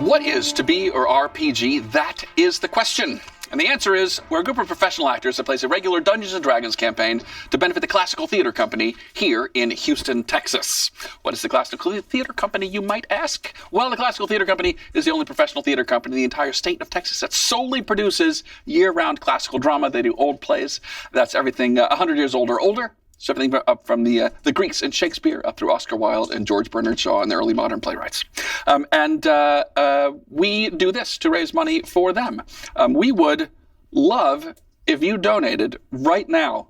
What is to be or RPG? That is the question. And the answer is, we're a group of professional actors that plays a regular Dungeons & Dragons campaign to benefit the Classical Theater Company here in Houston, Texas. What is the Classical Theater Company, you might ask? Well, the Classical Theater Company is the only professional theater company in the entire state of Texas that solely produces year-round classical drama. They do old plays. That's everything 100 years old or older. So everything up from the Greeks and Shakespeare up through Oscar Wilde and George Bernard Shaw and the early modern playwrights. We do this to raise money for them. We would love if you donated right now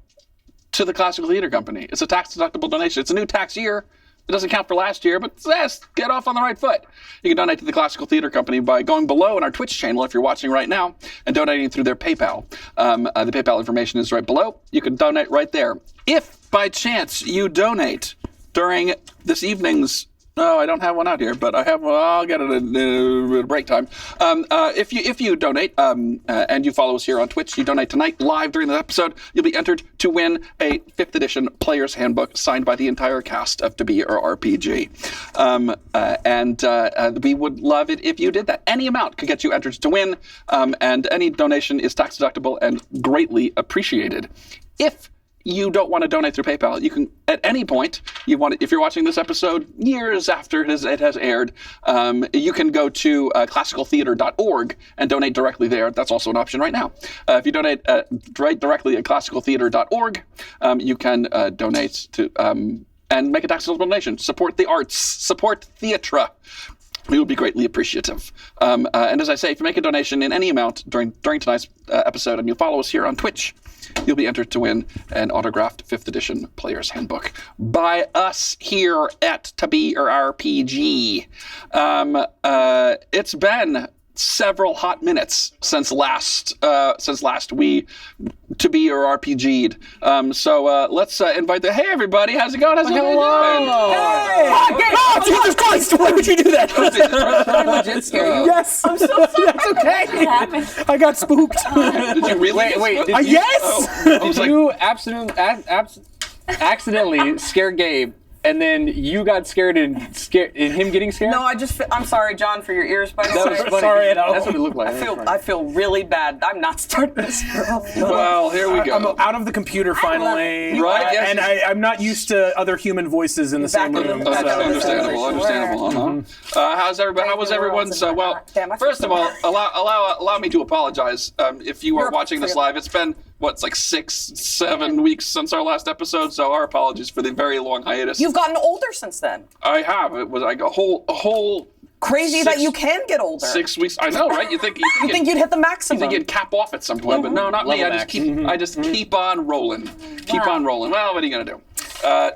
to the Classical Theater Company. It's a tax-deductible donation. It's a new tax year. It doesn't count for last year, but yes, get off on the right foot. You can donate to the Classical Theater Company by going below in our Twitch channel if you're watching right now and donating through their PayPal. The PayPal information is right below. You can donate right there. If by chance you donate during this evening's, I don't have one out here, but I have one. I'll get it at break time. If you donate and you follow us here on Twitch, you donate tonight live during the episode, you'll be entered to win a 5th edition Player's Handbook signed by the entire cast of To Be or RPG. We would love it if you did that. Any amount could get you entered to win, and any donation is tax deductible and greatly appreciated. If you don't want to donate through PayPal, you can, at any point, if you're watching this episode years after it has aired, you can go to classicaltheater.org and donate directly there. That's also an option right now. If you donate right directly at classicaltheater.org, you can donate to and make a tax-deductible donation. Support the arts. Support theatre. We would be greatly appreciative. And as I say, if you make a donation in any amount during tonight's episode and you follow us here on Twitch, you'll be entered to win an autographed 5th edition Player's Handbook by us here at To Be or RPG. It's been several hot minutes since last we To Be or RPG'd. So let's invite hey everybody, how's it going? How's everybody doing? Hey! Oh, Jesus Christ! Why would you do that? I legit scare you. Yes. I'm so sorry. That's okay. I got spooked. Did you really? Wait. Yes. Did you accidentally scare Gabe, and then you got scared in him getting scared? No, I'm sorry, John, for your ears, by the way. That was funny. Sorry, That's what it looked like. I feel really bad. I'm not starting this. Well, here we go. I'm out of the computer finally. Right, yes. And I'm not used to other human voices in the same room. Back in the- Understandable. How's everybody? How was everyone's? Well, first of all, allow me to apologize. If you are watching this live, it's been it's like 6-7 weeks since our last episode, so our apologies for the very long hiatus. You've gotten older since then. I have. It was like a whole. Crazy that you can get older. 6 weeks. I know, right? You think you'd hit the maximum? You think you'd cap off at some point, but no, not me. I just keep on rolling. Keep on rolling. Well, what are you gonna do?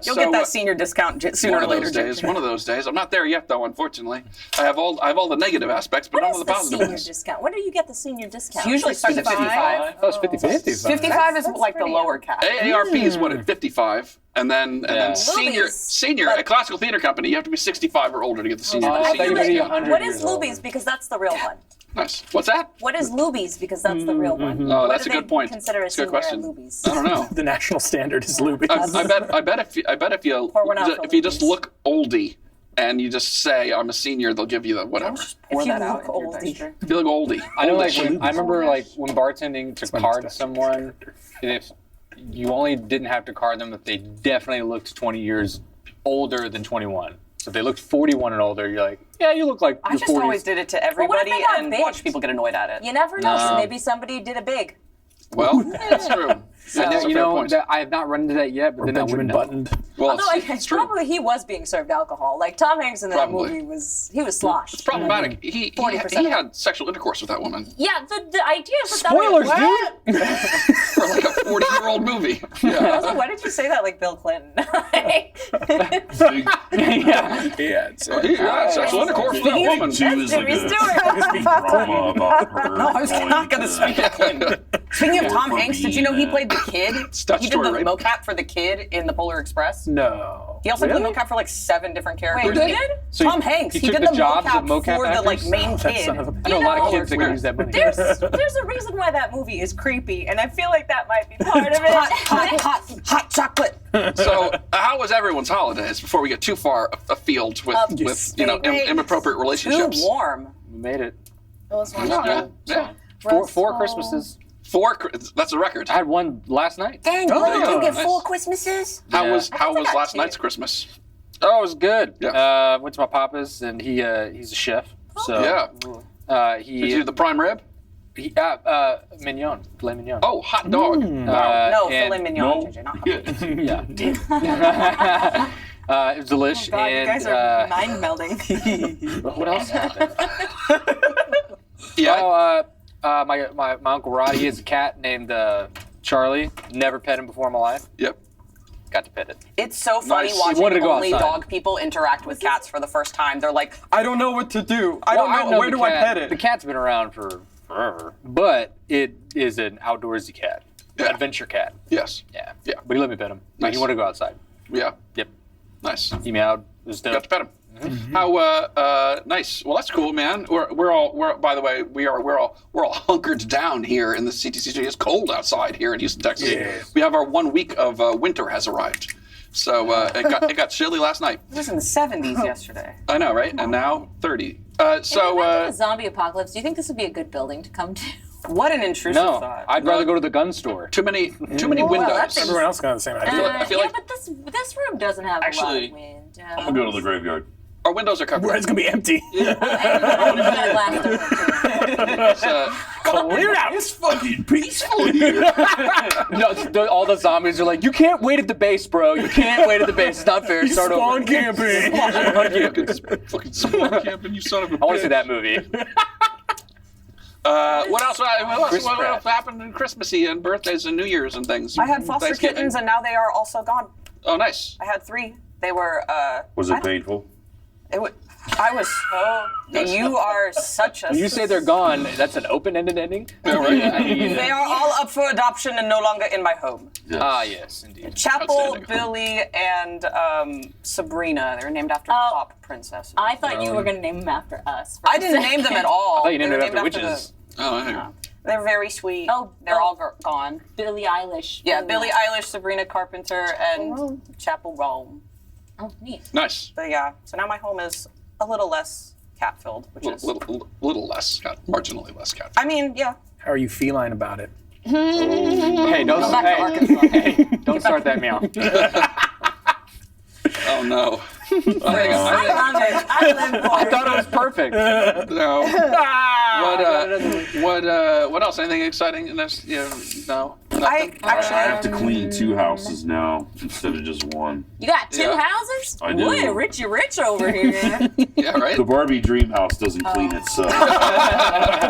You'll get that senior discount sooner or later. One of those days. I'm not there yet, though. Unfortunately, I have all the negative aspects, but none of the positive senior ones. discount? When do you get the senior discount? It usually starts at 55. Oh, it's 50. 55 is like the lower cap. AARP is at 55, and then senior at Classical Theater Company, you have to be 65 or older to get the senior. I thought you were 100 What years is old. Lubies? Because that's the real one. Nice. What's that? What is Lubies? Because that's the real one. Oh, What that's do a good they point. Consider a That's a good senior question. at Lubies? I don't know. The national standard is Luby. I bet if you Pour one out for if you just Lubies. look oldie and you just say I'm a senior, they'll give you the whatever. Pour If you that out look into your dice tray. If you look oldie. I know, Oldish. I remember when bartending to card someone, if you only didn't have to card them if they definitely looked 20 years older than 21. So if they looked 41 and older, you're like, yeah, you look like I you're just 40s. always did it to what if everybody they got and baked? watched people get annoyed at it. You never know. So maybe somebody did a big. Well, that's true. That's a You fair know, point. I have not run into that yet, but then Benjamin I would know. Buttoned. Well, Although it's true. probably he was being served alcohol. Like Tom Hanks in that Probably. movie was sloshed. It's problematic. He 40%. had sexual intercourse with that woman Yeah, the idea is that Spoilers, dude. for like a 40-year-old movie. Yeah. Also, why did you say that like Bill Clinton? Yeah. He had sexual intercourse with that woman. That's Jimmy Stewart. drama about her. No, I was not going to speak of Clinton. Speaking of Tom Hanks, did you know he played the kid? He did the right? mocap for the kid in the Polar Express. No. He also did the mocap for like 7 different characters. Wait, he did? So Tom Hanks. He took did the jobs mocap of mocap for the like actors? main kid. son of a- I know a lot of know, kids that can use that money. There's a reason why that movie is creepy, and I feel like that might be part of it. Hot chocolate. So, how was everyone's holidays before we get too far afield with Wait. inappropriate relationships? Too warm. made it. It was Yeah, wonderful. yeah. Four Christmases. That's a record. I had one last night. Dang, there you you go. get Nice. 4 Christmases? How Yeah. was I got last 2. night's Christmas? Oh, it was good. Yeah. Went to my papa's, and he's a chef. So Yeah. he Did you do the prime rib? mignon, filet mignon. Oh, hot dog. No, and- filet mignon, No. JJ, not hot. Yeah. It was delish. God, and you guys are mind melding. what else happened? Yeah. My uncle Roddy has a cat named Charlie. Never pet him before in my life. Yep. Got to pet it. It's so funny Nice. watching He wanted to go only outside. dog people interact with cats for the first time. They're like, I don't know what to do. I don't know. Where the do I cat- pet it? The cat's been around for forever, but it is an outdoorsy cat, Yeah. adventure cat. Yes. Yeah. Yeah. But he let me pet him. Nice. He wanted to go outside. Yeah. Yep. Nice. He meowed. It was dope. Got to pet him. How nice. Well, that's cool, man. We're all by the way, we're all hunkered down here in the CTCG. It's cold outside here in Houston, Texas. Yes. We have our 1 week of winter has arrived. So it got chilly last night. it was in the 70s yesterday. I know, right? And now 30. If a zombie apocalypse, do you think this would be a good building to come to? What an intrusive No, thought. I'd rather go to the gun store. too many windows. that's Everyone else got the same idea. I feel yeah, like- but this room doesn't have Actually, a lot of windows. I'm gonna go to the graveyard. Our windows are covered. Where it's gonna be empty. And glass door, too. It's, Clear out. It's fucking peaceful here. No, all the zombies are like, you can't wait at the base, bro. You can't wait at the base. It's not fair. Start over. Spawn camping. fucking spawn camping, you son of a bitch. I want to see that movie. What else Pratt. happened in Christmassy and birthdays and New Year's and things? I had foster Thanksgiving. kittens and now they are also gone. Oh, nice. I had 3. They were, Was it painful? I was so, you are such a... You say they're gone. That's an open-ended ending. Yeah, right. They are all up for adoption and no longer in my home. Yes. Ah, yes, indeed. Chapel, Outstanding. Billy, and Sabrina. They were named after Oh. pop princesses. I thought you were going to name them after us. for I a didn't name them at all. I thought you named They it were after witches. Oh, I hear. They're very sweet. Oh, they're oh. all gone. Billie Eilish. Yeah, Billie Eilish, Sabrina Carpenter, and Chapel Rome. Oh, neat. Nice. But yeah, so now my home is a little less cat-filled, which is. Little less cat, marginally less cat. I mean, yeah. How are you feline about it? Hey, don't, back to hey, Arkansas. hey, don't start that meow. Oh no. I love it. I live for I it. thought it was perfect. No. What else? Anything exciting in this? No. I I actually. have to clean 2 houses now instead of just 1. You got 2 Yeah. houses? I do. Boy, Richie Rich over here. Yeah, right. The Barbie dream house doesn't clean itself.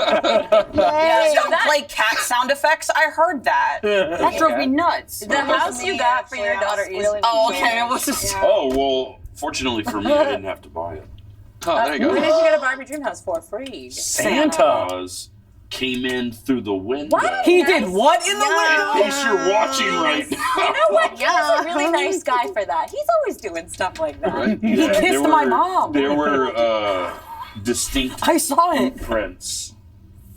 Please don't play cat sound effects. I heard that. That drove me nuts. The house you got for your daughter is. Oh, okay. It was just. Oh, well, fortunately for me, I didn't have to buy it. Oh, there you What did go. you get a Barbie Dream House for free? Santa. Because came in through the window. What? He did what in the Yeah. In case you're watching right now. You know what? He's a really nice guy for that. He's always doing stuff like that. Right. He kissed my mom. There were distinct I saw it. footprints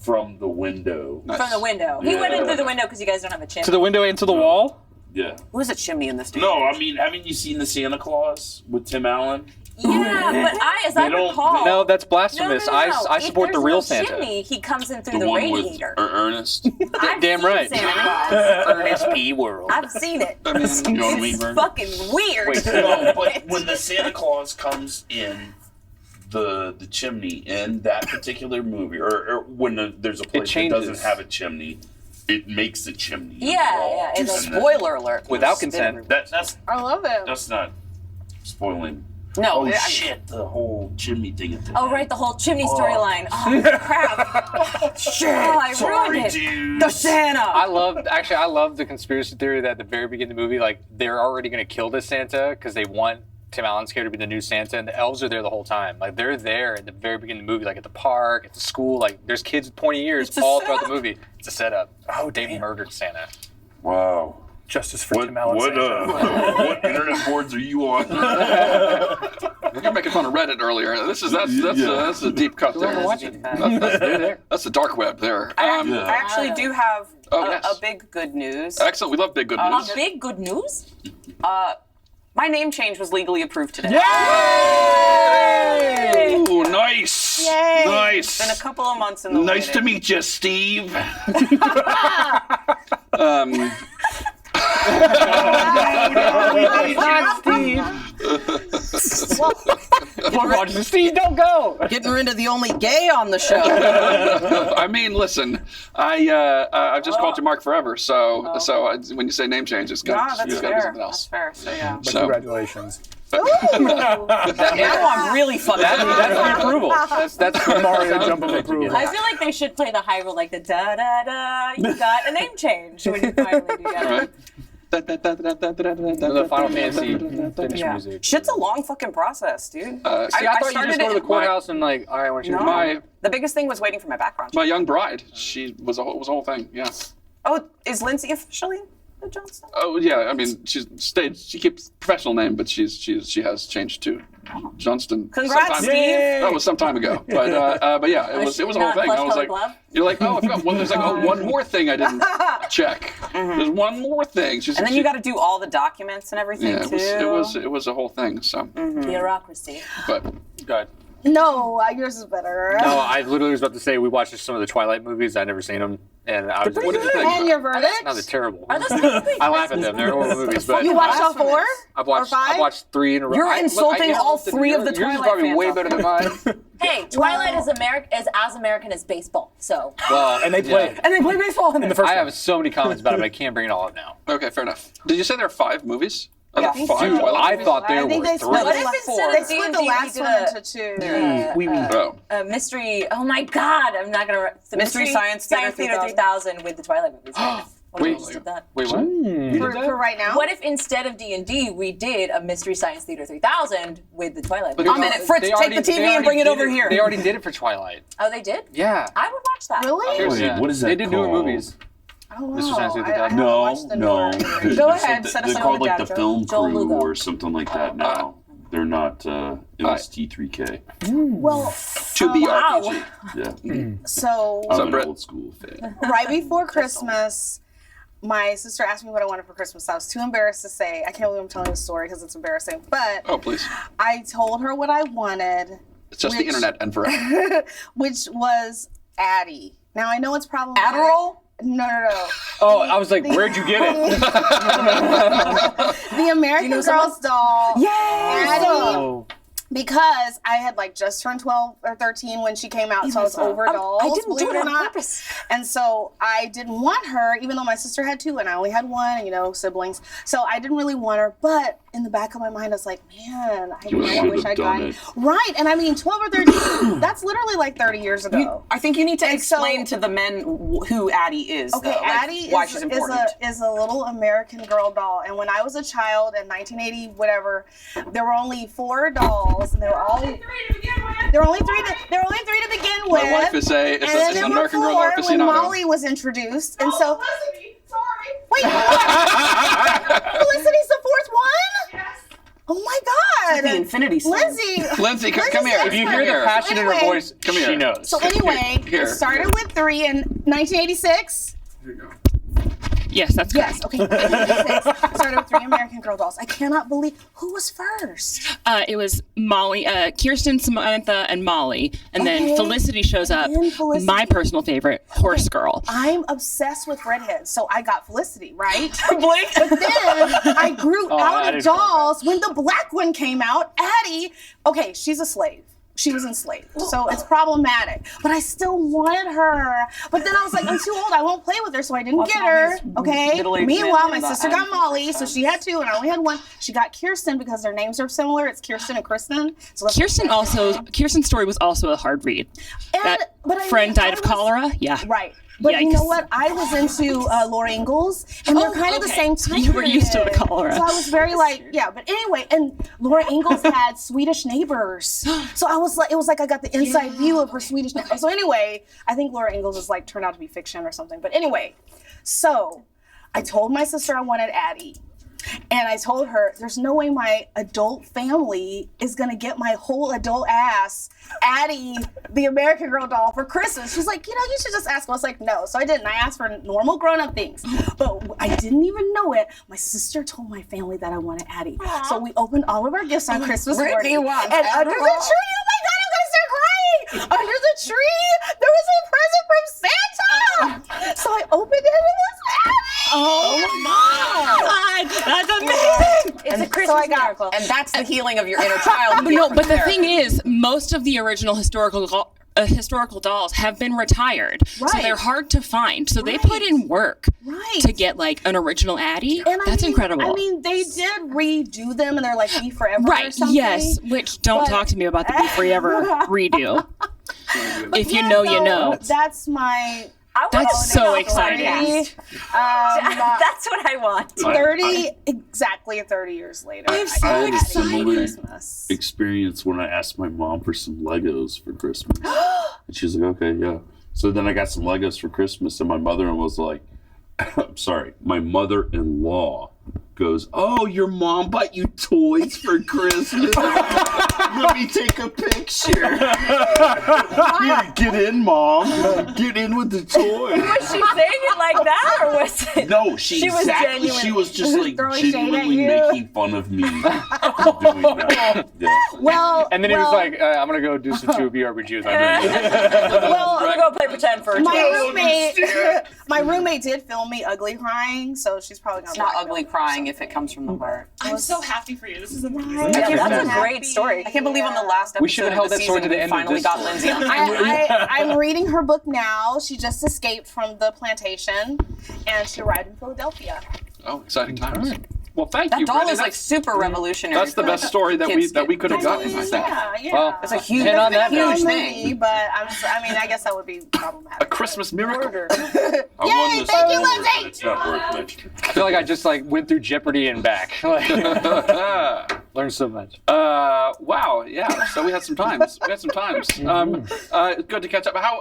from the window. From the window. He went in Yeah. through the window because you guys don't have a chimney. To the window and to the wall? Yeah. Who's a chimney in this day? No, I mean, haven't you seen the Santa Claus with Tim Allen? Yeah, but as I They don't- recall. No, that's no, blasphemous. I If support the there's real no Santa. Chimney, he comes in through the one with radiator. Ernest. I've Damn seen right. Santa Claus. Ernest P. World. I've seen it. I mean, You know what I mean, It's Vern? fucking weird. Wait, No, but when the Santa Claus comes in the chimney in that particular movie, or when there's a place that changes. doesn't have a chimney, it makes a chimney. in the Yeah, wall. yeah, it's And Spoiler alert. Without consent. that's I love it. that's not spoiling. No. Oh I- shit! The whole chimney thing. At the Oh, end. right, the whole chimney storyline. Oh, crap. Shit. Oh, I Sorry, ruined it. dude. The Santa. I love the conspiracy theory that at the very beginning of the movie, like, they're already going to kill this Santa because they want Tim Allen's character to be the new Santa, and the elves are there the whole time. Like, they're there at the very beginning of the movie, like at the park, at the school. Like, there's kids with pointy ears It's a all throughout the setup. movie. It's a setup. Oh, They damn. murdered Santa. Wow. Justice for What Tim Allen. Santa. what internet boards are you on? you're making fun of Reddit earlier. That's a deep cut there. They're there. That's the dark web there. I actually do have yes. a big good news. Excellent. We love big good A news. big good news? My name change was legally approved today. Ooh, nice. Yay. Nice. Been a couple of months in the Nice to waiting. meet you, Steve. Steve, don't go. Getting rid of the only gay on the show. I mean, listen, I've just called you Mark forever, so when you say name change, it's got No, that's to be fair. something That's else. fair. So yeah. So, Congratulations. Now I'm really fucking. That's the approval. That's Mario jump of approval. I feel like they should play the high roll, like the da da da. You got a name change when you finally do that. right? the Final Fantasy finish Yeah. music. Shit's a long fucking process, dude. See, I thought you started just go to it- the courthouse and like, all right, I want you to No. The biggest thing was waiting for my background check. My young bride, she was a whole thing. Yeah. Oh, is Lindsay officially the Johnston? Oh yeah, I mean she's stayed. She keeps professional name, but she has changed to Johnston. Congrats, sometime- Steve. That was some time ago, but yeah, it was a whole Not thing. I was plush-colored like, glove? you're like, oh, I forgot. Well, there's like one more thing I didn't check. There's one more thing. She's, And then you got to do all the documents and everything yeah, too. it was a whole thing. So, Bureaucracy. but Good. No, yours is better. No, I literally was about to say we watched some of the Twilight movies. I'd never seen them, and I was. what did you think? And your verdict? No, they're terrible. Are those technically I laugh at them. They're horrible movies, but You watched all blasphemous. 4? I've watched. or 5? I've watched 3 in a row. You're I- look, insulting you know, all listen, 3 of the yours is Twilight probably fans way out better than there. mine. Hey, Twilight is as American as baseball. So Well, And they play it. And they play baseball in In the first I one. have so many comments about it, but I can't bring it all up now. okay, fair enough. Did you say there are 5 movies? Are there Yeah. 5 Dude, Twilight I movies? thought there I think were they 3. split, What if the, instead they of split D&D, the we last did one a- into 2. Oh. a mystery. Oh my God, I'm not gonna. The Mystery Science Theater 3000 with the Twilight movies. Right? What if we Wait, just did that? Wait, what? For right now? What if instead of D&D we did a Mystery Science Theater 3000 with the Twilight But movies? I'm in it. Fritz, they take already- the TV they and already bring it did over here. They already did it for Twilight. Oh, they did? Yeah. I would watch that. Really? Wait, Yeah. what is that They did newer called? movies. I don't Mr. know. Science Theater I haven't No, watched the no. newer They're- iteration. Go they're ahead, some- set us They're up called with like data, the Joe. Film Joel Crew Lugo. or something like that now. They're not MST3K. Well, To be RPG. Yeah. so So, I'm an Brett- old school fan. right before Christmas, my sister asked me what I wanted for Christmas. I was too embarrassed to say. I can't believe I'm telling this story because it's embarrassing. But Oh, please. I told her what I wanted, It's just the Which- internet and forever. which was Addie. Now I know it's problematic. Adderall? No. Oh, I was like, where'd you get it? The American Girls doll. Yes! Addie. Oh. Because I had like just turned 12 or 13 when she came out, so I was over dolls. I didn't do believe it or on not. purpose. And so I didn't want her, even though my sister had 2 and I only had 1, siblings. So I didn't really want her. But in the back of my mind, I was like, man, I You kinda should wish have I'd done gotten it. Right. And I mean, 12 or 13, that's literally like 30 years ago. I think you need to And so- explain to the men who Addie is. Okay, though, like, Addie why is, she's is important. a little American Girl doll, and when I was a child in 1980, whatever, there were only 4 dolls, and they were all there were only 3 to begin with. My wife is and then an there were American Girl 4 when aficionado. Molly was introduced, and so. Wait, what? Felicity's the 4th one? Yes. Oh my God. the Infinity Stone. Lindsay, come here. Lindsay's If you hear the expert. passion in her Anyway, voice, Come here. she knows. So anyway, Here. it started with 3 in 1986. Yes, that's correct. Yes, okay. 1986. Started with 3 American Girl dolls. I cannot believe who was first. It was Molly, Kirsten, Samantha, and Molly, and Okay. then Felicity shows up. And Felicity. My personal favorite, Horse Girl. I'm obsessed with redheads, so I got Felicity, right? Blake. But then I grew out Addie of dolls when the black one came out. Addie, okay, she's a slave. She was enslaved, so it's problematic. But I still wanted her. But then I was like, I'm too old. I won't play with her, so I didn't get her. Okay. middle-aged Meanwhile, men my about sister got Addie for Molly, first so she had 2, and I only had 1. She got Kirsten because their names are similar. It's Kirsten and Kristen. So that's Kirsten's story was also a hard read. That but I friend mean, died I of was- cholera. Yeah. Right. But you know Yikes. what? I was into Laura Ingalls, and they're kind of the okay. same So time. you were used to the period. cholera. So I was very like, yeah. But anyway, and Laura Ingalls had Swedish neighbors. So I was like, it was like I got the inside view of her Swedish neighbors. So anyway, I think Laura Ingalls is like turned out to be fiction or something. But anyway, so I told my sister I wanted Addie. And I told her, there's no way my adult family is gonna get my whole adult ass Addie, the American Girl doll, for Christmas. She's like, you should just ask. I was like, no. So I didn't. I asked for normal grown-up things. But I didn't even know it. My sister told my family that I wanted Addie. So we opened all of our gifts on Christmas Brittany morning. wants And under the Adderall. tree, oh my God, I'm gonna start crying. the tree, there was a present from Santa. So I opened it and it was God, that's amazing. It's a Christmas miracle. And that's the healing of your inner child. No, but the thing is, most of the original historical dolls have been retired, so Right. they're hard to find. So they put in work Right. to get like an original Addie. And That's incredible. I mean, they did redo them, and they're like Be Forever or right? something. Yes. Which don't But- talk to me about the Be Forever redo. If you Yeah, know, you so know. That's my. That's so exciting. That's what I want. 30, exactly 30 years later. I had a similar Christmas. experience when I asked my mom for some Legos for Christmas. And she was like, okay, yeah. So then I got some Legos for Christmas, and my mother was like, I'm sorry, my mother-in-law goes, oh, your mom bought you toys for Christmas? Let me take a picture. Here, get in, Mom. Get in with the toys. Was she saying it like that, or was it? No, she was exactly. genuine. She was just like Throwing shade at genuinely you. making fun of me for doing that. Yeah. Well, And then he was like, I'm gonna go do some 2BRPG with my well, I'm gonna go play pretend for a my roommate did film me ugly crying, so she's probably gonna. It's not blackmail ugly me or crying if something. it comes from the heart. I'm so happy for you. This is amazing. Yeah, That's a great story. I can't believe on the last episode We should have held of the that sword season to the we end of finally this got story. Lindsay on. I'm reading her book now. She just escaped from the plantation, and she arrived in Philadelphia. Oh, exciting times. Well, thank That you, doll Brittany. is like super revolutionary. That's the for best story that kids we to- could have gotten, I think. Yeah. Well, It's a huge, Hit on that huge note. thing. But I mean, I guess that would be problematic. A Christmas miracle. I won Yay, this thank you, award, Lindsay! but it's not worth it. I feel like I just like went through Jeopardy and back. Like, learned so much. Wow, yeah. So we had some times. Good to catch up. How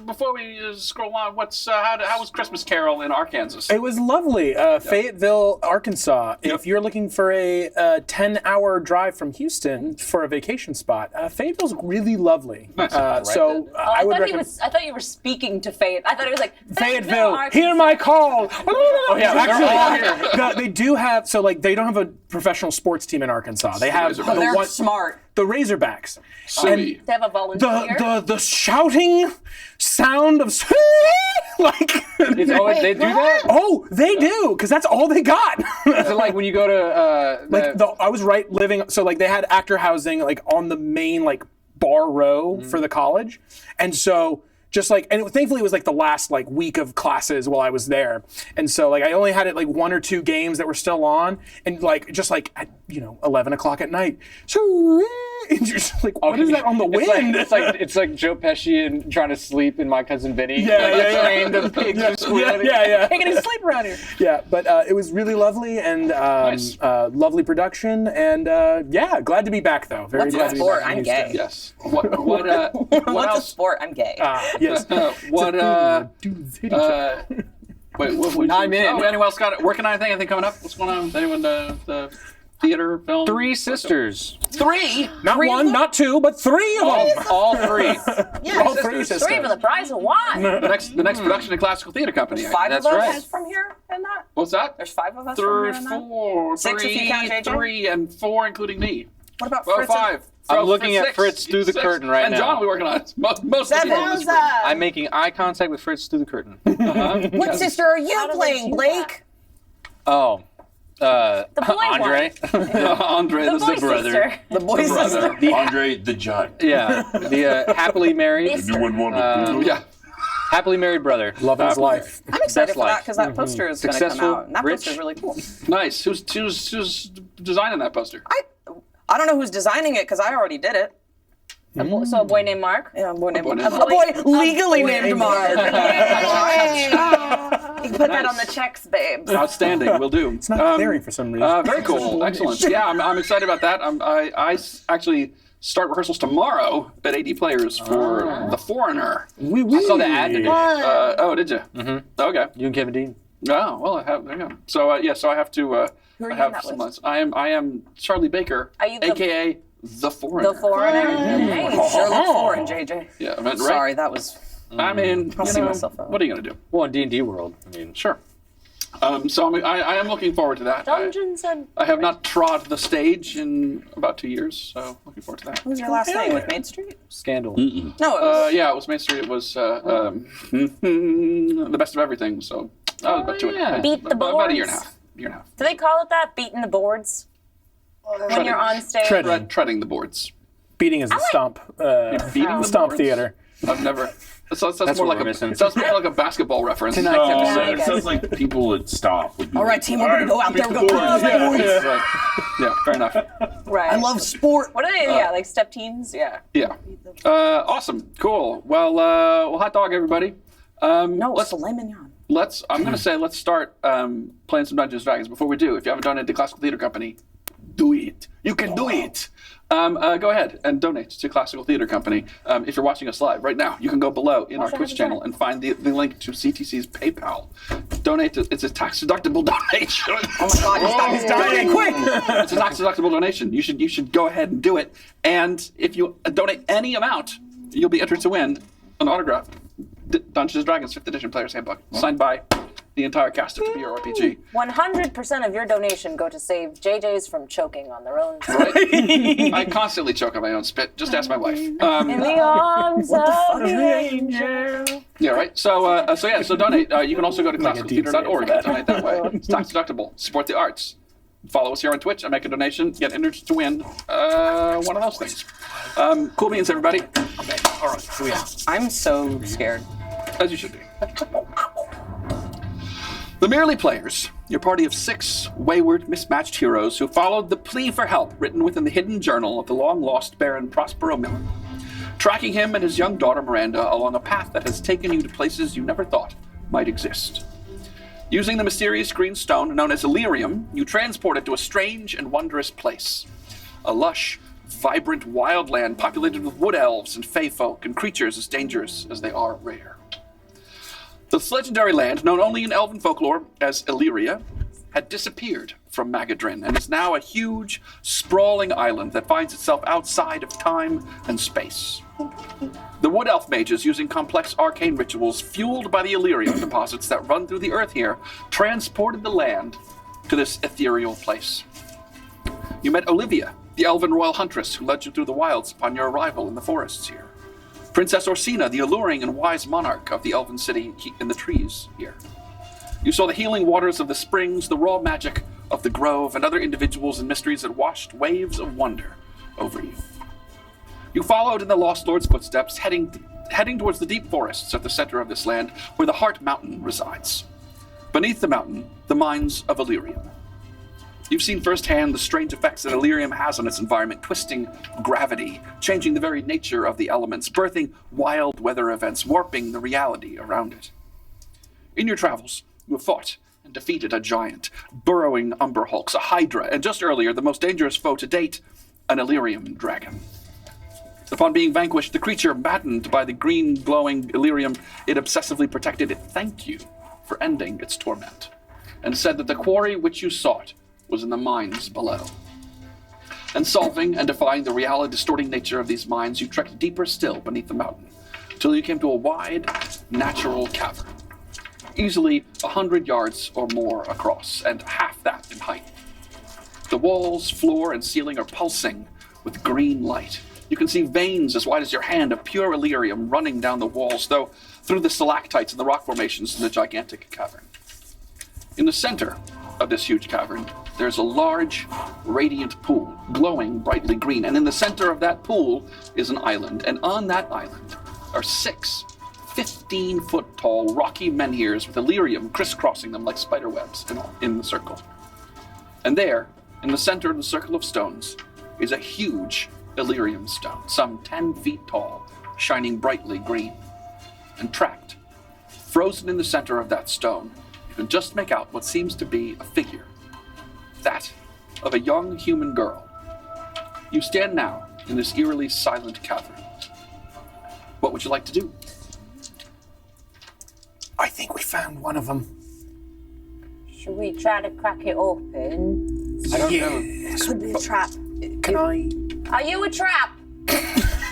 before we scroll on, how was Christmas Carol in Arkansas? It was lovely. Fayetteville, Arkansas. If you're looking for a 10-hour drive from Houston for a vacation spot, Fayetteville's really lovely. Nice. So I would recommend. I thought you were speaking to Fayetteville. I thought it was like Fayetteville, Arkansas. hear my call. Oh yeah, actually, they do have. So like, they don't have a professional sports team in Arkansas. They have Razorbacks. They're smart. the Razorbacks. Suey. They have a volunteer. The shouting sound of like. They do that? Oh, they do, because that's all they got. Is it like when you go to I was living, so like they had actor housing like on the main like bar row for the college, and so just like, and thankfully it was like the last like week of classes while I was there, and so like I only had like 1 or 2 games that were still on, and like just like at 11 o'clock at night, so and you're just like, what is that on the wind? It's like Joe Pesci and trying to sleep in My Cousin Vinny. Yeah. Train the pigs are squealing. Yeah. Taking a sleep around here. Yeah, but it was really lovely and lovely production, and yeah, glad to be back though. Very What's glad the to be sport? back in I'm Houston. gay. Yes. What What's a else? sport? I'm gay. Yes. What wait, I'm in. Anyone else got it? Working on anything? Anything coming up? What's going on with anyone? The theater, film? 3 sisters. 3. Not 1, not 2, but 3 of them. All 3. All 3 sisters. 3 for the price of 1. The next production of Classical Theater Company. 5 That's of us right. from here and that. What's that? There's 5 of us from here 3, and that. 4, 6 if you count JJ? 3, and 4, including me. What about Well, Fritz? 5. I'm looking at 6. Fritz through the 6. curtain right and now. John will be working on it. Most of the people on the screen. I'm making eye contact with Fritz through the curtain. What sister are you do they playing, do Blake? Oh. boy Andre. Andre, The the boy brother. sister. The boy sister. Andre the Giant. Yeah. The happily married. You wouldn't want to Yeah. Happily married brother. Love his life. I'm excited Best for that life. because that poster is going to come Successful, out. And that rich. poster is really cool. Nice. Who's designing that poster? I don't know who's designing it because I already did it. So a boy named Mark. Yeah, a boy named boy Mark. named A boy legally named Mark. You can put that on the checks, babes. Outstanding. Will do. It's not clearing for some reason. Very cool. Excellent. Yeah, I'm excited about that. I actually start rehearsals tomorrow at AD Players for The Foreigner. I saw the ad today. Oh, did you? Mm-hmm. Okay. You and Kevin Dean. Oh, well, I have. There you go. So yeah, so I have to. Who are I you have on that some list? lines. I am Charlie Baker, Are you the- aka The Foreigner. The foreigner. Nice. Sherlock Foreign, JJ. Yeah, I meant, right? Sorry, that was. I mean, I'll see myself out. what are you gonna do? Well, in D&D world. I mean, Sure. So I am looking forward to that. Dungeons and I have not trod the stage in about 2 years, so looking forward to that. What was your last name with Main Street? Scandal. No, it was. Yeah, it was Main Street. It was the best of everything. So about 2.5. Beat the boards. About a year and a half. Year and a half. Do they call it that? Beating the boards? When you're on stage? Treading the boards. Beating is the stomp. Beating the stomp boards? theater. I've never. That's more what like we're missing. it sounds more like a basketball reference. Oh, Yeah, it sounds like people would stop. Would be All right, team, we're going to go out there. We're going to Yeah, fair enough. Right. I love sport. What are they? Yeah, like step teens? Yeah. Yeah. Awesome. Cool. Well, hot dog, everybody. No, filet mignon. I'm going to say let's start playing some Dungeons & Dragons. Before we do, if you haven't donated to Classical Theater Company, do it. You can do it. Go ahead and donate to Classical Theater Company. If you're watching us live right now, you can go below in our Twitch channel and find the link to CTC's PayPal. It's a tax-deductible donation. Oh my God, he's dying. Quick! It's a tax-deductible donation. You should go ahead and do it. And if you donate any amount, you'll be entered to win an autographed Dungeons & Dragons 5th Edition Player's Handbook, signed by the entire cast of To Be Your RPG. 100% of your donation go to save JJ's from choking on their own. Right? I constantly choke on my own spit. Just ask my wife. In the arms of the angel. Yeah, right. So donate. You can also go to classicaltheater.org and donate that way. It's tax deductible. Support the arts. Follow us here on Twitch and make a donation. Get entered to win one of those things. Cool beans, everybody. Okay, all right. Here we go. I'm so scared. As you should be. The Merely Players, your party of 6 wayward, mismatched heroes who followed the plea for help written within the hidden journal of the long-lost Baron Millen, tracking him and his young daughter Miranda along a path that has taken you to places you never thought might exist. Using the mysterious green stone known as Illyrium, you transported to a strange and wondrous place. A lush, vibrant wildland populated with wood elves and fey folk and creatures as dangerous as they are rare. This legendary land, known only in elven folklore as Illyria, had disappeared from Magadrin and is now a huge, sprawling island that finds itself outside of time and space. The wood elf mages, using complex arcane rituals fueled by the Illyrium deposits that run through the earth here, transported the land to this ethereal place. You met Olivia, the elven royal huntress who led you through the wilds upon your arrival in the forests here. Princess Orsina, the alluring and wise monarch of the elven city in the trees here. You saw the healing waters of the springs, the raw magic of the grove, and other individuals and mysteries that washed waves of wonder over you. You followed in the Lost Lord's footsteps, heading towards the deep forests at the center of this land, where the Heart Mountain resides. Beneath the mountain, the mines of Illyrium. You've seen firsthand the strange effects that Illyrium has on its environment, twisting gravity, changing the very nature of the elements, birthing wild weather events, warping the reality around it. In your travels, you have fought and defeated a giant, burrowing umber hulks, a hydra, and just earlier, the most dangerous foe to date, an Illyrium dragon. Upon being vanquished, the creature, maddened by the green glowing Illyrium it obsessively protected, it thanked you for ending its torment, and said that the quarry which you sought was in the mines below. And solving and defying the reality-distorting nature of these mines, you trekked deeper still beneath the mountain, till you came to a wide, natural cavern, easily 100 yards or more across, and half that in height. The walls, floor, and ceiling are pulsing with green light. You can see veins as wide as your hand of pure Illyrium running down the walls, though through the stalactites and the rock formations in the gigantic cavern. In the center of this huge cavern, there's a large, radiant pool, glowing brightly green, and in the center of that pool is an island, and on that island are 6 15-foot-tall rocky menhirs with Illyrium crisscrossing them like spider webs in the circle. And there, in the center of the circle of stones, is a huge Illyrium stone, some 10 feet tall, shining brightly green. And trapped, frozen in the center of that stone, you can just make out what seems to be a figure. That of a young human girl. You stand now in this eerily silent cavern. What would you like to do? I think we found one of them. Should we try to crack it open? I don't know. It could be a trap. Can I? Are you a trap?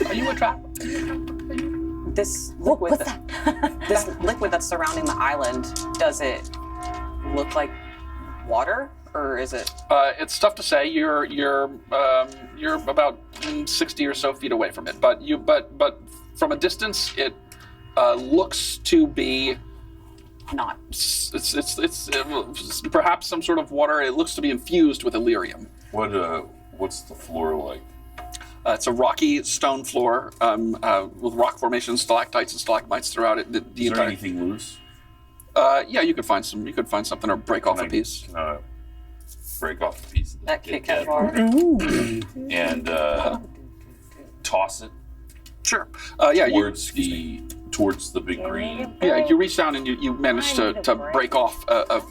Are you a trap? This liquid, What's that? this liquid that's surrounding the island, does it look like water, or is it? It's tough to say. You're about 60 or so feet away from it, but from a distance, it looks to be Not. it's perhaps some sort of water. It looks to be infused with Illyrium. What's the floor like? It's a rocky stone floor with rock formations, stalactites and stalagmites throughout it. Is there anything loose? Yeah, you could find some. You could find something or break off a piece. Can I break off a piece of That Kit Kit Kat Kat bar. and toss it Yeah, towards the big green. you reach down and you manage to break off a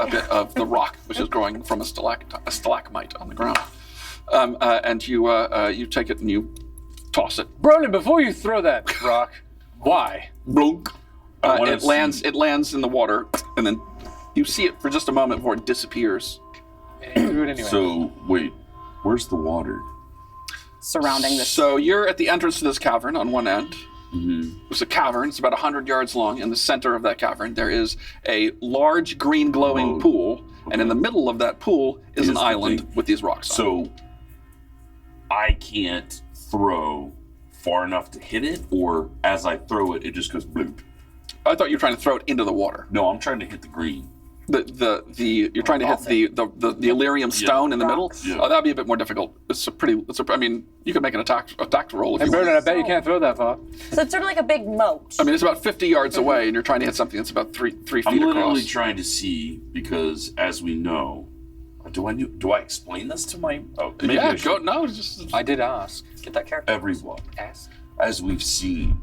bit of the rock, which is growing from a stalagmite on the ground. And you take it and you toss it. Broden, before you throw that rock, why? Blunk. It lands in the water, and then you see it for just a moment before it disappears. Do it anyway. So wait, where's the water? Surrounding this. So you're at the entrance to this cavern on one end. Mm-hmm. It's a cavern. It's about 100 yards long. In the center of that cavern, there is a large green glowing pool, and in the middle of that pool is an island with these rocks on it. So I can't throw far enough to hit it, or as I throw it, it just goes bloop. I thought you were trying to throw it into the water. No, I'm trying to hit the green. You're trying to hit the Illyrium stone in the middle. Yeah. Oh, that'd be a bit more difficult. I mean, you could make an attack roll if Hey, you Broden, I want. bet you can't throw that far. So it's sort of like a big moat. I mean, it's about 50 yards away, and you're trying to hit something that's about three feet I'm literally across. trying to see because, as we know, do I explain this to my? Oh, maybe I Yeah, should. go. No, it's just. I did ask. Get that character. Everyone, Ask. as we've seen,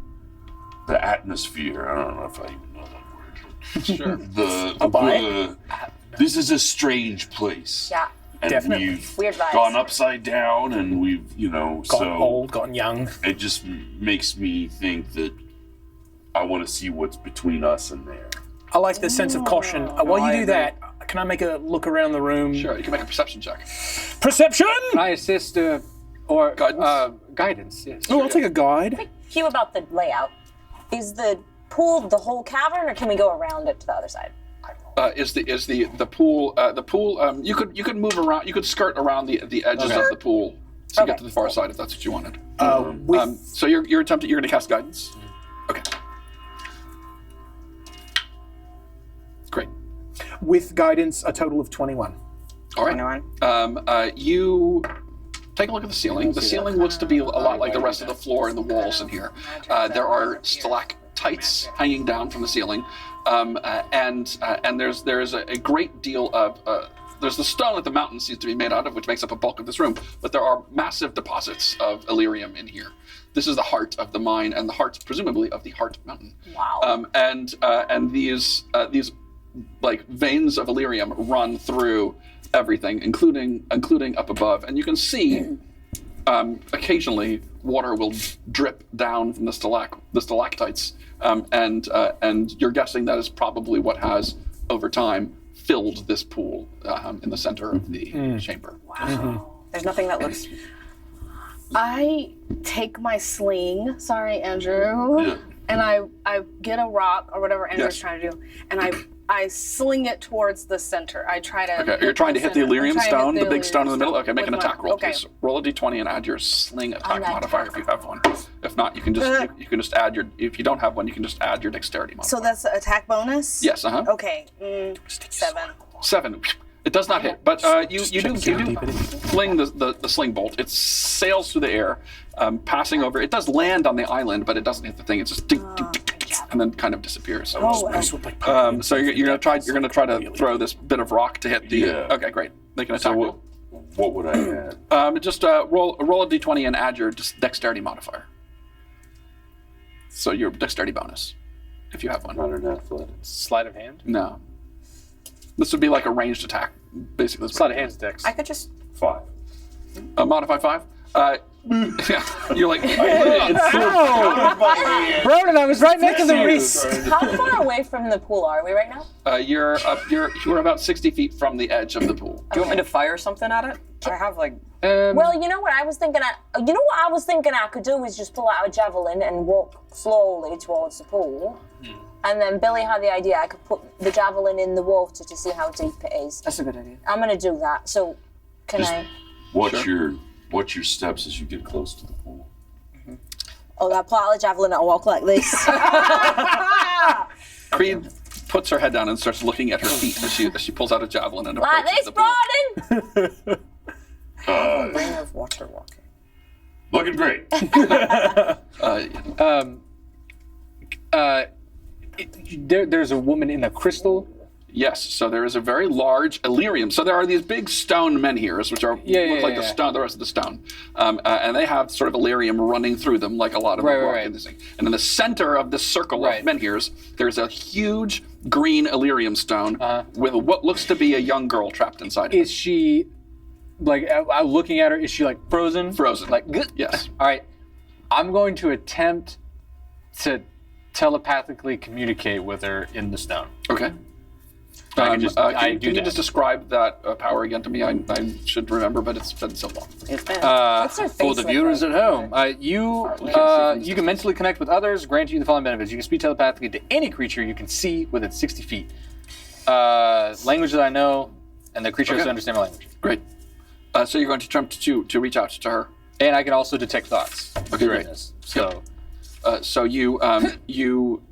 the atmosphere. I don't know if I even know that word. Sure. This is a strange place. Yeah. And Definitely. we've Weird vibes. gone upside down, and we've Gotten old, gotten young. it just makes me think that I want to see what's between us and there. I like the sense of caution. While you do that, can I make a look around the room? Sure, you can make a perception check. Perception! Can I assist or Guidance? Guidance, yes. Oh, I'll take a guide. Cue about the layout. Is the pool the whole cavern, or can we go around it to the other side? Is the pool you could move around, you could skirt around the edges of the pool to get to the far side if that's what you wanted. So you're going to cast guidance. Okay. Great. With guidance, a total of 21. All right. You take a look at the ceiling. The ceiling looks to be a lot like the rest of the floor and the walls in here. There are stalactites hanging down from the ceiling, and there's a great deal of there's the stone that the mountain seems to be made out of, which makes up a bulk of this room. But there are massive deposits of Illyrium in here. This is the heart of the mine, and the heart, presumably, of the Heart Mountain. Wow. And these like veins of Illyrium run through everything, including up above, and you can see occasionally water will drip down from the stalactites, and you're guessing that is probably what has over time filled this pool in the center of the chamber. Wow. There's nothing that looks. I take my sling. Sorry, Andrew. Yeah. And I get a rock or whatever Andrew's Yes. trying to do, and I sling it towards the center. I try to. Okay, you're trying to hit the Illyrium stone, the big stone in the middle? Okay, make an with attack roll, okay. please. Roll a d20 and add your sling attack that modifier if you have one. If not, you can just add your. If you don't have one, you can just add your dexterity modifier. So that's the attack bonus. Yes. Okay. 7. It does not hit, but you do fling the sling bolt. It sails through the air, passing over. It does land on the island, but it doesn't hit the thing. It just ding, ding, ding, ding, ding, and then kind of disappears. So you're gonna try to throw this bit of rock to hit the. Yeah. Okay, great. Make an attack roll. What would I add? Just roll a d20 and add your dexterity modifier. So your dexterity bonus, if you have one. Not an athletics. Sleight of hand? No. This would be like a ranged attack, basically. Sleight of hand sticks. I could just. 5. Modify 5. Yeah, you're like. Broden, I was right next to the wrist. How far away from the pool are we right now? You're about 60 feet from the edge of the pool. Do you want me to fire something at it? I have like Well, you know what I was thinking. I could do is just pull out a javelin and walk slowly towards the pool. And then Billy had the idea I could put the javelin in the water to see how deep it is. That's a good idea. I'm gonna do that. So, can I? Watch your steps as you get close to the pool. Oh, I pull out the javelin and I walk like this. Creed puts her head down and starts looking at her feet as she pulls out a javelin and like approaches this, the pool. Broden. Ring of water walking. Looking great. There's a woman in a crystal. Yes, so there is a very large Illyrium. So there are these big stone menhirs, which look like the stone, the rest of the stone, and they have sort of Illyrium running through them, like a lot of them walk in this thing. And in the center of this circle of menhirs, there's a huge green Illyrium stone with what looks to be a young girl trapped inside. Is she, like, looking at her? Is she like frozen? Frozen. Like, yes. All right, I'm going to attempt to telepathically communicate with her in the stone. Okay. Can you just describe that power again to me? I should remember, but it's been so long. What's her face For the look viewers like? at home, you can mentally connect with others, grant you the following benefits. You can speak telepathically to any creature you can see within 60 feet. Language that I know, and the creature has to understand my language. Great. So you're going to attempt to reach out to her. And I can also detect thoughts. Okay, great. So, so you you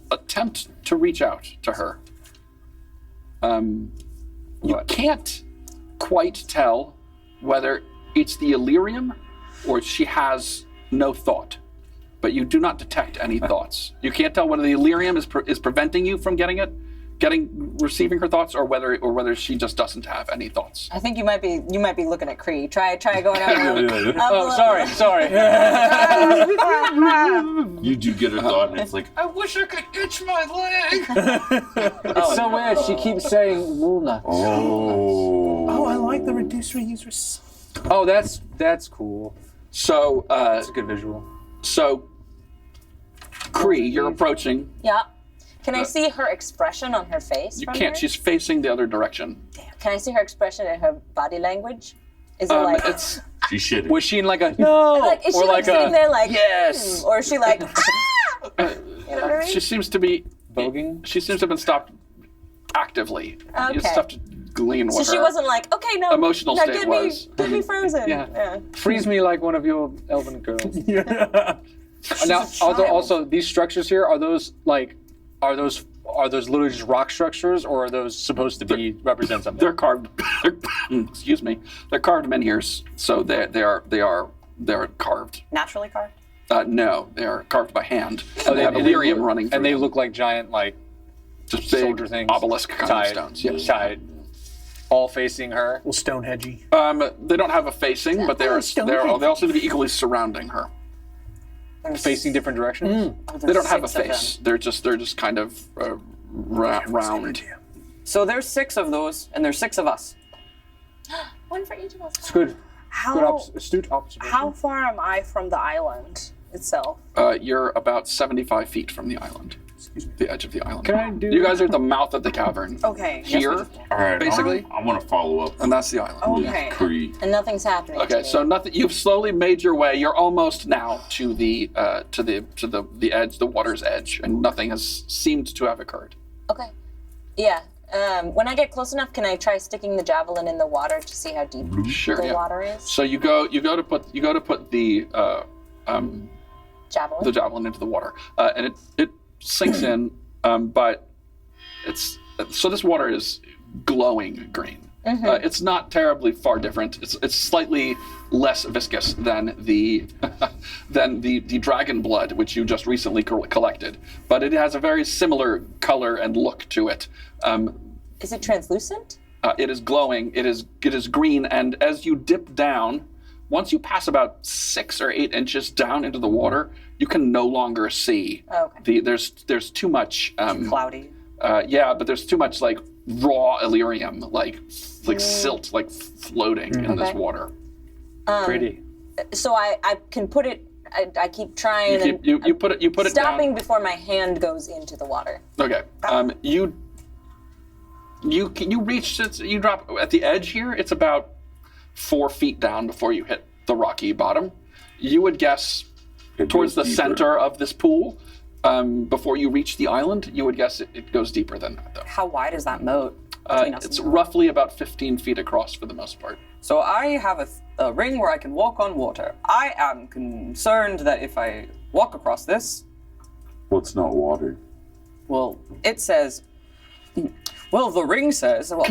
attempt to reach out to her. You can't quite tell whether it's the Illyrium or she has no thought, but you do not detect any thoughts. You can't tell whether the Illyrium is preventing you from receiving her thoughts, or whether she just doesn't have any thoughts. I think you might be looking at Cree. Try going out. Sorry. You do get her thought, and it's like, I wish I could itch my leg. It's so weird. She keeps saying walnut. Oh, I like the reduce reuse. Oh, that's cool. So That's a good visual. So Cree, you're approaching. Yeah. Can I see her expression on her face? You from can't. Her? She's facing the other direction. Can I see her expression in her body language? Is it like? It's she's shitting. Was she in like a no? Like, is or she like sitting there like yes? or is she like ah? You know what I mean? She seems to be voguing. She seems to have been stopped actively. Okay. You just have to glean what So she her wasn't like, okay, no, emotional now state was. Get me frozen. Yeah. Freeze me like one of your elven girls. Yeah. Now, also these structures here, are those literally just rock structures, or are those supposed to represent something? They're carved. Excuse me. They're carved menhirs, so they're carved. Naturally carved? No, they are carved by hand. Oh, they have Illyrium running through and they them. look like giant, like just big soldier things, obelisk kind of stones. Yes. Tied, all facing her. Well, Stonehenge. They don't have a facing, but they all seem to be equally surrounding her. Facing different directions. They don't have a face. They're just kind of round. So there's 6 of those, and there's 6 of us. One for each of us. It's good. How Astute observation. how far am I from the island itself? You're about 75 feet from the island. The edge of the island. Can I do? You guys are at the mouth of the cavern. Okay. Here, all right, basically, I want to follow up. and that's the island. Okay. Cree. And nothing's happening. Okay, to me. so nothing. You've slowly made your way. You're almost now to the edge, the water's edge, and nothing has seemed to have occurred. Okay. Yeah. When I get close enough, can I try sticking the javelin in the water to see how deep Sure. the Yeah. water is? So you go to put the Javelin. the javelin into the water, and it sinks in, but so this water is glowing green. It's not terribly far different. It's slightly less viscous than the dragon blood, which you just recently collected, but it has a very similar color and look to it. Is it translucent? It is glowing. It is green, and as you dip down, once you pass about 6 or 8 inches down into the water, you can no longer see. Okay. There's too much. Cloudy. Yeah, but there's too much like raw Illyrium, like silt, like floating in this water. Pretty. So I can put it. I keep trying. You put it down. Stopping before my hand goes into the water. Okay. You reach it. You drop at the edge here. It's about 4 feet down before you hit the rocky bottom. You would guess towards the center of this pool, before you reach the island, you would guess it goes deeper than that, though. How wide is that moat between us? It's roughly about 15 feet across for the most part. So I have a ring where I can walk on water. I am concerned that if I walk across this, Well, it's not water. well, it says, well, the ring says, well,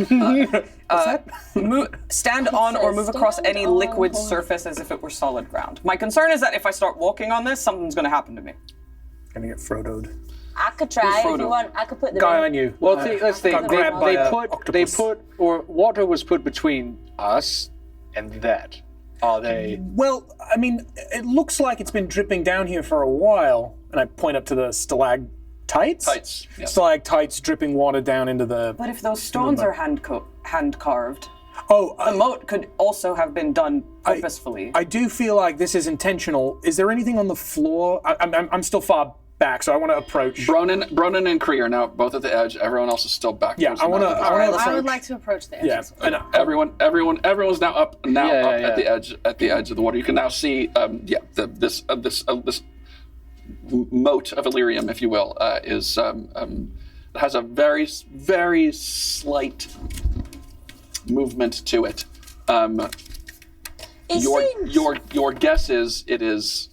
stand on or move across any liquid surface as if it were solid ground. My concern is that if I start walking on this, something's going to happen to me. Gonna get Frodo'd. I could try if you want. I could put the Guy ring. on you. Well, let's think. got grabbed by a octopus. Water was put between us and that. Are they? Well, I mean, it looks like it's been dripping down here for a while, and I point up to the stalactites. Tights. Yeah. Stalactites dripping water down into the. But if those stones are hand carved, Oh, the moat could also have been done purposefully. I do feel like this is intentional. Is there anything on the floor? I'm still far back, so I want to approach. Bronan and Kree are now both at the edge. Everyone else is still back. Yeah, towards I the want to. mountain. I would like to approach the edge. Yeah, and Everyone's now up at the Yeah. edge of the water. You can now see, this moat of Illyrium, if you will, has a very, very slight movement to it. Your guess is it is.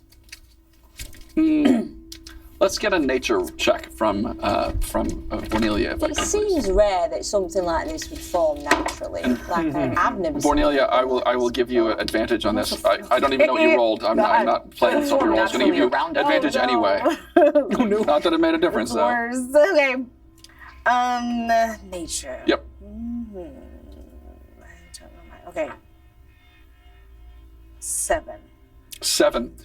Let's get a nature check from Bornelia. If I It can, seems rare that something like this would form naturally. Like I've never seen Bornelia, I will give you an advantage on this. I don't even know what you rolled. I'm not playing with your rolls. I'm going to give you advantage anyway. Not that it made a difference though. Worst. Okay. Nature. Yep. Okay. 7. 7.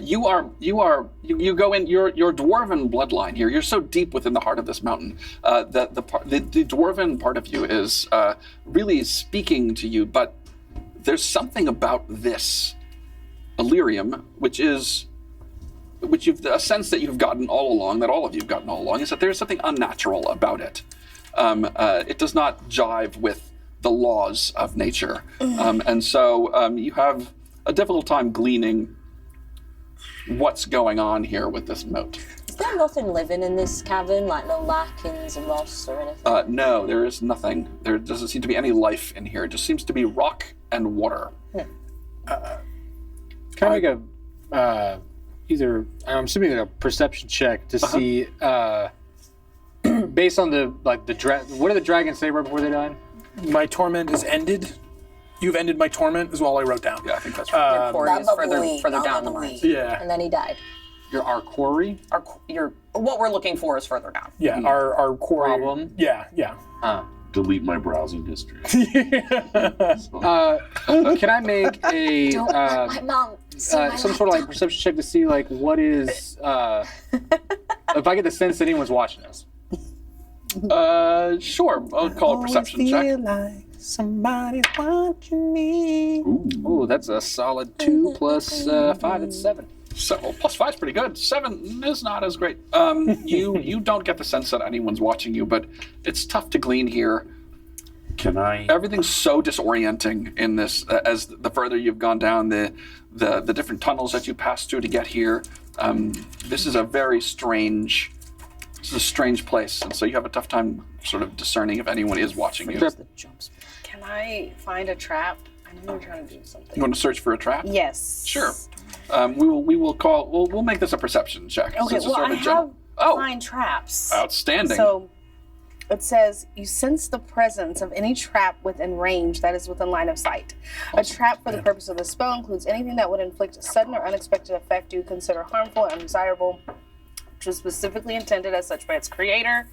You go in your dwarven bloodline here. You're so deep within the heart of this mountain that the dwarven part of you is really speaking to you. But there's something about this Illyrium, which you've a sense that you've gotten all along, that all of you've gotten all along, is that there's something unnatural about it. It does not jive with the laws of nature, and so you have a difficult time gleaning what's going on here with this moat. Is there nothing living in this cavern, like no lichens and moss or anything? No, there is nothing. There doesn't seem to be any life in here. It just seems to be rock and water. Can I make a either? I'm assuming like a perception check to see, based on the what did the dragons say right before they died? My torment is ended. You've ended my torment is all I wrote down. Yeah, I think that's right. Your quarry is further down the line. Yeah. And then he died. Our quarry? What we're looking for is further down. Yeah, our quarry. Problem? Yeah. Delete my browsing history. Can I make a Don't let my mom see my some sort of like perception check to see like what is if I get the sense that anyone's watching us? Sure. I'll call it perception check. Like somebody's watching me. Ooh, that's a solid 2 plus 5. It's 7. So plus 5 is pretty good. 7 is not as great. You don't get the sense that anyone's watching you, but it's tough to glean here. Can I? Everything's so disorienting in this. As the further you've gone down, the different tunnels that you pass through to get here. This is a very strange. This is a strange place, and so you have a tough time sort of discerning if anyone is watching you. Can I find a trap? I know you're trying to do something. You want to search for a trap? Yes. Sure. We'll make this a perception check. Okay, This is well, sort I of a general- have find traps. Outstanding. So it says, you sense the presence of any trap within range that is within line of sight. A trap for the purpose of the spell includes anything that would inflict a sudden or unexpected effect you consider harmful and undesirable, which was specifically intended as such by its creator.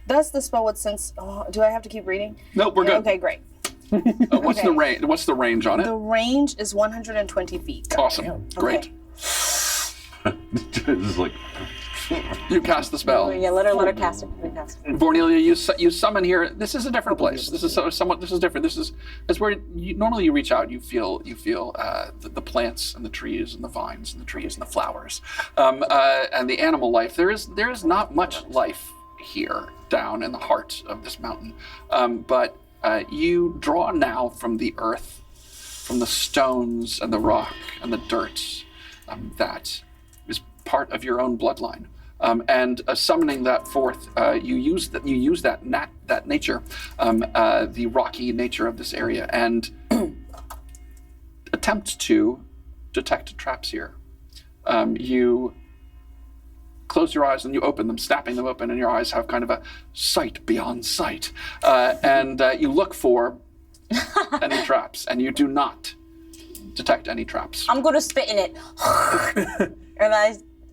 Thus, the spell would sense... Oh, do I have to keep reading? Nope, we're good. Okay, great. What's the range? What's the range on it? The range is 120 feet. Awesome. Great. This is like. You cast the spell. Yeah, let her cast it. Bornelia, you summon here. This is a different place. This is somewhat. This is different. This is where normally you reach out. You feel the plants and the trees and the vines and the trees and the flowers, and the animal life. There is not much life here down in the heart of this mountain, but you draw now from the earth from the stones and the rock and the dirt that is part of your own bloodline. And summoning that forth, you use that nature, the rocky nature of this area, and attempt to detect traps here. You close your eyes and you open them, snapping them open, and your eyes have kind of a sight beyond sight. And you look for any traps, and you do not detect any traps. I'm going to spit in it. And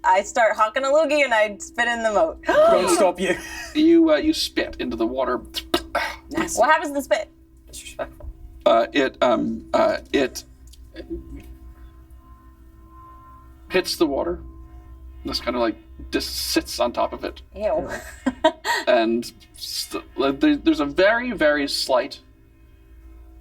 I start hawking a loogie and I spit in the moat. Won't stop you. You spit into the water. What happens to the spit? Disrespectful. It hits the water. Just kind of like sits on top of it. Ew. And there's a very, very slight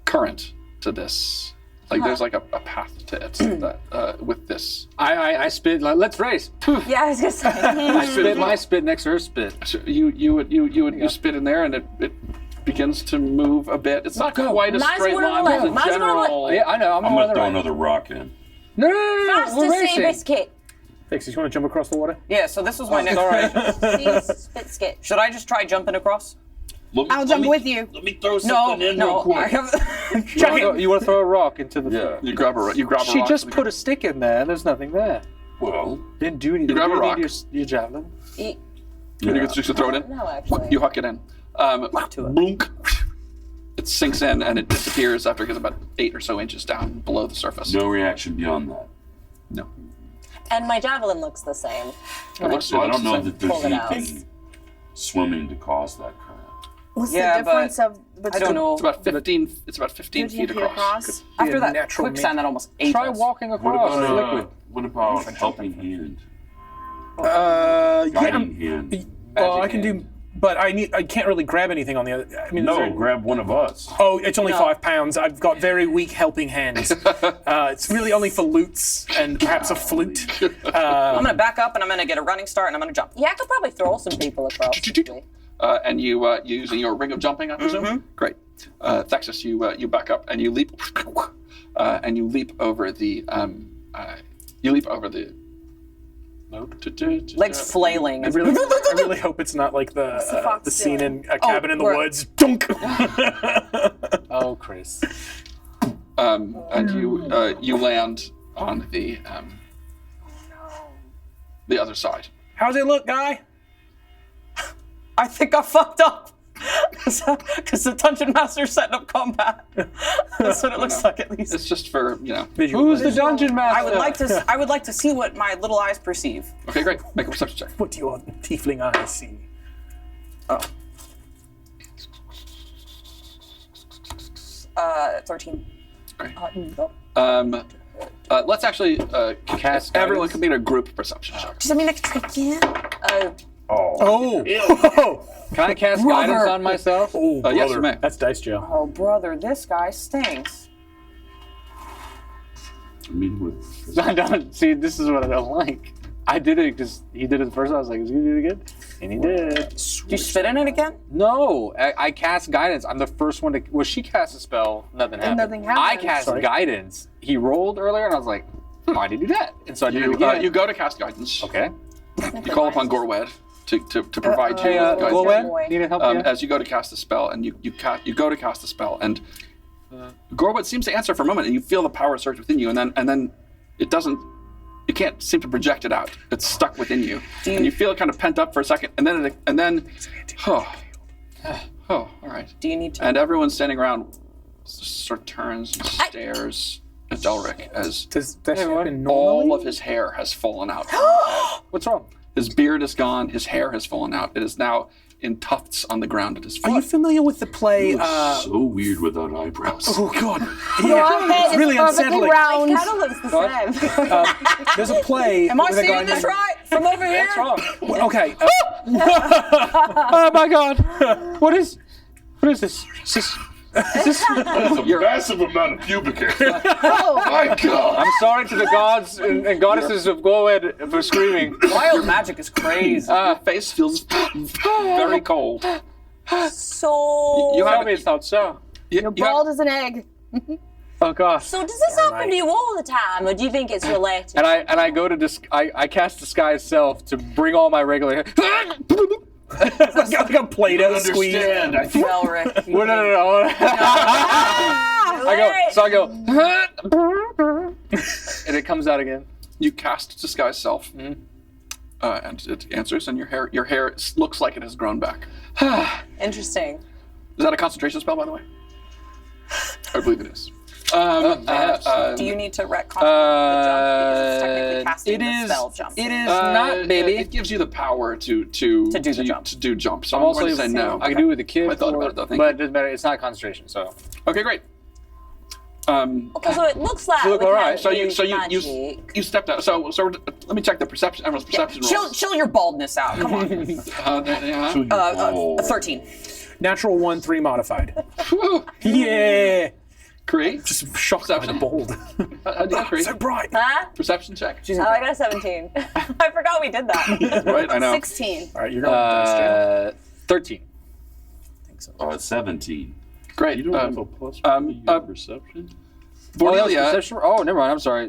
current to this. Like there's like a path to it that, with this. I spit. Like, let's race. Yeah, I was gonna say. I spit my spit next to her spit. So you would spit in there, and it begins to move a bit. It's not quite a Mine's straight going line, on the but the left. Mine's going on the general. Yeah, I know. I'm gonna throw another rock in. No, Faster, we're sea racing. biscuit. Dixie, you want to jump across the water? Yeah, so this was my next. Sea biscuit. Should I just try jumping across? I'll jump with you. Let me throw No, something in real no. quick. I have. You want to throw a rock into the? Yeah. You grab a She rock. just put a stick in there, and there's nothing there. Well, Didn't do anything. You grab a Didn't rock. need Your javelin. You just throw it in. No, actually. You huck it in. Blunk. It sinks in and it disappears after it gets about 8 or so inches down below the surface. no reaction beyond that. No. And my javelin looks the same. So I don't know that there's Pull it out. anything swimming to cause that current. What's Yeah, the difference of I don't know. It's about 15. It's about 15 feet across. After that natural quicksand that almost ate Try us. walking What across. about what about helping hand? Yeah. Guiding hand. Well, I can do, but I can't really grab anything on the other. I mean, is No, there- grab one of us. Oh, it's only No. 5 pounds. I've got very weak helping hands. It's really only for lutes and perhaps a flute. I'm gonna back up and I'm gonna get a running start and I'm gonna jump. Yeah, I could probably throw some people across. actually. And you using your ring of jumping, I presume. Great. Thexus, you back up and you leap, and you leap over the Legs flailing. I really hope it's not like the fox scene doing? in Cabin in the we're- Woods. Dunk. Oh, Chris. And you land on the other side. How's it look, guy? I think I fucked up. Because the dungeon master's setting up combat. That's what it looks like, at least. It's just for Who's the dungeon master? I would like to see what my little eyes perceive. Okay, great. Make a perception check. What do your tiefling eyes see? Oh. 13. Let's actually Cast everyone guidance? can make a group perception check. Does that mean I can? Oh. Can I cast guidance on myself? Oh, Yes, brother. you may. That's dice jail. Oh, brother, this guy stinks. I mean, See, this is what I don't like. I did it because he did it the first time. I was like, is he going to do it again? And he did. Do you spit in it again? No, I cast guidance. I'm the first one to. Well, she cast a spell. Nothing happened. nothing happened. I cast Sorry. guidance. He rolled earlier, and I was like, why did he do that? And so I did it again. You go to cast guidance. Okay. You call upon Gorwed to provide you Hey, with guidance. Gorwed, need help here? As you go to cast the spell, and you go to cast the spell, and Gorwed seems to answer for a moment, and you feel the power surge within you, and then it doesn't. You can't seem to project it out. It's stuck within you, and you feel it kind of pent up for a second, and then, all right. Do you need to? And everyone standing around sort of turns and stares at Delric as Does that happen all normally? of his hair has fallen out. What's wrong? His beard is gone. His hair has fallen out. It is now in tufts on the ground at his Are you foot. familiar with the play? so weird without eyebrows. Oh God! Your Yeah, head it's really is perfectly unsettling. round. Kind of looks the same. There's a play. Am I with a guy seeing this named- right? From over here? What's wrong? Okay. Oh my God! What is this? That's a massive amount of pubic hair. Oh, My God. I'm sorry to the gods and goddesses of Gorwed for screaming. Wild magic is crazy. Your face feels very cold. So You Tell have me it's not so. you're bald as an egg. Oh gosh. So does this happen to you all the time, or do you think it's related? And I go to I cast disguise self to bring all my regular hair. like a Play-Doh squeeze. Understand. I think Well, Rick. Well, no. I go, and it comes out again. You cast disguise self, and it answers, and your hair looks like it has grown back. Interesting. Is that a concentration spell, by the way? I believe it is. Do you need to retcon the jump because it's technically casting the spell jump? It is not, baby. It gives you the power to do the jump. To do jump. So I'm I'm also going to say no. I can do it with the kid, I thought about it, though. Thank but you. it doesn't matter. It's not concentration, so. Okay, great. Okay, so it looks like look we all can't right. So use you magic. stepped out. So let me check the perception. Everyone's perception rolls. Chill your baldness out. Come on. Oh. 13. Natural 1, 3 modified. Whew. Yeah. Create. Just shocked by the bold. How do you create? So bright. Huh? Perception check. Oh, I got a 17. I forgot we did that. Right, I know. 16. All right, you're going 13. Oh, it's 17. Great. You don't have a plus one to your perception? Oh, that was Vornelia. perception? Oh, never mind. I'm sorry.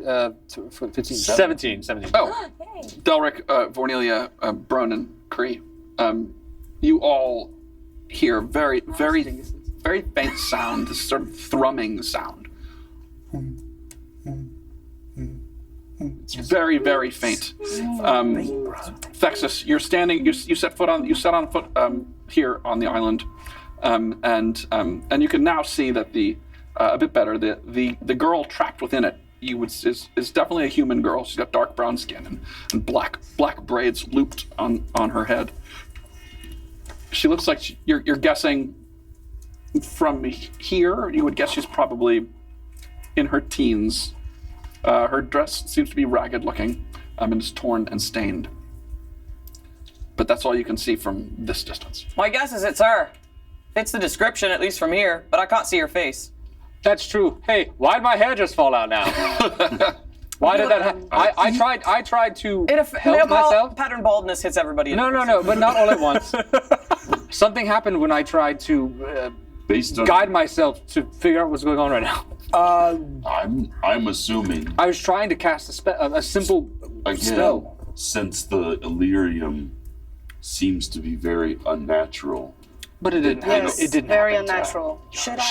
15. 17. Oh, Yay. Delric, Vornelia, Bronan, Kree. You all hear very faint sound, this sort of thrumming sound. It's very, very faint. Thexus, you're standing. You set on foot here on the island, and you can now see that a bit better. The girl trapped within it is definitely a human girl. She's got dark brown skin and black braids looped on her head. She looks like you're guessing from here. You would guess she's probably in her teens. Her dress seems to be ragged looking and is torn and stained. But that's all you can see from this distance. My guess is it's her. Fits the description, at least from here, but I can't see her face. That's true. Hey, why'd my hair just fall out now? Why did that happen? I tried to help myself. Pattern baldness hits everybody. No, but not all at once. Something happened when I tried to Based on guide myself to figure out what's going on right now. I'm assuming I was trying to cast a simple again, spell. since the Illyrium seems to be very unnatural. But it didn't happen. It didn't Very happen to her. unnatural.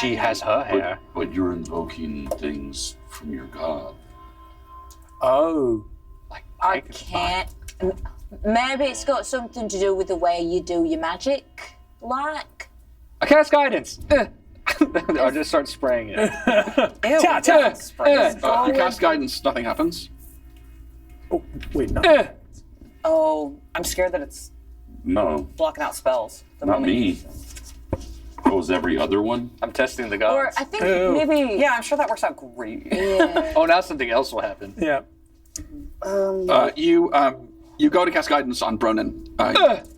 She has her hair. But you're invoking things from your god. Oh. I can't. Maybe it's got something to do with the way you do your magic, like. I cast guidance. I just start spraying it. You cast guidance, nothing happens. Oh, wait, no. Oh, I'm scared that it's No, blocking out spells. The not moment you me. use them. What was every other one? I'm testing the Or gods. I think maybe. Yeah, I'm sure that works out great. Yeah. Oh, now something else will happen. Yeah. You go to cast guidance on Bronan.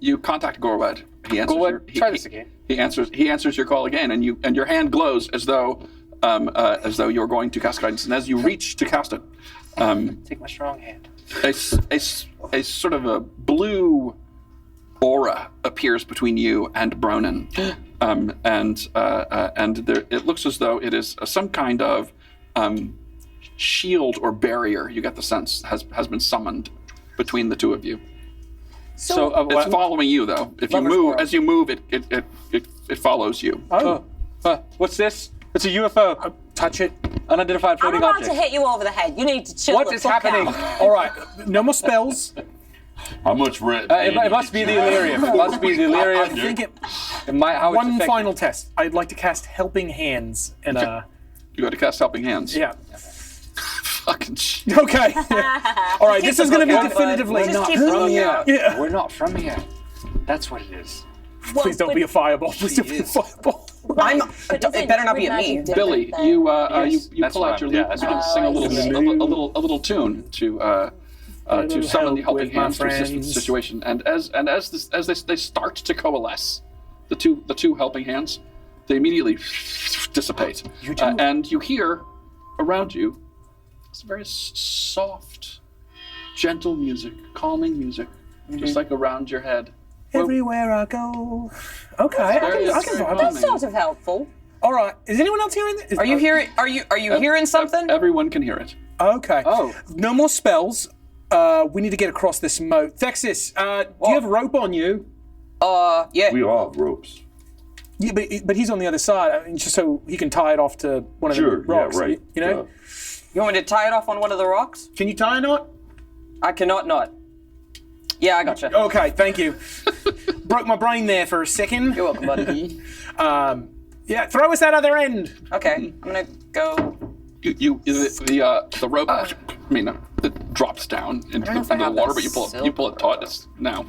You contact Gorwed. He answers. Gorwed, try this again. He answers your call again, and your hand glows as though you're going to cast guidance. And as you reach to cast it, Take my strong hand. a sort of a blue aura appears between you and Bronan, and it looks as though it is some kind of shield or barrier. You get the sense has been summoned between the two of you. So, It's following you though. If you move, as you move, it follows you. Oh. What's this? It's a UFO. Touch it. Unidentified I'm floating about object. to hit you over the head. You need to chill What the is fuck happening? out. All right. No more spells. How much rent? It must be the Illyrium. It must be the I Illyrium. think it. How it's One affected. final test. I'd like to cast Helping Hands. And You go to cast helping hands. yeah. Fucking shit. Okay. All right. This is going to be lookout, definitively bud. Just not keep from looking you. out. Yeah. We're not from here. That's what it is. Please don't be a fireball. Please don't be a fireball. It better not be at me. Billy, you pull out your lute that's and what sing a I'm- little tune to summon the help helping with my hands to assist with the friends. situation. And as they start to coalesce, the two helping hands, they immediately dissipate. And you hear around you some very soft, gentle music, calming music, just like around your head. Everywhere I go. Okay. I can vibe That's with sort of helpful. All right. Is anyone else hearing this? Are you hearing? Are you hearing something? Everyone can hear it. Okay. Oh. No more spells. We need to get across this moat. Thexis, do you have rope on you? Yeah. We all have ropes. Yeah, but he's on the other side. I mean, just so he can tie it off to one of the rocks. Yeah, right. You know? You want me to tie it off on one of the rocks? Can you tie a knot? I cannot not. Yeah, I gotcha. Okay, thank you. Broke my brain there for a second. You're welcome, buddy. Yeah, throw us that other end. Okay, I'm gonna go. The rope. It drops down into know if I the have water, that but you pull silver it taut. It's now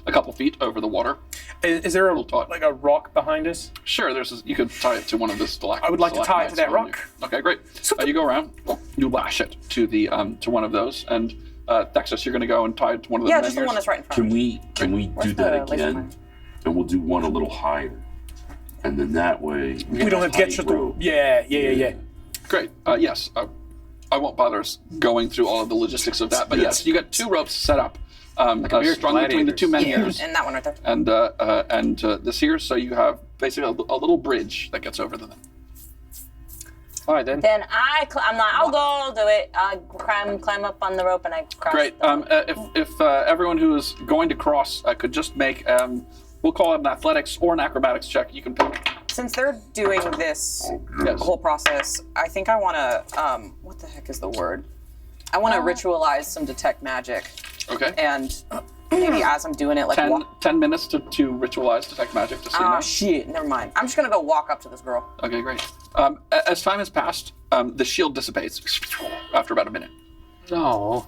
a couple feet over the water. Is there taut. like a rock behind us? Sure, you could tie it to one of the stalactites. I would like to tie it to that rock. Okay, great. You go around, you lash it to the to one of those, and Thexis, you're going to go and tie it to one of the Yeah, men just the here. one that's right in front of me. Can we do the that laser again? pointer? And we'll do one a little higher. And then that way We don't have to get to the... Yeah. Great. Yes. I won't bother us going through all of the logistics of that, but yes, you got 2 ropes set up, strung between the 2 men here, And that one right there. and this here. So you have basically a little bridge that gets over them. All right, then. Then I'm like, I'll do it. I climb up on the rope and I cross. Great. If everyone who is going to cross could just make, we'll call it an athletics or an acrobatics check. You can pick. Since they're doing this Yes. whole process, I think I want to, what the heck is the word? I want to ritualize some detect magic. Okay. And maybe as I'm doing it, like 10 minutes to ritualize detect magic to see now. shit, never mind. I'm just going to go walk up to this girl. Okay, great. As time has passed, the shield dissipates after about a minute. No.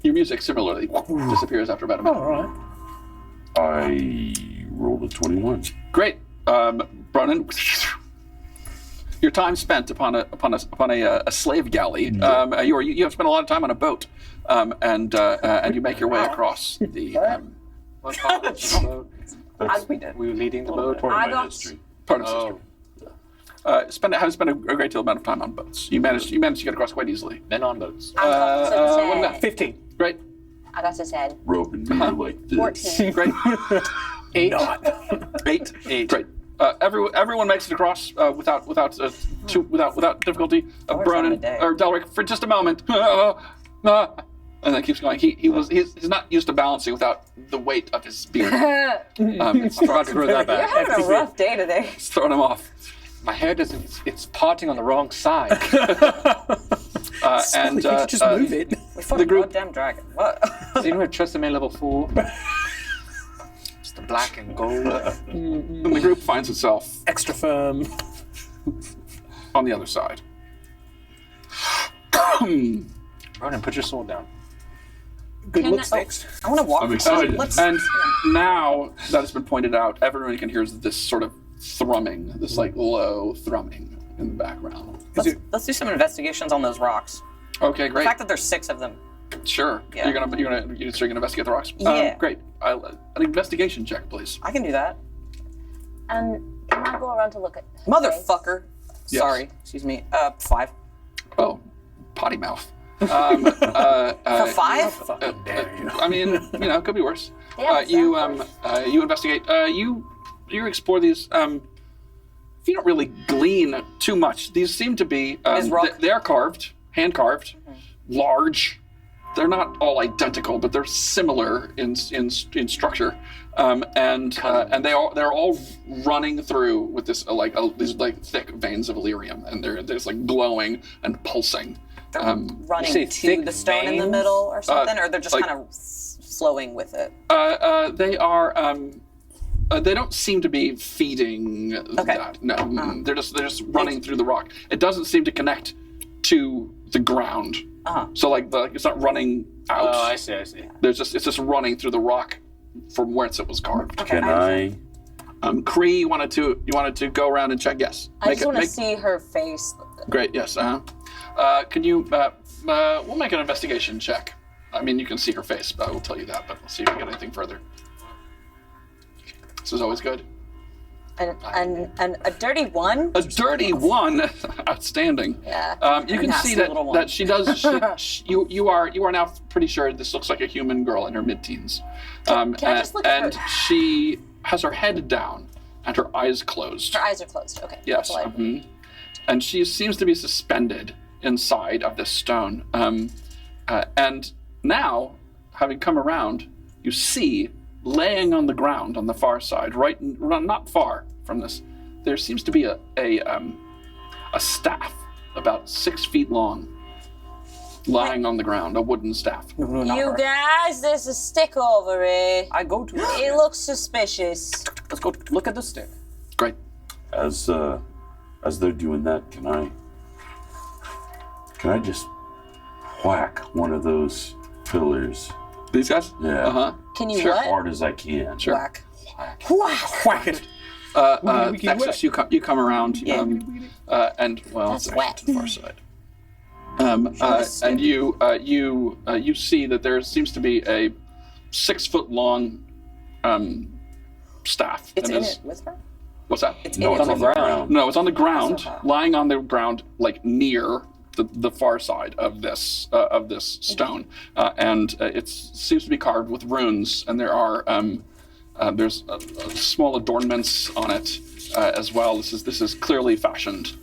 Your music similarly disappears after about a minute. All right. I rolled a 21. Great, Bronan. Your time spent upon a slave galley. You have spent a lot of time on a boat, and you make your way across the. What part of the boat? We did. We were leading the boat. Part I of my got- history. Part of history. Have spent a great deal amount of time on boats. You managed to get across quite easily. Men on boats. I got to what 10. about 15. Great, I got to 10. Rope and me are like this. 14. great. 8. 8. Great. Everyone makes it across without difficulty. time Bronan of day. or Delric for just a moment, and then keeps going. He's not used to balancing without the weight of his spear. It's Forgot to throw that You're back. having a rough day today. throwing him off. My hair doesn't. It's parting on the wrong side. And You could just move it. We fought The a group- goddamn dragon. What? Does anyone have trust in man level 4? It's the black and gold. and the group finds itself Extra firm. on the other side. Ronan, put your sword down. Good Can looks, I- Dex. I want to walk. I'm excited. And now that it's been pointed out, everyone can hear this sort of thrumming, this like low thrumming in the background. Let's do some investigations on those rocks. Okay, The great. fact that there's 6 of them. Sure. Yeah. You're gonna investigate the rocks. Yeah. Great. An investigation check, please. I can do that. And can I go around to look at her face? Motherfucker. Yes. Sorry. Excuse me. 5. Oh, potty mouth. For 5? I mean, it could be worse. Yeah, You investigate. You explore these. You don't really glean too much. These seem to be. Is rock- They are carved, hand carved, large. They're not all identical, but they're similar in structure, and they're all running through with this these thick veins of Illyrium, and they're just like glowing and pulsing. Running say to thick the stone in the veins? middle or something? Or they're just like- kind of flowing with it? They are. They don't seem to be feeding that. No, they're just running through the rock. It doesn't seem to connect to the ground. So it's not running out. Oh, I see. It's just running through the rock from whence it was carved. Can I? Cree, you wanted to go around and check. Yes. I just want to see her face. Great. Yes. Can you? We'll make an investigation check. I mean, you can see her face, but I will tell you that. But we'll see if we get anything further. This is always good. And a dirty 1? A dirty 1, outstanding. Yeah. You can Nasty see that little one. that she does. You are now pretty sure this looks like a human girl in her mid-teens. Can I just look at and her? she has her head down, and her eyes closed. Her eyes are closed. Okay. Yes. That's all I mhm. And she seems to be suspended inside of this stone. And now, having come around, you see, laying on the ground on the far side, not far from this, there seems to be a staff about 6 feet long, lying on the ground, a wooden staff. You guys, there's a stick over here. I go to it. It looks suspicious. Let's go look at the stick. Great. As they're doing that, can I just whack one of those pillars? These guys? Yeah. Uh-huh. Can you As what? hard as I can. Sure. Whack. Whack it. Texas, you come around, Yeah. and well, That's it's wet. actually to the far side. And you see that there seems to be a 6 foot long staff. It's and in this- it with her? What's that? No, it's on the ground. No, it's on the ground, lying on the ground, like near the far side of this stone, and it seems to be carved with runes, and there's small adornments on it as well. This is clearly fashioned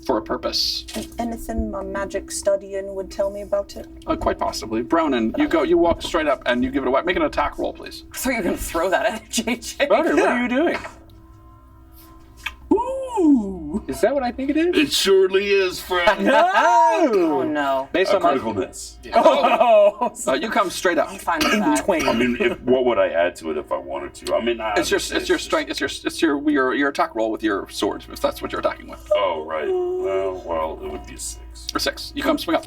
for a purpose. Anything my magic studying would tell me about it? Quite possibly. Bronan, you walk straight up and you give it a whack. Make an attack roll, please. I thought you were going to throw that at JJ. Brother, what are you doing? Ooh. Is that what I think it is? It surely is, friend. Oh no. Based A on my critical miss. Oh. You come straight up. I'm fine with that. Twain. I mean, what would I add to it if I wanted to? I mean, It's your strength. It's your attack roll with your sword, if that's what you're attacking with. Oh, right. Well, it would be a 6. Or 6. You come swing up.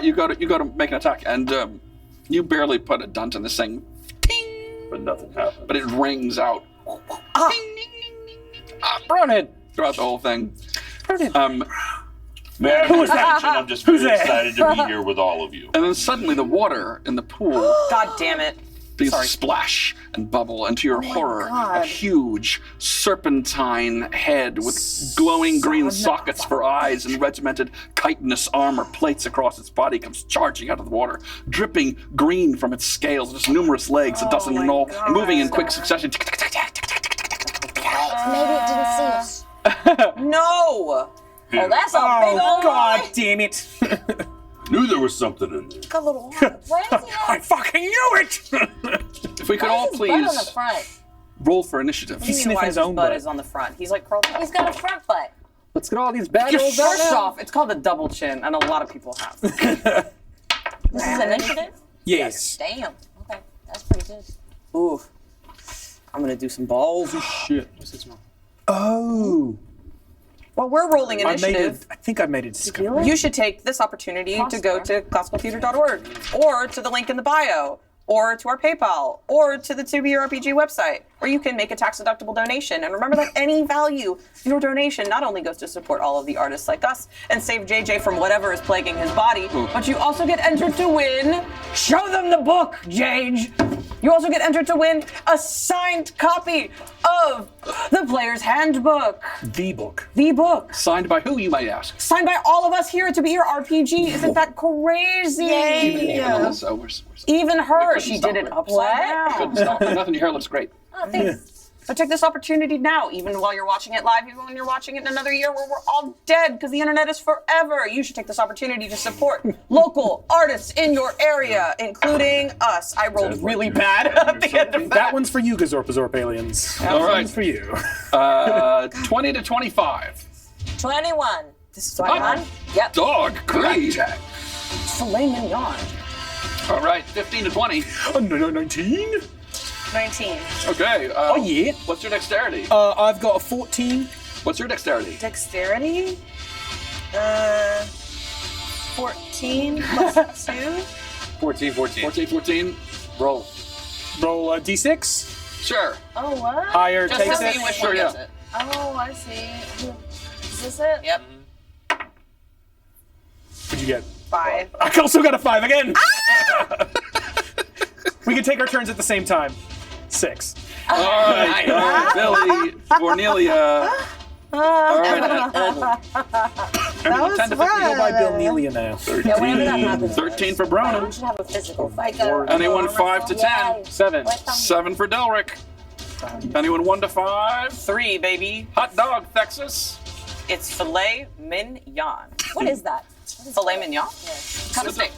You go to make an attack, and you barely put a dent in this thing. Ting! But nothing happened. But it rings out. Ding, ding, ding, ding, ding. Bronan. Throughout the whole thing. Man, who is that? I'm just very excited to be here with all of you. And then suddenly the water in the pool God damn it. begins to splash and bubble, and to your horror, a God. huge serpentine head with glowing green sockets for eyes and regimented chitinous armor plates across its body comes charging out of the water, dripping green from its scales, just numerous legs, a dozen in all, moving in quick succession. Maybe it didn't see us. No. Oh, that's a big old God boy. damn it. Knew there was something in there. Got a little hard. Where is he I at? fucking knew it. If we could all His butt on the please front. roll for initiative. What do you mean sniffing why his his own butt butt. is on the front? He's like curled up. He's got a front butt. Let's get all these bad rolls out First now. off, it's called a double chin, and a lot of people have. This is initiative? Yes. Damn. Okay. That's pretty good. Ooh. I'm going to do some balls. Shit. What's this one? Oh. Well, we're rolling I initiative. think I made it discover. You should take this opportunity to go to classicaltheater.org, or to the link in the bio, or to our PayPal, or to the 2BRPG website, where you can make a tax-deductible donation. And remember that any value of your donation not only goes to support all of the artists like us and save JJ from whatever is plaguing his body, but you also get entered to win. Show them the book, Jage. You also get entered to win a signed copy of the Player's Handbook. The book. The book. Signed by who, you might ask? Signed by all of us here at To Be Your RPG. Isn't that crazy? Even Alyssa, we're Even her, couldn't she stop did it her. upside down. couldn't stop. Nothing. Your hair looks great. Oh, thanks. So take this opportunity now, even while you're watching it live, even when you're watching it in another year where we're all dead because the internet is forever. You should take this opportunity to support local artists in your area, including us. I rolled really bad at the end of that. That one's for you, Gazorpazorp aliens. That All right. one's for you. 20 to 25. 21. This is what I want. Yep. Dog, great. Filet mignon. All right, 15 to 20. 19. 19. Okay. Oh, yeah. What's your dexterity? I've got a 14. What's your dexterity? Dexterity. 14 plus 2. 14. 14. Roll. Roll a d6. Sure. Oh, what? Higher Just takes to it. see which Sure, one yeah. gets it. Oh, I see. Is this it? Yep. What'd you get? 5. I also got a 5 again. We can take our turns at the same time. 6. All right. Billy, Cornelia. All right. That was 10 to 15. Go by fun. Bill Nelia now. Yeah, whenever that happens. 13 for We Bronan. should have a physical fight. Anyone 5 to 10. Yay. 7. 7 for Delric. Anyone 1 to 5? 3, baby. Hot dog, Texas. It's filet mignon. What is that? Filet mignon? Cut a steak.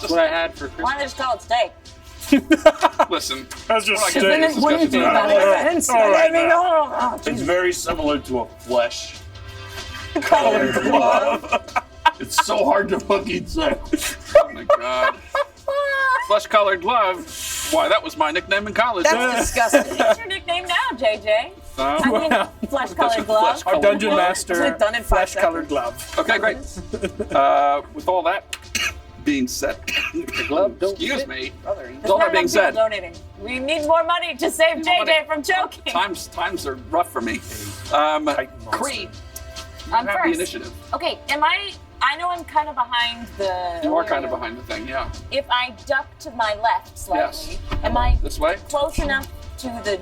That's what I had for Christmas. Why don't they just call it steak? Listen, That's just we're not getting into this discussion now. All right, now. Oh, It's very similar to a flesh colored glove. It's so hard to fucking say. Oh my god. Flesh-colored glove. Why, that was my nickname in college. That's disgusting. What's your nickname now, JJ? Uh, I mean, flesh-colored glove. Flesh- Our dungeon glove. master, Isn't it done in 5 flesh-colored glove. Okay, great. With all that being said, glove don't excuse fit. me. Brother, you With all that being said, Donating. We need more money to save Need more JJ money. from choking. times are rough for me. Cree, I'm have the first. initiative. Okay, I know I'm kind of behind the. You are kind of behind the thing, yeah. If I duck to my left slightly, Yes. am I This way? close enough to the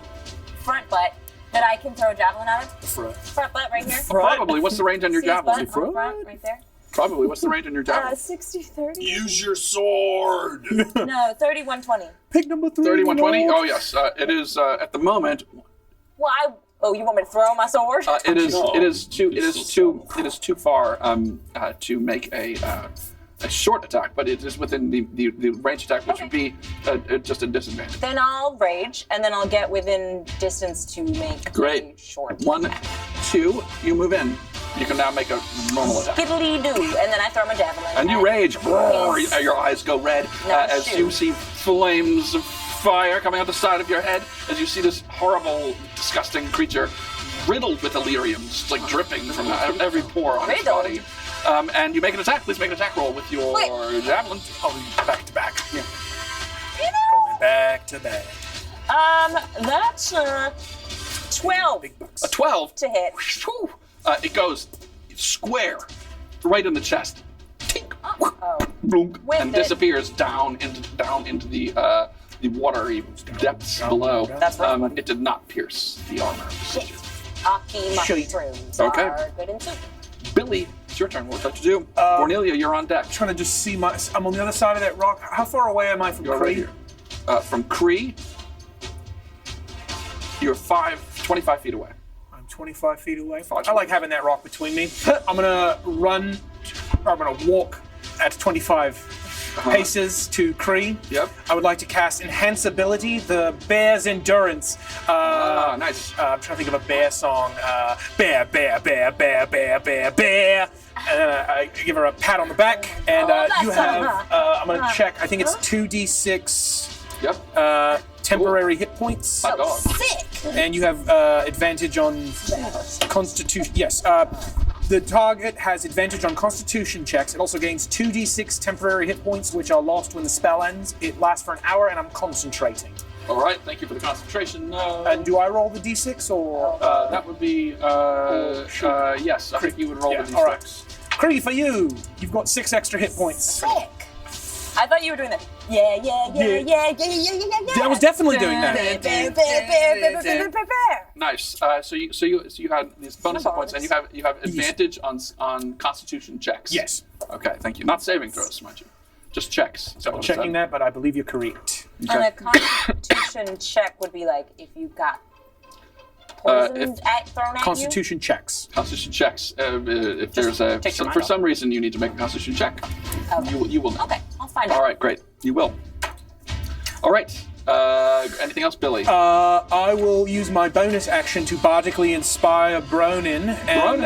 front butt that I can throw a javelin at it? Front butt right here. Probably. What's the range on your See his javelin? butt on front, right there. Probably. What's the range on your javelin? 60, 30. Use your sword. No, 30, 120. Pick number 3. 30, 120? Oh, yes. It is, at the moment, Well, you want me to throw my sword? it is too far to make a short attack, but it is within the range attack, which would be just a disadvantage. Then I'll rage, and then I'll get within distance to make Great. a short. 1, 2, you move in. You can now make a normal attack. Skiddly-doo, and then I throw my javelin. And you rage. Roar, your eyes go red No, as shoot. you see flames of fire coming out the side of your head, as you see this horrible, disgusting creature riddled with Illyriums, like dripping from every pore on its Riddled? body. And you make an attack. Please make an attack roll with your javelin. Back to back. Yeah. Going back to back. That's 12 Big bucks. A 12. to hit. Whew. It goes square, right in the chest. Tink. Oh. Blunk, With and it. disappears down into the watery depths below. That's rough. It did not pierce the armor of the creature. Aki mushrooms Okay. are good in soup. Billy, it's your turn. What would you like to do? Cornelia, you're on deck. Trying to just see I'm on the other side of that rock. How far away am I from You're right Cree? here. From Cree, you're 25 feet away. I'm 25 feet away. 5 I like having that rock between me. I'm gonna run, or I'm gonna walk at 25 paces to Cree. Yep. I would like to cast Enhance Ability, the Bear's Endurance. Nice. I'm trying to think of a bear song. Bear, bear, bear, bear, bear, bear, bear. And then I give her a pat on the back. And you have, I'm going to check, I think it's 2d6 Yep. temporary hit points. Hot dog. And you have advantage on Constitution. Yes. The target has advantage on Constitution checks. It also gains 2d6 temporary hit points, which are lost when the spell ends. It lasts for an hour, and I'm concentrating. All right. Thank you for the concentration. And do I roll the d6 or? That would be yes. I think you would roll the d6. All right. Cree, for you, you've got 6 extra hit points. Sick. I thought you were doing that. Yeah. I was definitely doing that. Nice. So you had these bonus hit points, and you have advantage on Constitution checks. Yes. Okay. Thank you. Not saving throws, mind you. Just checks. Is that what it Checking said? that, but I believe you're correct. And a constitution check would be like if you got poisoned thrown at Constitution checks. Constitution checks. If there's take your mind for off. some reason you need to make a Constitution check, Okay. you will know. you. Okay, I'll find out. All right. Great. You will. All right. Anything else, Billy? I will use my bonus action to bardically inspire Bronin and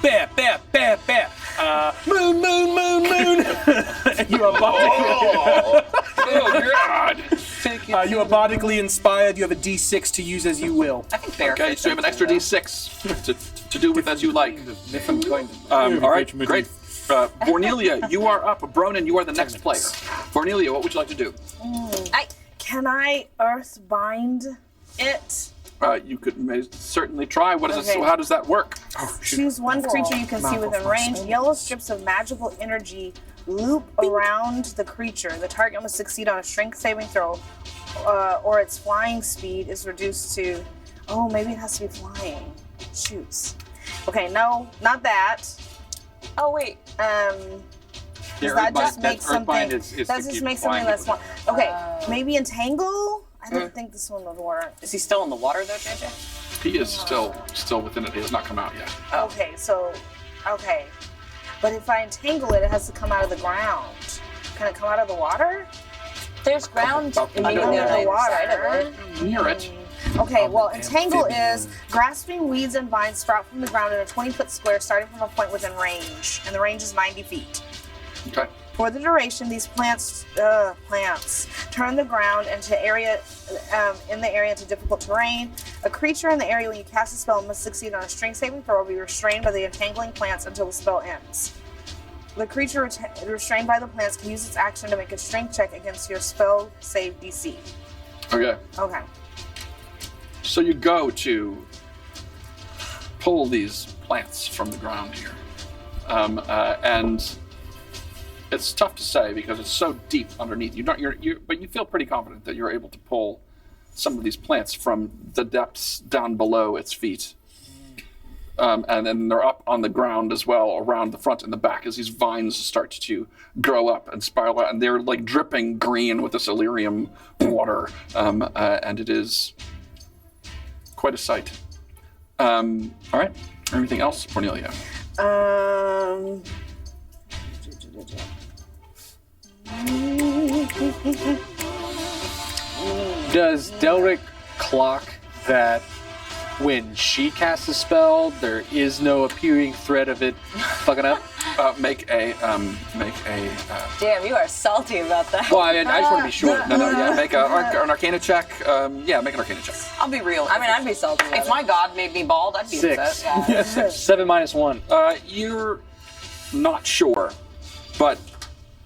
bear, bear, bear, bear. Moon, moon, moon, moon. You are bardically. Oh God! You are bardically inspired. You have a D6 to use as you will. I think bear. Okay, so you have an extra D6 to do with as you like. All right, great. Cornelia, you are up. Bronin, you are the next player. Cornelia, what would you like to do? Can I earth bind it? You may certainly try. What is Okay. How does that work? Choose one creature you can see within range. Yellow strips of magical energy loop around the creature. The target must succeed on a strength saving throw, or its flying speed is reduced to. Oh, maybe it has to be flying. Shoots. Okay, no, not that. Oh wait. Does that just make something? That just makes something less fun. Okay, maybe entangle. I didn't think this one would work. Is he still in the water though, JJ? He is still within it. He has not come out yet. Okay, but if I entangle it, it has to come out of the ground. Can it come out of the water? There's ground immediately on the either side of water. it. Near it. Okay, well, entangle is grasping weeds and vines sprout from the ground in a 20-foot square starting from a point within range, and the range is 90 feet. Okay. For the duration, these plants turn the ground into area in the area into difficult terrain. A creature in the area when you cast a spell must succeed on a strength saving throw or be restrained by the entangling plants until the spell ends. The creature restrained by the plants can use its action to make a strength check against your spell save DC. Okay. Okay. So you go to pull these plants from the ground here, and it's tough to say because it's so deep underneath. But you feel pretty confident that you're able to pull some of these plants from the depths down below its feet. And then they're up on the ground as well, around the front and the back, as these vines start to grow up and spiral out. And they're like dripping green with this Illyrium water. And it is quite a sight. All right. Anything else, Cornelia? Does Delric clock that when she casts a spell, there is no appearing threat of it fucking up? Make a. Damn, you are salty about that. Well, I just want to be sure. No. Make an Arcana check. Make an Arcana check. I'll be real. I mean, I'd be salty about If it. my god made me bald, I'd be 6. upset. Yeah, 6. 7 minus 1. You're not sure, but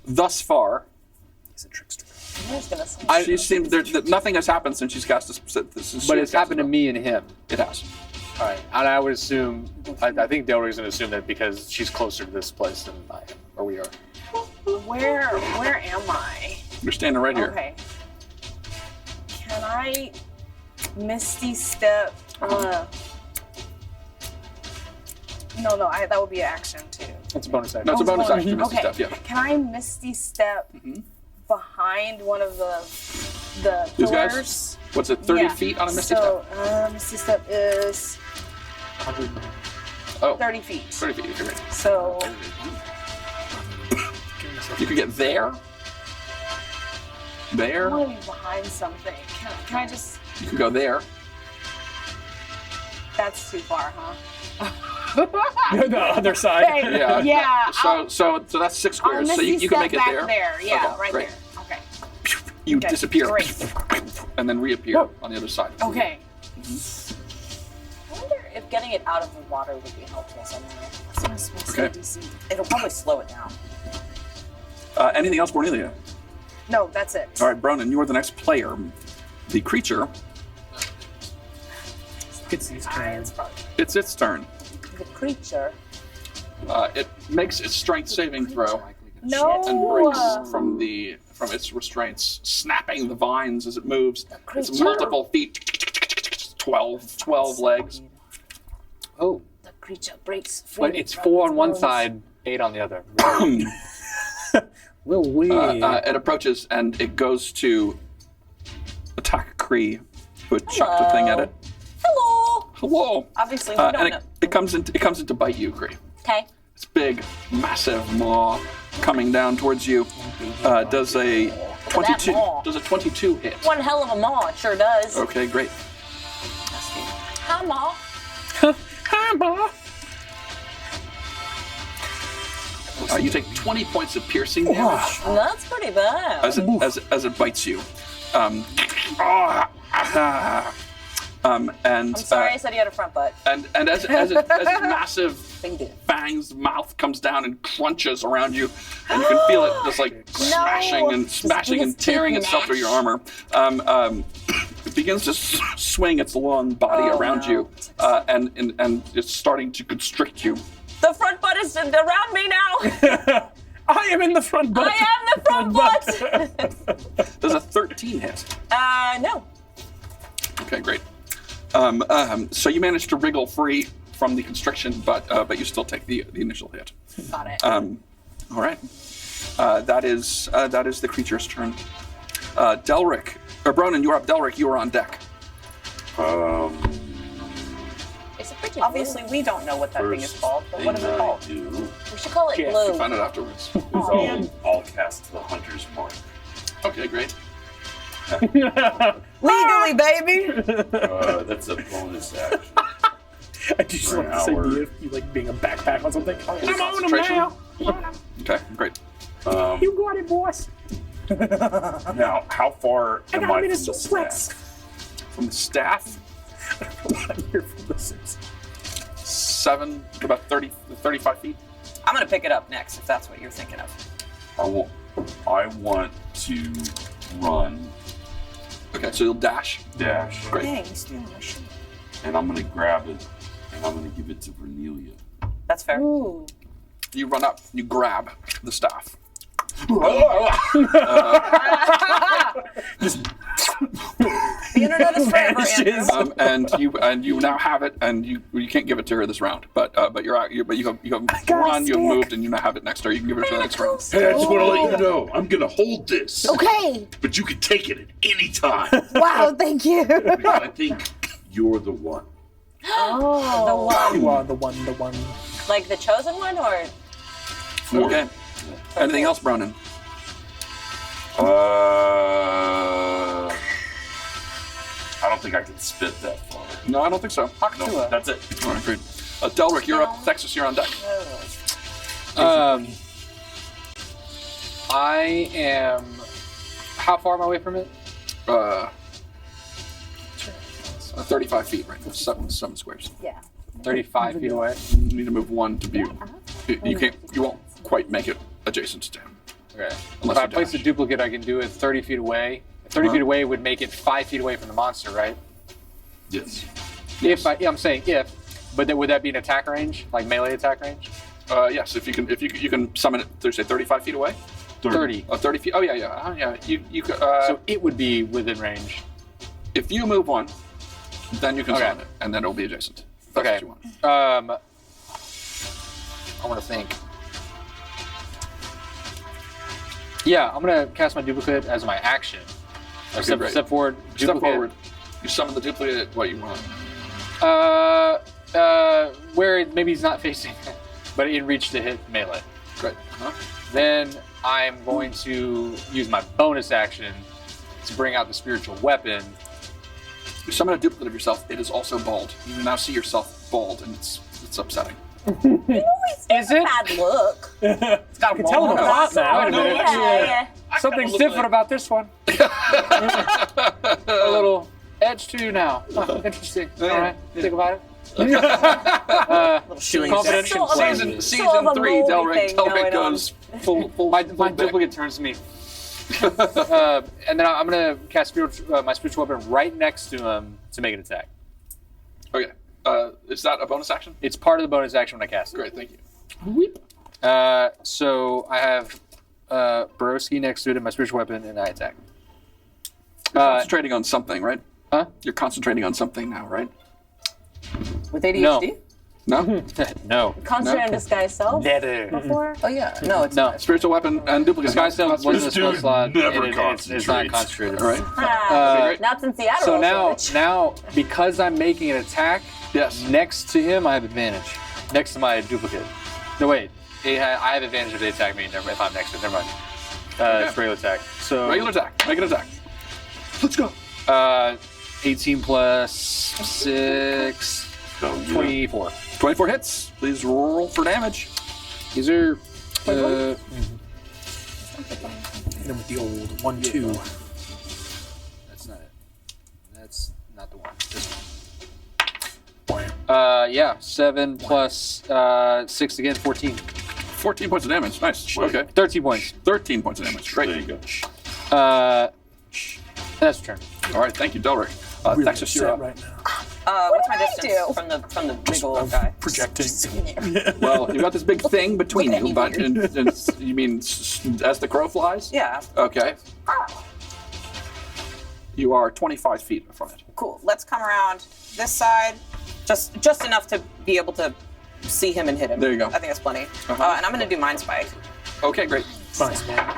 thus far, He's a trickster. I was gonna say. she seems nothing has happened since she's cast this. But it's happened to me and him. It has. All right. And I would assume, I think Delric's going to assume that because she's closer to this place than I am, or we are. Where am I? You're standing right here. Okay. Can I Misty Step? No, that would be an action too. That's a bonus action. That's a bonus action. Misty Okay. Step, yeah. Can I Misty Step behind one of the These pillars? guys? What's it? 30 feet on a Misty so, Step? Misty Step is 30 feet. 30 feet. Okay, great. So You could get there. I There. want to be behind something. Can I just? You could go there. That's too far, huh? The other side. Hey, Yeah. yeah. So that's 6 I'll squares. So Misty you can Step make it back there. Yeah, Okay, right great. there. Okay. You Okay, disappear. great. And then reappear on the other side. Okay. I wonder if getting it out of the water would be helpful somehow. What's my spell Okay. save DC? It'll probably slow it down. Anything else, Cornelia? No, that's it. All right, Bronan, you are the next player. The creature, It's his turn. it's its turn. The creature. It makes its strength saving throw No. and breaks from its restraints, snapping the vines as it moves. It's creature. multiple feet, 12 legs. Oh, The creature breaks free. but it's from 4 on its one bonds. side, 8 on the other. Will we? It approaches and it goes to attack Kree, who had chucked a thing at it. Hello. Hello. Obviously, we And don't know. it comes in to bite you, Kree. Okay. It's big, massive maw coming down towards you. Does a 22? maw. Does a 22 hit? One hell of a maw, it sure does. Okay, great. Hi, maw. Hi, maw. You take 20 points of piercing damage That's pretty bad. as it bites you. And I'm sorry I said you had a front butt. and as its massive But you did. fangs mouth comes down and crunches around you, and you can feel it just like smashing and tearing itself through your armor. It begins to swing its long body around you, and it's starting to constrict you. The front butt is around me now. I am in the front butt. I am the front butt. Does a 13 hit? No. Okay, great. So you manage to wriggle free from the constriction, but you still take the initial hit. Got it. All right. That is the creature's turn. Delric, Or Bronan, you're up. Delric, you are on deck. It's a pretty Obviously, blue. we don't know what that thing is called, but what is it called? We should call it Yeah. blue. Find it afterwards. I'll cast the Hunter's Mark. Okay, great. Legally, baby! That's a bonus action. I just For love an this hour. idea of you like being a backpack on something. I'm on them Concentration. now. Okay, great. You got it, boss. Now, how far I am got I him in a from the suplex. staff? From the staff, I'm here from the Sims. 7 to about 35 feet. I'm gonna pick it up next, if that's what you're thinking of. I want to run, Okay, so you'll dash. dash, Great. Dang, he's stealing my shit. and I'm gonna grab it, and I'm gonna give it to Vernelia. That's fair. Ooh. You run up, you grab the staff. The internet is forever, Vanishes. Andrew. And you now have it, and you can't give it to her this round. But you're out. You have got a run. You have stick. moved, and you now have it next to her. You can give it to her next round. Hey, I just want to let you know, I'm gonna hold this, Okay. but you can take it at any time. Wow, thank you. Because I think you're the one. Oh. You are the one. Like the chosen one, or Okay. Anything else, Bronan? I don't think I can spit that far. No, I don't think so. No, that's it. All right, great. Delric, you're up. Texas, you're on deck. I am. How far am I away from it? 35 feet, right? 7 squares. yeah. 35 feet away. You need to move 1 to be. You can't. You won't quite make it adjacent to him. Okay. Unless If I you place a dash. duplicate, I can do it 30 feet away. 30 feet away would make it 5 feet away from the monster, right? Yes. If I'm saying if, but then would that be an attack range, like melee attack range? Yes, if you can summon it. Say 35 feet away. 30. 30 feet. Oh yeah. Yeah. You could. So it would be within range. If you move 1, then you can Okay. summon it, and then it'll be adjacent. If that's Okay. what you want. I want to think. Yeah, I'm gonna cast my duplicate as my action. Okay, great. Step forward. Step Duplicate. forward. You summon the duplicate. What you want? Where maybe he's not facing, but in reach to hit melee. Great. Huh? Then I'm going to use my bonus action to bring out the spiritual weapon. You summon a duplicate of yourself. It is also bald. You now see yourself bald, and it's upsetting. Is it? Bad look. It's got a Tell him wall. apart now. Wait a minute. Yeah. Something's different about this one. A little edge to you now. Huh, interesting. All right, think about it. Confidential. Sort of a- Season sort of a 3, moldy Delric thing going on. goes full My back. duplicate turns to me. And then I'm going to cast my spiritual weapon right next to him to make an attack. Okay. Is that a bonus action? It's part of the bonus action when I cast it. Great, thank you. So I have Borowski next to it and my spiritual weapon, and I attack. You're concentrating on something, right? Huh? You're concentrating on something now, right? With ADHD? No? No. Concentrate on disguise self. Never. Before. Oh yeah. No, it's No. Spiritual weapon and duplicate. Disguise self wasn't a This spell dude slot. never It's not concentrates. concentrated. All right. Ah, not since the Adderall So shortage. now, because I'm making an attack, Yes. next to him, I have advantage. Next to my duplicate. No, wait. I have advantage if they attack me. If I'm next to it. Never mind. It's regular attack. So Regular attack. Make an attack. Let's go. 18 plus 6, Oh, yeah. 24. 24 hits. Please roll for damage. These are. Hit him with the old 1-2. That's not it. That's not the one. This Wham. one. Yeah. 7 plus 6 again. 14. 14 points of damage. Nice. Wait. Okay. 13 points. 13 points of damage. There Great. you go. That's your turn. All right. Thank you, Delric. Really Texas, you're upset up. right now. what's my did I distance from the big old guy? Projecting. Well, you've got this big thing between you, but you mean as the crow flies? Yeah. Okay. You are 25 feet from it. Cool. Let's come around this side, just enough to be able to see him and hit him. There you go. I think that's plenty. Uh-huh. And I'm gonna do Mind Spike. Okay, great. Nice, man.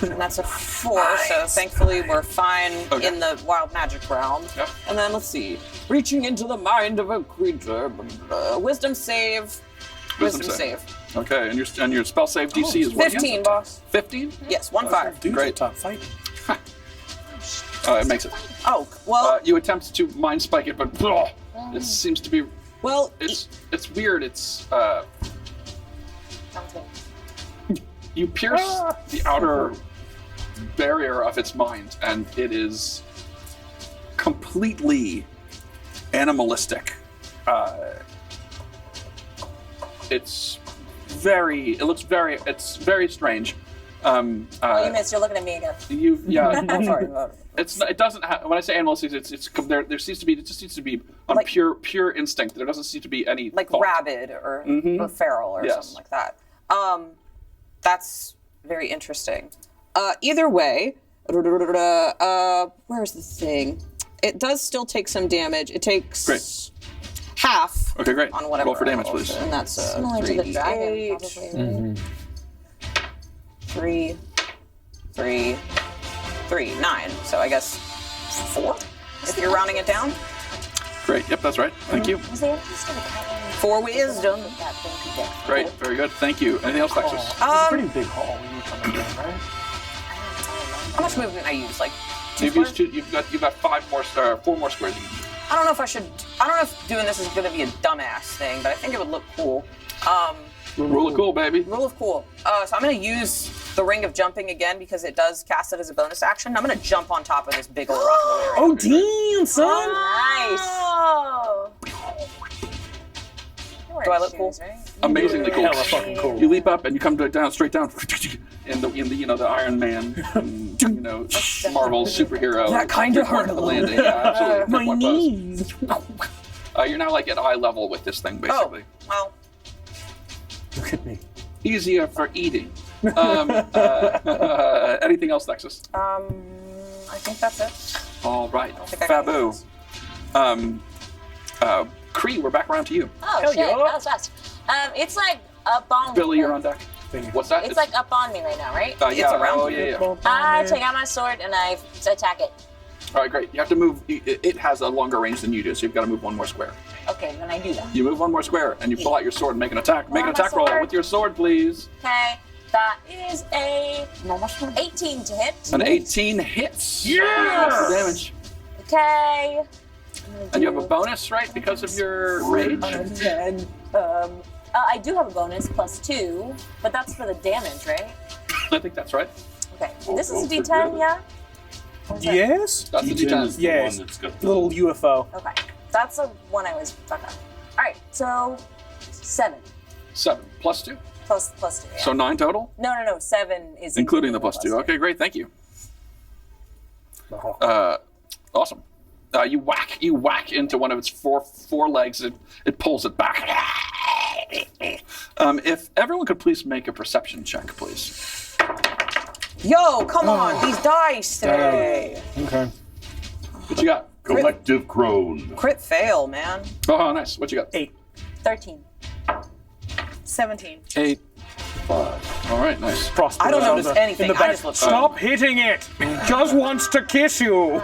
And that's a 4, so thankfully we're fine in the wild magic realm. Yep. And then let's see. Reaching into the mind of a creature. Wisdom save. Wisdom save. Okay, and your spell save DC is what? 15, boss. 15? Yes, 1-5. Dude's Great. a tough fight. It makes it. Oh, well, You attempt to mind spike it, but it seems to be. well, It's weird. It's you pierce the outer barrier of its mind, and it is completely animalistic. It's very strange. You missed. You're looking at me again. sorry. It doesn't have, when I say animalistic, there seems to be, it just seems to be on Like- pure instinct. There doesn't seem to be any Like thought. rabid or feral or Yes. something like that. That's very interesting. Either way, where's the thing? It does still take some damage. It takes Great. half Okay, great. on whatever. Roll for damage, rolls. please. And that's Similar to the 3d8. dragon, probably. 3, 9. So I guess 4, if you're rounding it down. Great. Yep, that's right. Thank you. Was the entrance to the cavern? 4 wisdom. That thing could get. Great. Very good. Thank you. Anything else, Texas? It's a pretty big hall when you come in, right? How much movement I use? Like 2 You've squares? used two. You've got 4 more squares. I don't know if I should. I don't know if doing this is going to be a dumbass thing, but I think it would look cool. Rule of cool, baby. Rule of cool. So I'm going to use the ring of jumping again because it does cast it as a bonus action. I'm going to jump on top of this big old rock in the area. Oh, damn, son! Nice. Oh. Do I look cool? Amazingly cool. Hella fucking cool. You leap up and you come straight down in the the Iron Man Marvel superhero. That kinda hurt a the little landing. Yeah, absolutely. My Point pose. knees. You're now like at eye level with this thing, Oh, basically. well. Look at me. Easier for eating. Anything else, Nexus? I think that's it. All right, think I got Fabu. Cree, we're back around to you. Oh shit, that was fast. It's like up on Billy, me. you're on deck. What's that? It's like up on me right now, right? yeah, around oh, you. yeah. I take out my sword and I attack it. All right, great. You have to move. It has a longer range than you do, so you've got to move 1 more square. Okay, then I do that. You move 1 more square, and you pull out your sword and make an attack. Make an my attack roll sword. with your sword, please. Okay, that is a 18 to hit. An 18 hits. Yes! Damage. Okay. And you have a bonus, right, because of your rage? I do have a bonus +2, but that's for the damage, right? I think that's right. Okay, this is a D10, yeah? Or is that- Yes? That's the D10 D10. is the Yes. one that's got the Little UFO. Okay, that's the one I was stuck on. All right, so 7 7 plus 2. plus 2. Yeah. So 9 total, No, 7 is including the plus 2. Okay, great. Thank you. Awesome. You whack into one of its four legs. It pulls it back. If everyone could please make a perception check, please. Yo, come on, these dice today. Okay. What you got? collective groan. Crit fail, man. Oh, nice. What you got? 8. 13. 17. 8. 5. All right, nice. Prospero I don't in notice the- anything. in the I back. just look. Stop hitting it. Just wants to kiss you.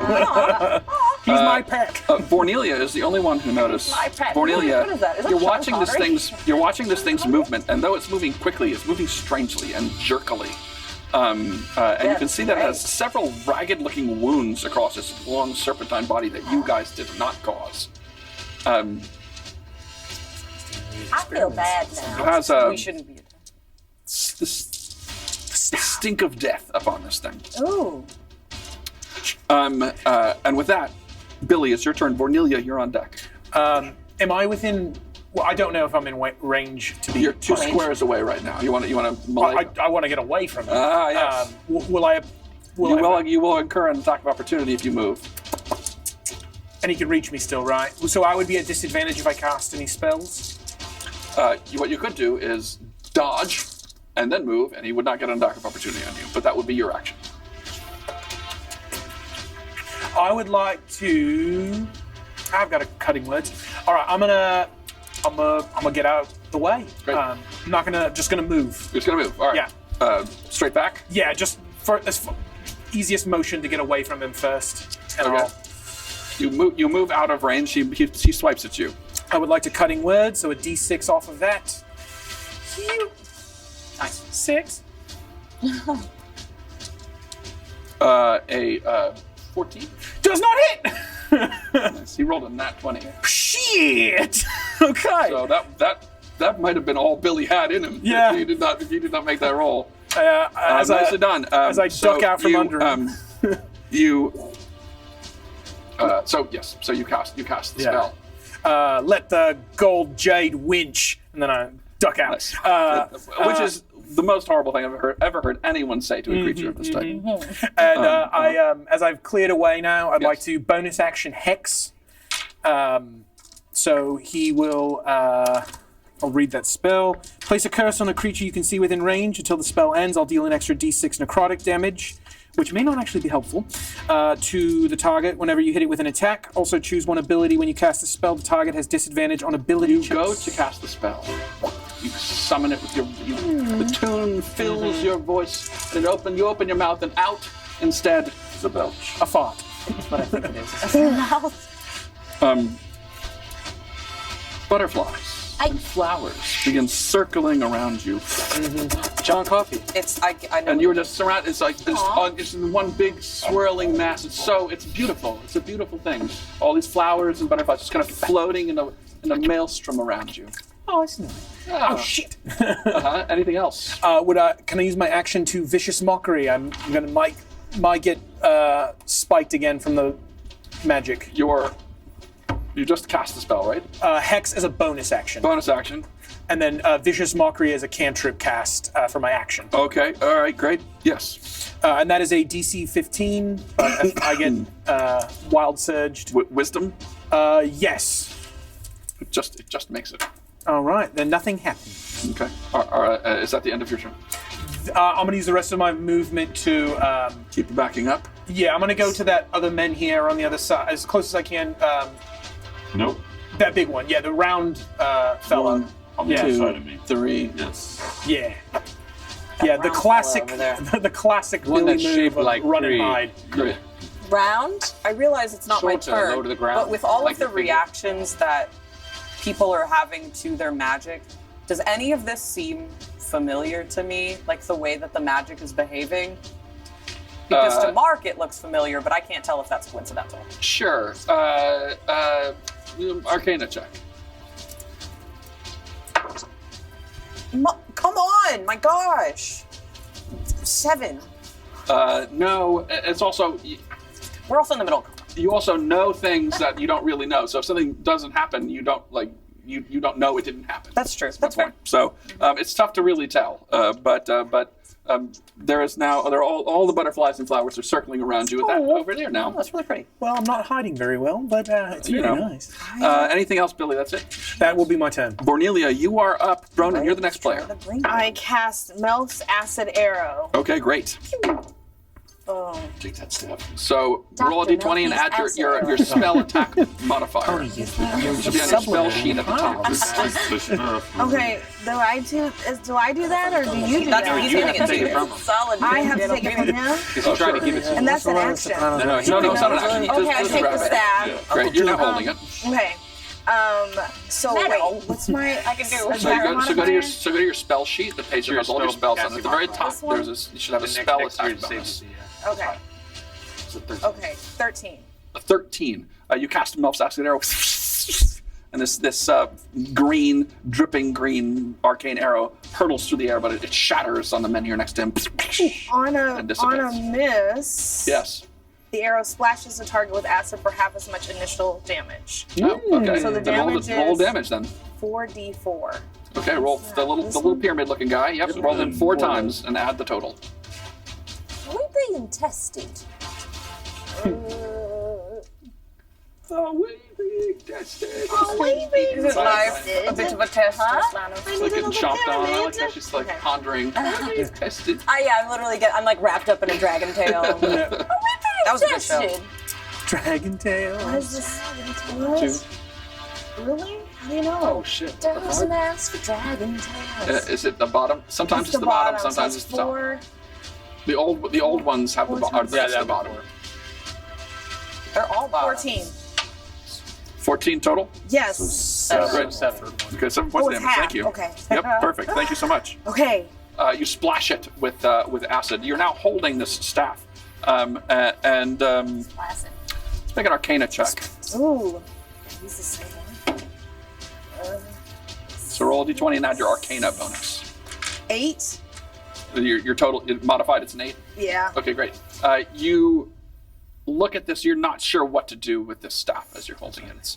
He's my pet. Vornelia is the only one who noticed. My pet. Vornelia, What is that? Is that you're Sean watching this Connery? thing's movement, and though it's moving quickly, it's moving strangely and jerkily. And you can see that it has several ragged-looking wounds across its long serpentine body that you guys did not cause. I feel bad It now. has We shouldn't be. the stink of death upon this thing. Ooh. And with that, Billy, it's your turn. Vornelia, you're on deck. Am I within? Well, I don't know if I'm in range to be. You're 2 squares away right now. You want to melee? I want to get away from it. Yes. Will I? You will incur an attack of opportunity if you move. And he can reach me still, right? So I would be at disadvantage if I cast any spells. What you could do is dodge and then move, and he would not get an attack of opportunity on you. But that would be your action. I would like to. I've got a cutting words. All right, I'm gonna get out the way. Great. I'm not gonna just gonna move. You're just gonna move. All right. Yeah. Straight back. Yeah, just easiest motion to get away from him first. And Okay. You move out of range. He swipes at you. I would like to cutting word, so a d6 off of that. Nice. 6. A 14. Does not hit. Nice. He rolled a nat 20. Shit. Okay. So that might have been all Billy had in him. Yeah. If he did not make that roll. Nicely done. as I duck out from under him. So you cast the Yeah. spell. Let the gold jade winch, and then I duck out. Nice. Which is the most horrible thing I've ever heard anyone say to a creature of this type. And as I've cleared away now, I'd Yes. like to bonus action hex. So he will. I'll read that spell. Place a curse on a creature you can see within range. Until the spell ends, I'll deal an extra d6 necrotic damage, which may not actually be helpful, to the target whenever you hit it with an attack. Also choose one ability when you cast a spell. The target has disadvantage on ability You checks. go to cast the spell. You summon it with the tune fills your voice, and you open your mouth, and out instead is a belch. A fart. But I think it is. Butterflies and flowers begin circling around you, John Coffey. I know. and you're just surrounded. It's in one big swirling mass. It's beautiful. It's a beautiful thing. All these flowers and butterflies just kind of floating in a maelstrom around you. Oh, it's nice. Oh shit. Anything else? Can I use my action to vicious mockery? I'm gonna might get spiked again from the magic. You just cast the spell, right? Hex as a bonus action. Bonus action. And then Vicious Mockery as a cantrip cast for my action. Okay, all right, great. Yes. And that is a DC 15. I get Wild Surged. Wisdom? Yes. It just makes it. All right, then nothing happens. Okay. Is that the end of your turn? I'm going to use the rest of my movement to... Keep backing up? Yeah, I'm going to go to that other men here on the other side, as close as I can. Nope. That big one, yeah, the round fellow. One on the other side of me. 3. Yes. Yeah. Yeah, the classic, over there. the classic One Billy that's move shaped of like run and three. hide. Great. Round. I realize it's not my Shorter, turn, low to the ground, but with all like of the your finger. reactions that people are having to their magic, does any of this seem familiar to me? Like the way that the magic is behaving? Because to Mark, it looks familiar, but I can't tell if that's coincidental. Sure. Arcana check. Come on, my gosh. 7. No, it's also... We're also in the middle. You also know things that you don't really know. So if something doesn't happen, you don't you don't know it didn't happen. That's true. my That's fair. point. So it's tough to really tell. But there is now all the butterflies and flowers are circling around you with that over there now. Oh, that's really pretty. Well, I'm not hiding very well, but it's You very know. nice. Anything else, Billy? That's it. That will be my turn. Bornelia, you are up. Ronan, you're the next player. I cast Melf's Acid Arrow. Okay, great. Oh. Take that step. So roll a Dr. d20 and add your spell attack modifier. It should be on your spell sheet at the top. Okay, do I do that or do you do That's that? what he's you handing have it to to take it you. from him. Solid. I have to take it from him? Because he tried to give it to And you. that's an action. No, it's not an action. Okay, I Just take grab the it. staff. Great, you're now holding it. Okay. So Metal. wait, what's my I can do So attack go to your modifier? spell sheet, the page that Your has all your spell spells on it. At the very top, This one? you should have a spell attack bonus. Okay. Okay, 13. A 13. You cast a Melf's Acid Arrow, and this green, dripping green arcane arrow hurtles through the air, but it shatters on the men here next to him. On And a dissipates. miss, Yes. the arrow splashes the target with acid for half as much initial damage. Oh, okay. So the Then roll damage roll is- damage then. 4d4. Okay, roll the little pyramid-looking guy. Yep, roll him 4 times and add the total. Are we being tested? Oh, we being tested. Is it live? A bit of a test, Miss Lana. It's like getting chomped on. I like how she's like pondering. Are we tested? I'm like wrapped up in a dragon tail. Are we being That was a good show. tested? Dragon tail. What is this? What? Really? How do you know? Oh shit. Doesn't ask for dragon tails. Is it the bottom? Sometimes it's the bottom, sometimes so it's the top. 4. The old ones have the bottom. They're all bottoms. 14. 14 total. Yes. Great. 7. Okay, 7 points Oh, of it's damage. half. Thank you. Okay. Yep, perfect. Thank you so much. Okay. You splash it with acid. You're now holding this staff, and let's make an Arcana check. Ooh. Use the same one. So roll a d20 and add your Arcana bonus. 8. Your total modified. It's an 8. Yeah. Okay, great. You look at this. You're not sure what to do with this staff as you're holding it.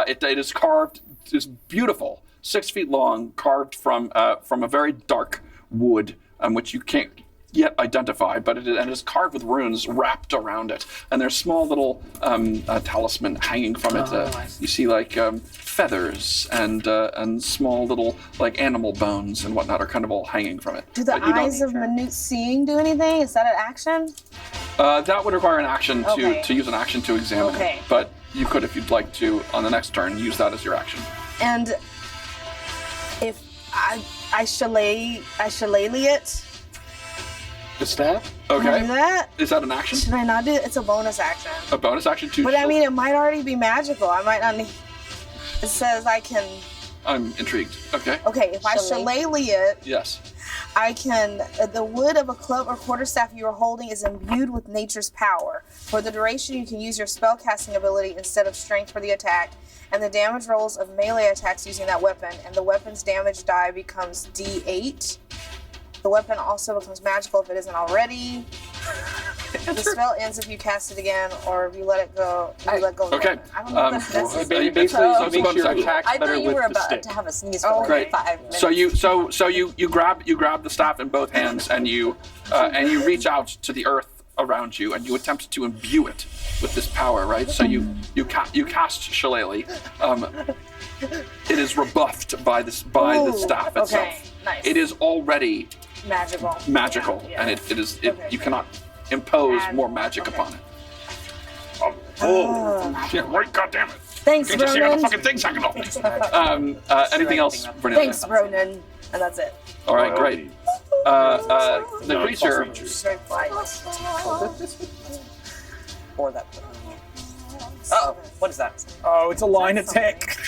It is carved. It's beautiful, 6 feet long, carved from a very dark wood, which you can't yet identify, but it is carved with runes wrapped around it, and there's small little talisman hanging from it. You see like feathers and small little like animal bones and whatnot are kind of all hanging from it. Do the But you don't- eyes of minute seeing do anything? Is that an action? that would require an action Okay. to use an action to examine Okay. it, but you could, if you'd like to, on the next turn, use that as your action. And if I shillelagh it, The staff? can I do Okay. that? Is that an action? Should I not do it? It's a bonus action. A bonus action to. But I mean, it might already be magical. I might not need. It says I can. I'm intrigued. Okay. Okay, if I shillelagh it, Yes. I can. The wood of a club or quarterstaff you are holding is imbued with nature's power. For the duration, you can use your spellcasting ability instead of strength for the attack, and the damage rolls of melee attacks using that weapon, and the weapon's damage die becomes D8. The weapon also becomes magical if it isn't already. The spell ends if you cast it again, or if you let it go. If you let go. Of the Okay. weapon. I don't know if that's necessary. Basically, So it makes your bonus attacks I better thought you with were the about stick. to have a sneeze Oh, for great. like 5 minutes. So you grab the staff in both hands and you reach out to the earth around you and you attempt to imbue it with this power, right? So you cast Shillelagh. It is rebuffed by the staff itself. Okay, nice. It is already Magical. Yeah, and yeah. it is Okay. you cannot impose Add more more, magic okay. upon it. Shit, right, goddammit. Thanks, Can't you see how the Ronan. fucking thing's hanging off me? Anything else, Vernelia? Thanks, Ronan. And that's it. All right, great. The No, creature. it's Very polite. Or that. Oh, what is that? Oh, it's a line attack.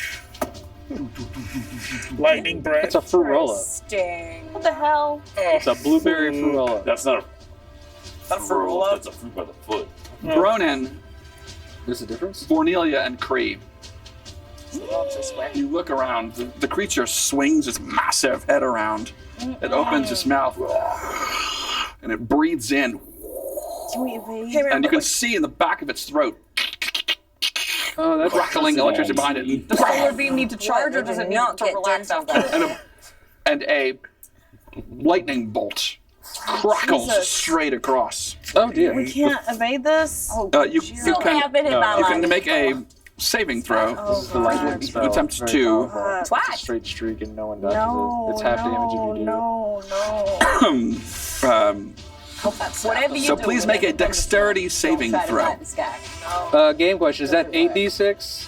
Lightning breath. It's a frurola. Sting. What the hell? It's a blueberry frurola. That's not a That's a fruit. fruit. That's a fruit by the foot. Bronan, There's a difference? Bornelia, and Kree. You look around. The creature swings its massive head around. It opens its mouth, and it breathes in. Can we evade? And you can see in the back of its throat Oh, that's crackling electricity behind it. Does solar beam need to charge, or does it need not to get relax dental after? And a lightning bolt crackles Jesus. straight across. Oh dear. We can't evade this. Oh, You So can I've been hit by you can lightning. make a saving throw. oh The lightning God. spell. Attempt Very to- powerful. It's a Twat. straight streak and no one dodges No, it. It's half damage if you do. no. Whatever you So do, please make a dexterity saving try to throw. fight this guy. Game question. Is that 8d6?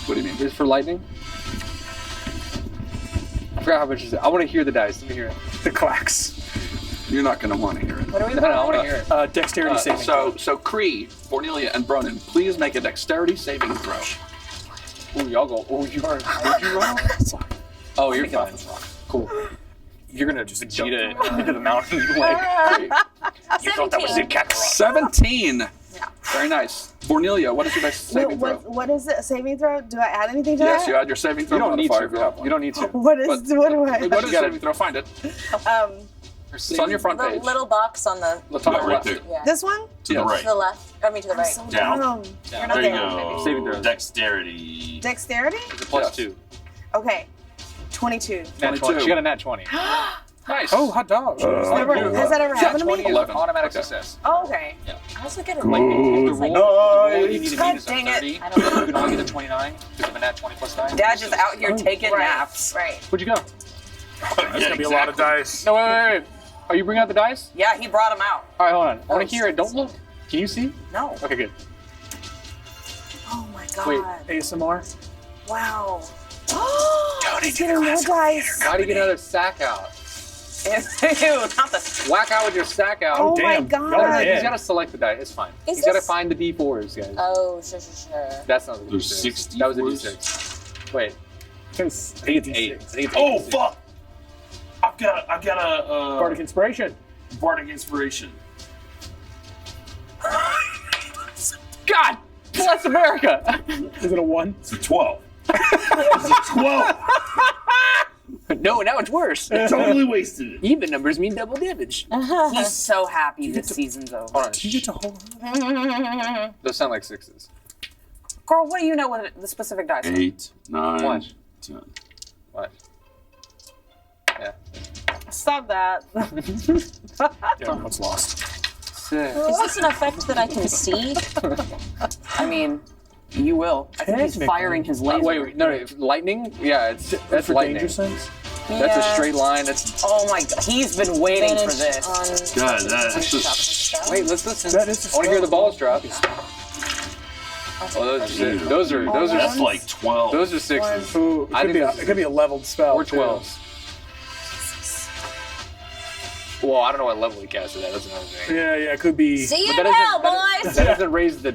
What do you mean? Is it for lightning? I forgot how much is it. I want to hear the dice. Let me hear it. The clacks. You're not going to want to hear it. What are we No, I want to hear it. Dexterity saving. So Kree, Bornelia, and Bronan, please make a dexterity saving throw. Ooh, y'all go. Oh, you are. Did you roll? Oh, you're fine. Cool. You're gonna just Vegeta into the mountain. Like, you thought that was it, Kakarot. 17. Very nice. Bornelia, what is your best saving throw? What is it? A saving throw? Do I add anything to Yes, that? you add your saving throw You don't need modifier to. if you have one. You don't need to. What is? But- What do I? What is your saving throw? Find it. It's on your front The page. little box on the The top Right left. there. yeah. This one? To the Yes. right. To the left. I mean to the right. So Down. dumb. You're not There you there. go. Saving throws. Dexterity. Dexterity? Plus Yes. 2. Okay. 22. Nat 20. 22. She got a nat 20. Nice. Oh, hot dog. Has that ever happened to 20 me? 11. Automatic Okay. success. Oh, okay. I also get a Lightning. The like, roll you need to God beat is a dang it. 30. I don't know. You can only get a 29 because of a nat 20 plus 9. Dad just out here taking Right. naps. Right. Where'd you go? There's gonna be a lot of dice. No, wait. Are you bringing out the dice? Yeah, he brought him out. All right, hold on. I want to hear it. Don't look. Can you see? No. Okay, good. Oh my God. Wait. ASMR. Wow. He's getting more dice. Why do you get another sack out? not the. Whack out with your stack out. Oh my damn. god. Y'all are He's dead. got to select the die. It's fine. Is He's got to this- find the D4s, guys. Oh, sure. That's not the D6. There's 6 That was a D4s? D6. Wait. I think it's 8. I think it's Oh 8. fuck! I've got a Bardic Inspiration. bardic inspiration. God bless America! Is it a 1? It's a 12. It's a 12. No, now it's worse. Totally wasted it. Even numbers mean double damage. He's so happy this season's over. Hold on. You get to hold on. Those sound like 6s. Girl, what do you know what the specific dice are? 8, 9, Watch. 10. What? Yeah. Stop that. Yeah, one's lost. 6. Is this an effect that I can see? I mean, you will. I think he's Technically. firing his laser. Wait, no, lightning? Yeah, that's For lightning. danger sense? That's a Yeah. straight line. That's. Oh my god, he's been waiting for Advantage this. on- God, that's just. Wait, let's listen. That is I want to hear the balls drop. Oh, Those are That's like 12. those are 6s. Ooh, it I could, think it could be a leveled spell. Or too. 12s. Well, I don't know what level he casted at. That's another thing. Yeah, it could be. See you But in that hell, doesn't- boys! That doesn't raise the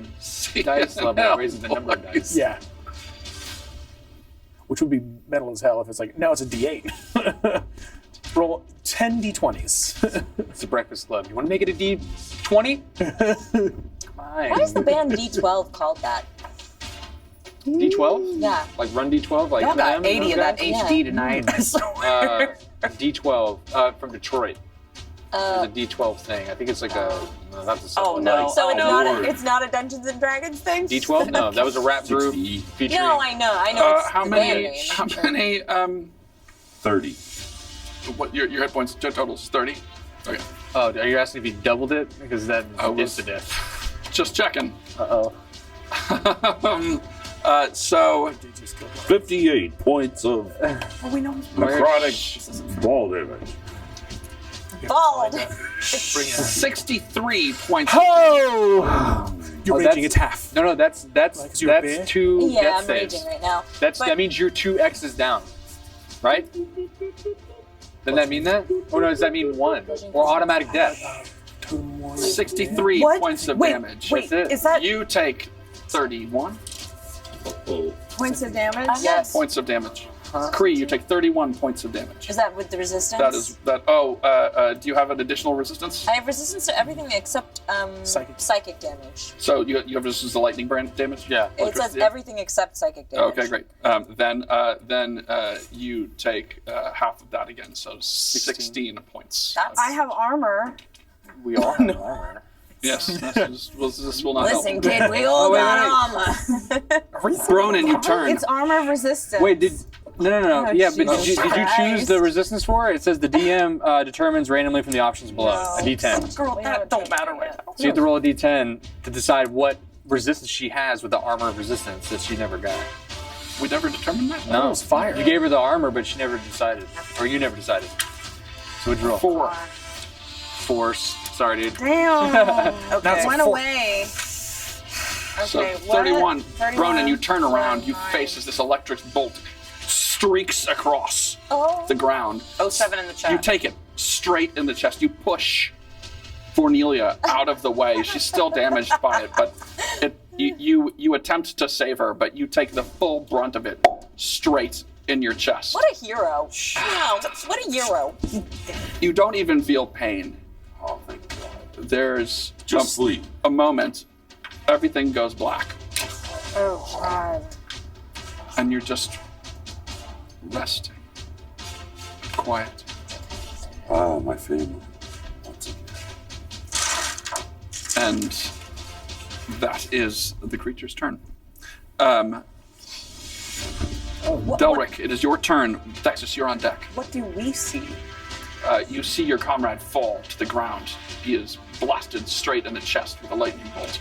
dice level. It raises the number of dice. Yeah. Which would be metal as hell if it's like, no, it's a D8. Roll 10 D20s. It's a breakfast club. You want to make it a D20? Come on. Why is the band D12 called that? D12? Yeah. Like run D12? Like Y'all got Eminem and 80 of those that guys? Yeah. HD tonight. I swear. D12 from Detroit. Uh, There's a D12 thing. I think it's like a. That's a Oh, simple, no. like, so it's no. not Lord. it's not a Dungeons and Dragons thing? D12? No, that was a rap group 60, featuring. No, I know. It's How the band many? name. How many? 30. What your hit points totals is 30. Okay, Oh, are you asking if he doubled it? Because that was- is the death. just checking. Uh oh. So 58 points of necrotic ball damage. Bald. 63 points. Oh! You're raging, that's- it's half. No, that's 'cause you're a bitch? that's 2 Yeah, death I'm saves. raging right now. That But- means you're 2 X's down, right? Doesn't that mean that? Or no, does that mean 1? Or automatic death? 63 What? points of Wait, damage. wait, That's it. is that You take 31 Oh. Points of damage. yes? points of damage. Kree, you take 31 points of damage. Is that with the resistance? That is that. Oh, do you have an additional resistance? I have resistance to everything except psychic damage. So you have resistance to lightning brand damage. Yeah. It says everything except psychic damage. Okay, great. Then you take half of that again, so 16 points. That's, I have armor. We all have armor. Yes, this will not listen, help. kid, we all wait, got armor. Ronan, you turn. It's armor resistance. Wait, no. Yeah, but did you Jesus choose the Christ. resistance for it? It says the DM determines randomly from the options below. A D10. Girl, We that haven't don't taken matter it right yet. now. So you have to roll a D10 to decide what resistance she has with the armor of resistance that she never got. We never determined that. No, it was fire. You gave her the armor, but she never decided, or you never decided. So what'd you roll? 4. Force. Sorry, dude. Damn. Okay. Went away. So Okay, what? 31. 31. Ronan, you turn around. You 29. face as this electric bolt streaks across the ground. 07 in the chat. You take it straight in the chest. You push Fornelia out of the way. She's still damaged by it, but you attempt to save her, but you take the full brunt of it straight in your chest. What a hero. Wow, what a hero. You don't even feel pain. Oh, thank God. There's Just sleep. a moment. Everything goes black, Oh God. and you're just resting, quiet. Ah, my family. Once again. And that is the creature's turn. Delric, it is your turn. Dexus, you're on deck. What do we see? You see your comrade fall to the ground. He is blasted straight in the chest with a lightning bolt.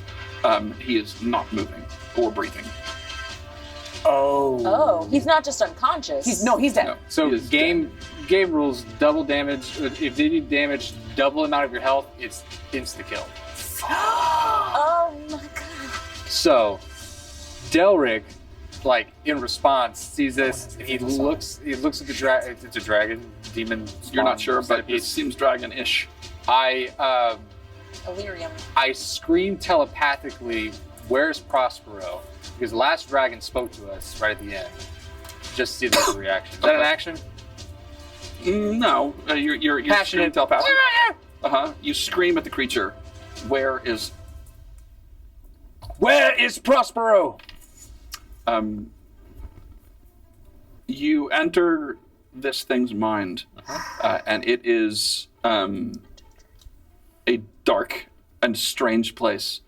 He is not moving or breathing. Oh, he's not just unconscious. He's dead. No, So he is game rules: double damage. If they do damage double amount of your health, it's insta kill. Oh my god. So, Delric like in response, sees this, and he looks at the dragon. It's a dragon, demon. You're not sure, but it centipede. seems dragon-ish. Illyrium. I scream telepathically, "Where's Prospero?" Because the last dragon spoke to us right at the end. Just see the reaction. Is that an action? No, you're Passionate. telepathic. You scream at the creature. Where is Prospero? You enter this thing's mind, and it is a dark and strange place.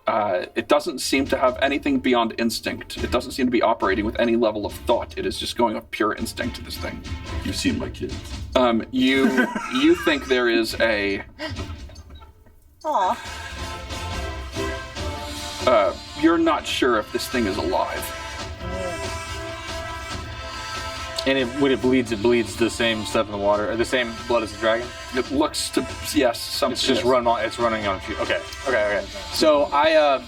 It doesn't seem to have anything beyond instinct. It doesn't seem to be operating with any level of thought. It is just going off pure instinct to this thing. You've seen my kids. You think there is a... Aw. You're not sure if this thing is alive. And when it bleeds the same stuff in the water, or the same blood as the dragon. It looks to, yes, something. It's just yes. it's running on a few. Okay. So I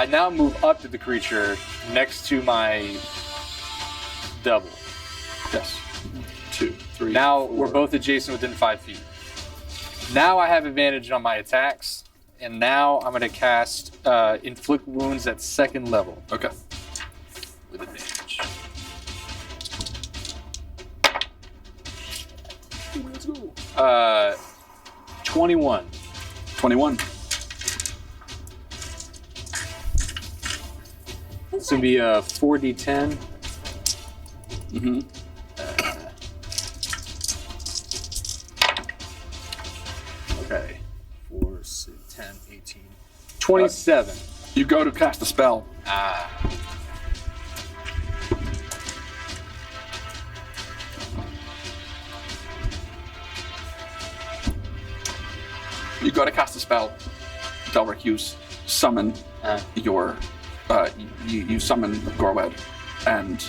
now move up to the creature next to my double. Yes. 2, 3. Now 4. we're both adjacent within 5 feet. Now I have advantage on my attacks, and now I'm going to cast inflict wounds at 2nd level. Okay. With advantage. 21. 21. This would be a 4d10. Mm-hmm. Okay. 4, 6, 10, 18. 27. You go to cast a spell. You go to cast a spell. Delric, you summon your... you summon Gorwed, and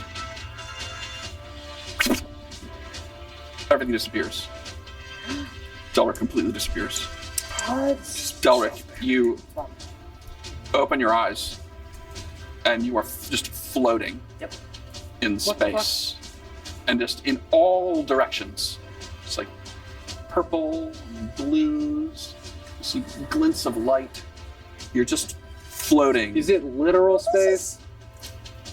everything disappears. Delric completely disappears. Delric, you open your eyes, and you are just floating in space. And just in all directions. It's like purple, blues, some glints of light. You're just floating. Is it literal space?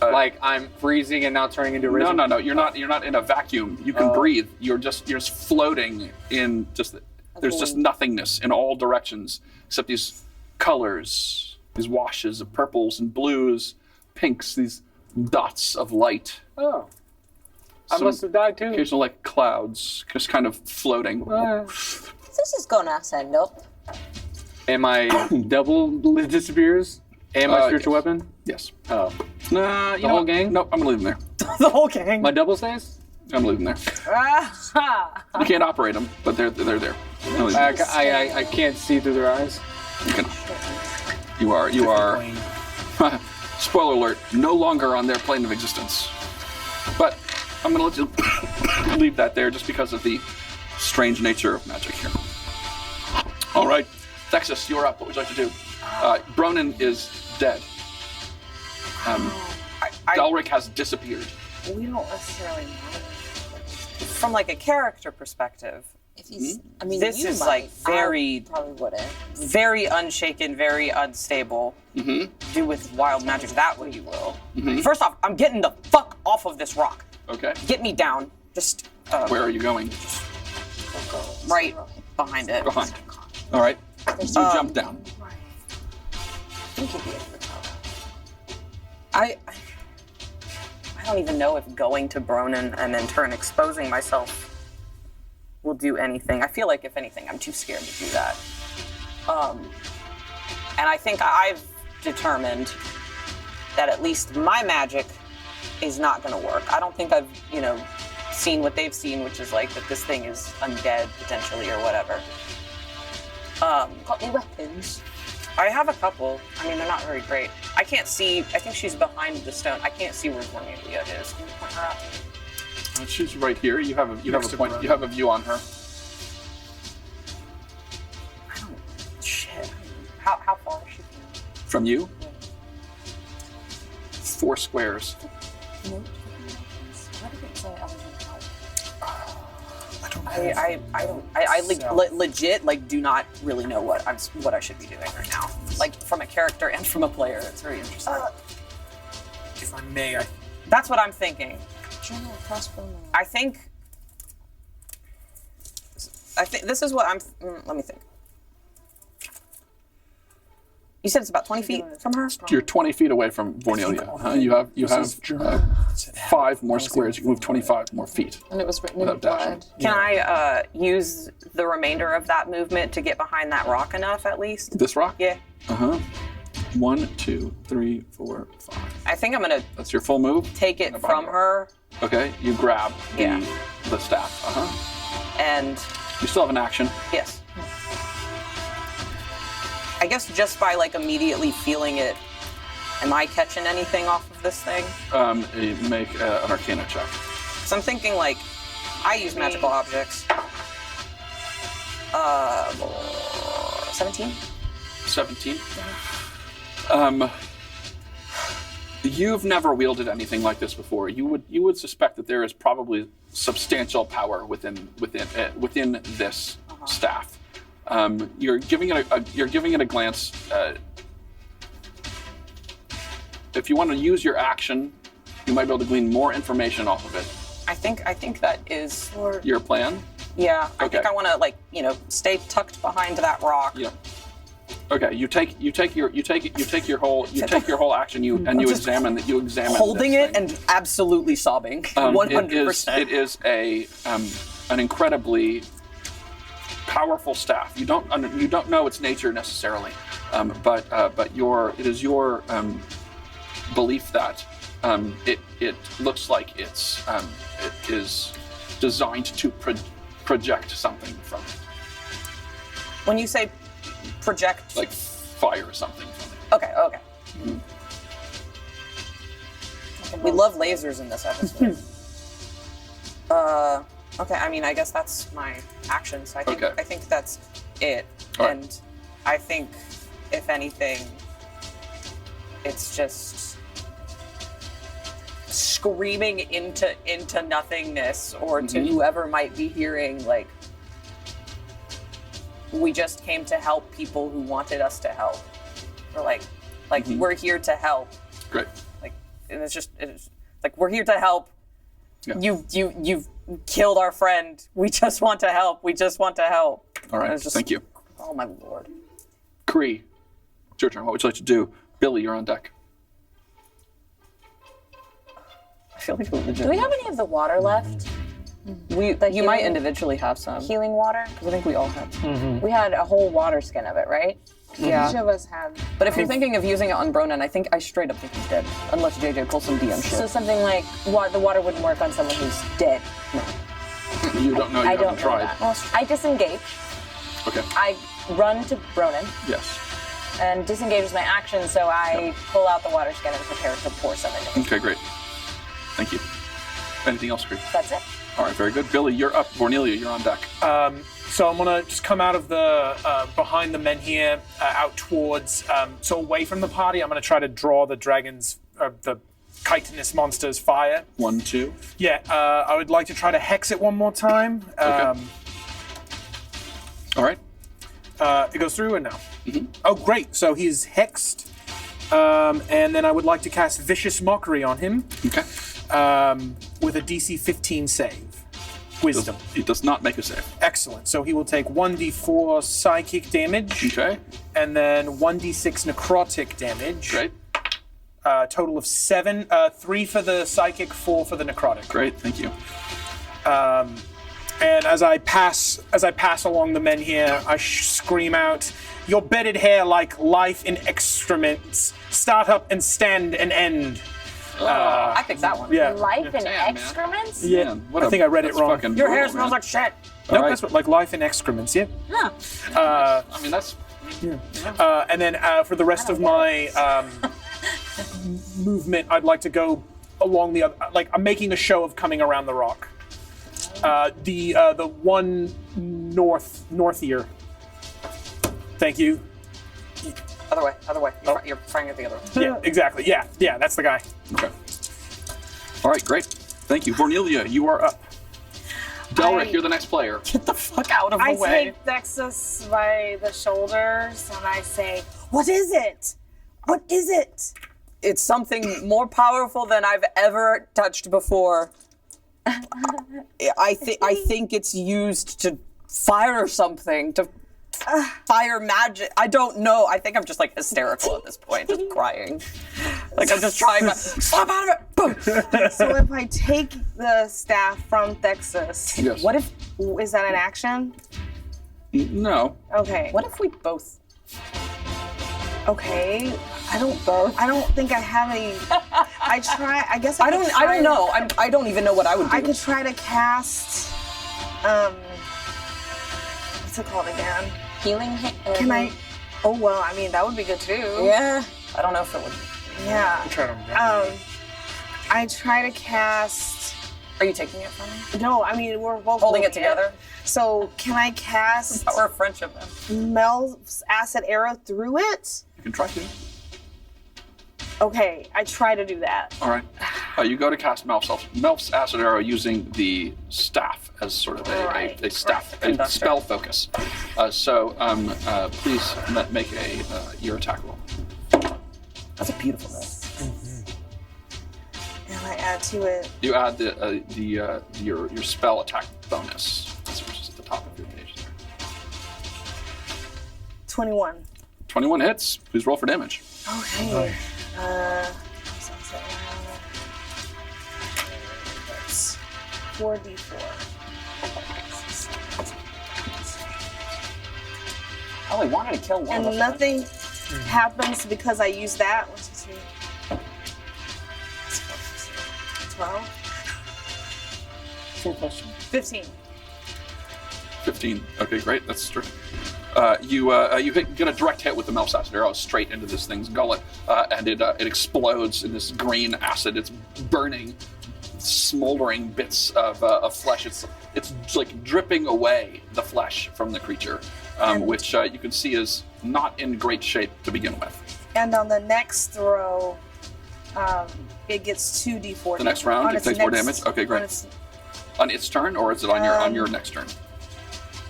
Like I'm freezing and now turning into risen? No. You're not in a vacuum. You can breathe. You're just floating in just. There's just nothingness in all directions except these colors, these washes of purples and blues, pinks, these dots of light. Oh. I must have died too. Occasional like clouds, just kind of floating. This is gonna end up. And my double disappears? And my spiritual weapon? Yes. Oh. Nah, The whole gang? Nope, I'm gonna leave them The whole gang. My double stays? there. I'm leaving them there. You can't operate them, but they're there. I'm leaving them. I can't see through their eyes. You can. You are. Spoiler alert! No longer on their plane of existence. But I'm gonna let you leave that there, just because of the strange nature of magic here. All right, Texas, you're up. What would you like to do? Bronin is dead. Delric has disappeared. We don't necessarily know. From like a character perspective, If he's, I mean, this you is might. like very, I probably wouldn't. very unshaken, very unstable. Do with wild magic that way you will. First off, I'm getting the fuck off of this rock. Okay. Get me down. Just Where are you going? right behind it. Behind. All right. You jump down. I think you'd be able to tell. I don't even know if going to Bronin and in turn exposing myself will do anything. I feel like if anything, I'm too scared to do that. And I think I've determined that at least my magic is not going to work. I don't think I've, seen what they've seen, which is like that this thing is undead potentially or whatever. Got any weapons? I have a couple. I mean, they're not very great. I can't see. I think she's behind the stone. I can't see where Cornelia is. Can you point her out? She's right here. You have a Next to point. Bronin. You have a view on her. Shit. How far is she from? From you? 4 squares. I legit like do not really know what I should be doing right now. Like from a character and from a player, it's very interesting. If I may, That's what I'm thinking. I think this is what I'm. Let me think. You said it's about 20 feet from her. You're 20 feet away from Vornelia. You have 5 more squares. You can move 25 more feet. And it was written in Without dashing. blood. Can I use the remainder of that movement to get behind that rock enough, at least? This rock? Yeah. 1, 2, 3, 4, 5. I think I'm gonna That's your full move? take it from her Okay, you grab Yeah. the staff. and You still have an action. yes. I guess just by like immediately feeling it, am I catching anything off of this thing? You make an Arcana check. So I'm thinking like, I use magical objects. 17? 17. You've never wielded anything like this before. You would suspect that there is probably substantial power within this staff. You're giving it a glance. If you want to use your action, you might be able to glean more information off of it. I think that is. Your plan? Yeah. I Okay. think I want to stay tucked behind that rock. Yeah. Okay. You take your whole action. You examine Holding this it thing. and absolutely sobbing. 100%. It is an incredibly powerful staff. You don't know its nature necessarily, but it is your belief that it looks like it is designed to project something from it, When you say project, like fire something from it. okay. We love lasers in this episode. Okay. I mean, I guess that's my action. So I think that's it. All right. And I think, if anything, it's just screaming into nothingness, or to whoever might be hearing, like, we just came to help people who wanted us to help, or like we're here to help. Great. Like, and it's like, we're here to help. Yeah. You've killed our friend. We just want to help. We just want to help. All right. And it's just- Thank you. Oh my lord. Kree, it's your turn. What would you like to do? Billy, you're on deck. I feel like we're legit. Do we have any of the water left? You might individually have some. Healing water? Because I think we all have. We had a whole water skin of it, right? Yeah. Each of us have. But if you're thinking of using it on Bronan, I think I straight up think he's dead. Unless JJ pulls some DM shit. So something like the water wouldn't work on someone who's dead. You don't know. You I haven't don't know tried. that. I disengage. Okay. I run to Bronan, Yes. and disengage is my action, so I pull out the water skin and prepare to pour some into it. Okay, great. Thank you. Anything else, Kree? That's it. All right, very good. Billy, you're up. Vornelia, you're on deck. So I'm gonna just come out of the behind the men here, out towards so away from the party. I'm gonna try to draw the dragons, the chitinous monster's fire. 1, 2. Yeah, I would like to try to hex it one more time. Okay. All right. It goes through and now. Oh, great! So he's hexed, and then I would like to cast Vicious Mockery on him Okay. with a DC 15 save. Wisdom. He does not make a save. Excellent. So he will take 1d4 psychic damage. Okay. And then 1d6 necrotic damage. Great. Total of 7. 3 for the psychic, 4 for the necrotic. Great. Thank you. And as I pass along the men here, I scream out, "Your bedded hair like life in excrements. Start up and stand and end." I picked that one. Yeah. Life in Damn, man. excrements? Yeah. Man, what I think I read it that's wrong. fucking Your hair brutal, smells man. like shit. Nope, right. that's what, like life in excrements, yeah. I mean, that's. And then for the rest of my movement, I'd like to go along the other. Like I'm making a show of coming around the rock. The one north ear. Thank you. Other way. You're firing it the other way. Yeah, exactly. Yeah, that's the guy. Okay. All right, great. Thank you. Vornelia, you are up. Delric, you're the next player. Get the fuck out of the I way. take Dexus by the shoulders and I say, "What is it? What is it?" It's something more powerful than I've ever touched before. I think it's used to fire something, to fire magic. I don't know. I think I'm just like hysterical at this point, just crying. Like I'm just trying to stop out of it. Boom. So if I take the staff from Dexus, Yes. what if, is that an action? No. Okay. What if we both? Okay. I don't think I have any. I guess I don't know. I don't even know what I would do. I could try to cast. What's it called again? Healing. Can I? Oh well, I mean that would be good too. Yeah. I don't know if it would. Yeah. I'm trying to remember. I try to cast. Are you taking it from me? No, I mean we're both Holding it together? So can I cast Power of friendship then. Mel's acid arrow through it? You can try to. Okay, I try to do that. All right. You go to cast Melf's acid arrow using the staff as sort of a staff, a spell focus. Please make your attack roll. That's a beautiful roll. And I add to it. You add your spell attack bonus, which is at the top of your page there. 21. 21 hits. Please roll for damage. Okay. That's 4d4. I only wanted to kill one of And us. nothing happens because I use that. 1, 2, 3. 12. 15. 15. Okay, great. That's true. You get a direct hit with the Melf's acid arrow straight into this thing's gullet, and it explodes in this green acid. It's burning, smoldering bits of flesh. It's like dripping away the flesh from the creature, which you can see is not in great shape to begin with. And on the next throw, it gets 2d4. The next round, it takes more damage. Okay, great. On its turn, or is it on your next turn?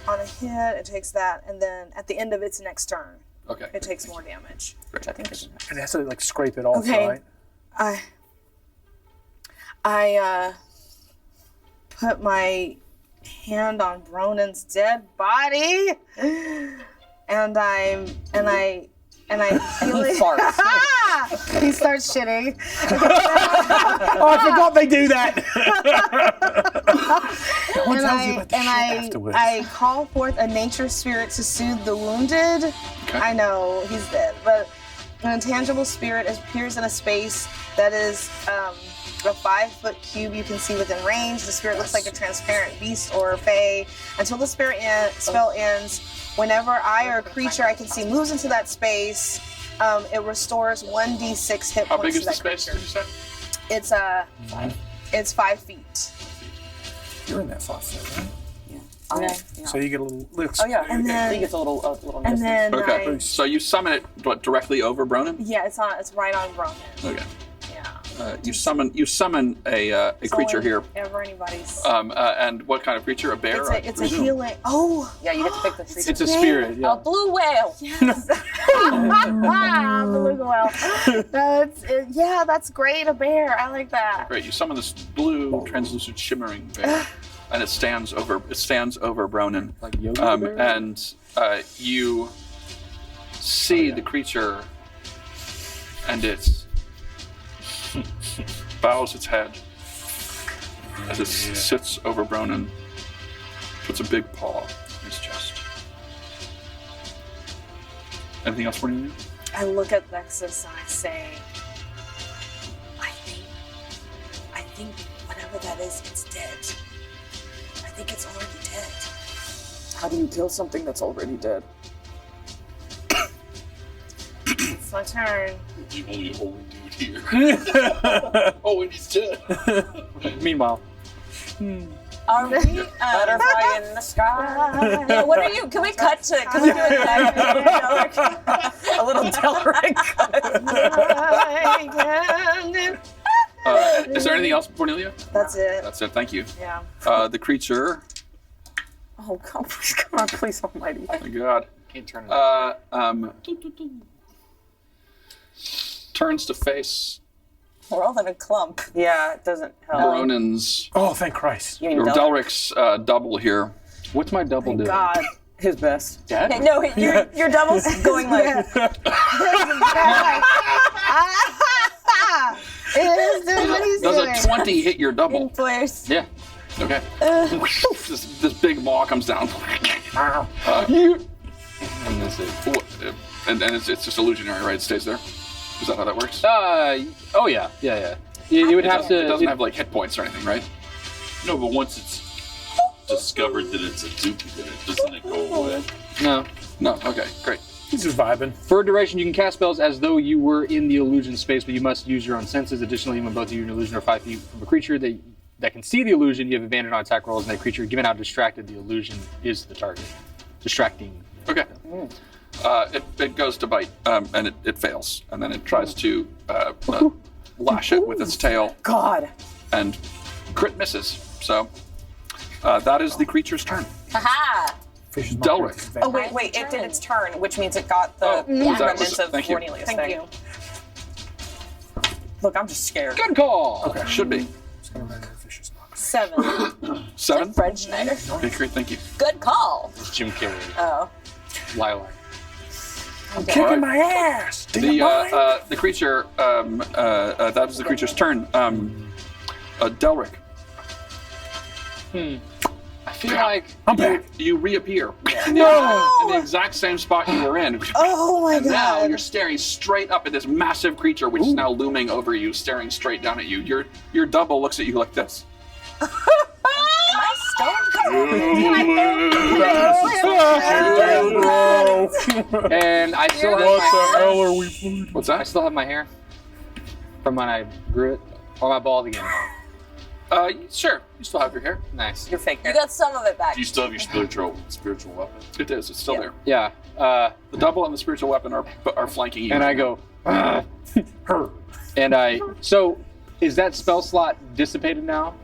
On a hit, it takes that, and then at the end of its next turn, Okay. it takes more damage. Great. I think it's And it has to like scrape it off, Okay. right? I put my hand on Bronan's dead body, and I feel it. farts. He starts shitting. Oh, I forgot they do that. One tells you about the shit afterwards. I call forth a nature spirit to soothe the wounded. Okay. I know he's dead, but an intangible spirit appears in a space that is a 5-foot cube you can see within range. The spirit looks like a transparent beast or fae. Until the spell ends, whenever I or a creature I can see moves into that space, it restores 1d6 hit How points big is to the that space, creature. did you say? It's 5 feet. You're in that 5 foot, right? Okay. So you get a little. Oh yeah. And then- I think it's a little And misty. then Okay. So you summon it directly over Bronan? yeah, it's right on Bronan. Okay. Yeah. You summon a creature here. Ever anybody's. And what kind of creature? A bear? I It's a presume? healing. Oh. Yeah, you get to pick the creature. It's a spirit. A Yeah. blue whale. Beluga whale. Yeah, that's great. A bear. I like that. Great. You summon this blue, translucent, shimmering bear, and it stands over Bronan. Like yoga bear? And you see the creature, and it bows its head as it sits over Bronan, puts a big paw in his chest. Anything else for you? I look at Lexus and I say, I think whatever that is, it's dead. I think it's already dead. How do you kill something that's already dead? It's my turn. The only holy dude here. Oh, and he's dead. Meanwhile, Are we? Butterfly in the sky. Yeah, what are you? Can we cut to? Can we do a cut? A little little Delric. Is there anything else, Cornelia? That's it. That's it. Thank you. Yeah. The creature. Oh, God, please, almighty. Oh my God. Can't turn it. Turns to face We're all in a clump. Yeah, it doesn't help. Baronin's, Oh, thank Christ. You mean or Delric? Delric's double here. What's my double doing? God. His best. Dad? No, your double's going like. Does a 20 hit your double? Place. Yeah. Okay. this big maw comes down. And that's it. And it's just illusionary, right? It stays there. Is that how that works? Oh yeah. You would have to. It doesn't have like hit points or anything, right? No, but once it's discovered that it's a duplicate, doesn't it go away? No. No. Okay. Great. He's just vibing. For a duration, you can cast spells as though you were in the illusion space, but you must use your own senses. Additionally, when both you and illusion are 5 feet from a creature that can see the illusion, you have advantage on attack rolls, and that creature, given how distracted the illusion is the target. Distracting. Okay. It goes to bite, and it fails, and then it tries to lash it with its tail, God. and crit misses. So that is the creature's turn. Haha! Delric. Oh, wait, it did its turn, which means it got the remnants of thank you. Cornelius. Thank you. Look, I'm just scared. Good call! Okay. Should be 7. 7. Fred Schneider. Okay, great. Thank you. Good call. It's Jim Carrey. Oh. Lilac. Kicking my ass. The creature. That was the creature's turn. Delric. I feel like I'm back. You reappear in the exact same spot you were in. Oh my And now God. you're staring straight up at this massive creature, which is now looming over you, staring straight down at you. Your double looks at you like this. Am I and I still have What my the hair. hell are we food? What's I that? still have my hair from when I grew it. Or am I bald again? Sure. You still have your hair. Nice. You're fake. You got some of it back. Do you still have your spiritual weapon? It is. It's still there. Yeah. The double and the spiritual weapon are flanking you. And I right go, Her. and I. So, is that spell slot dissipated now? now.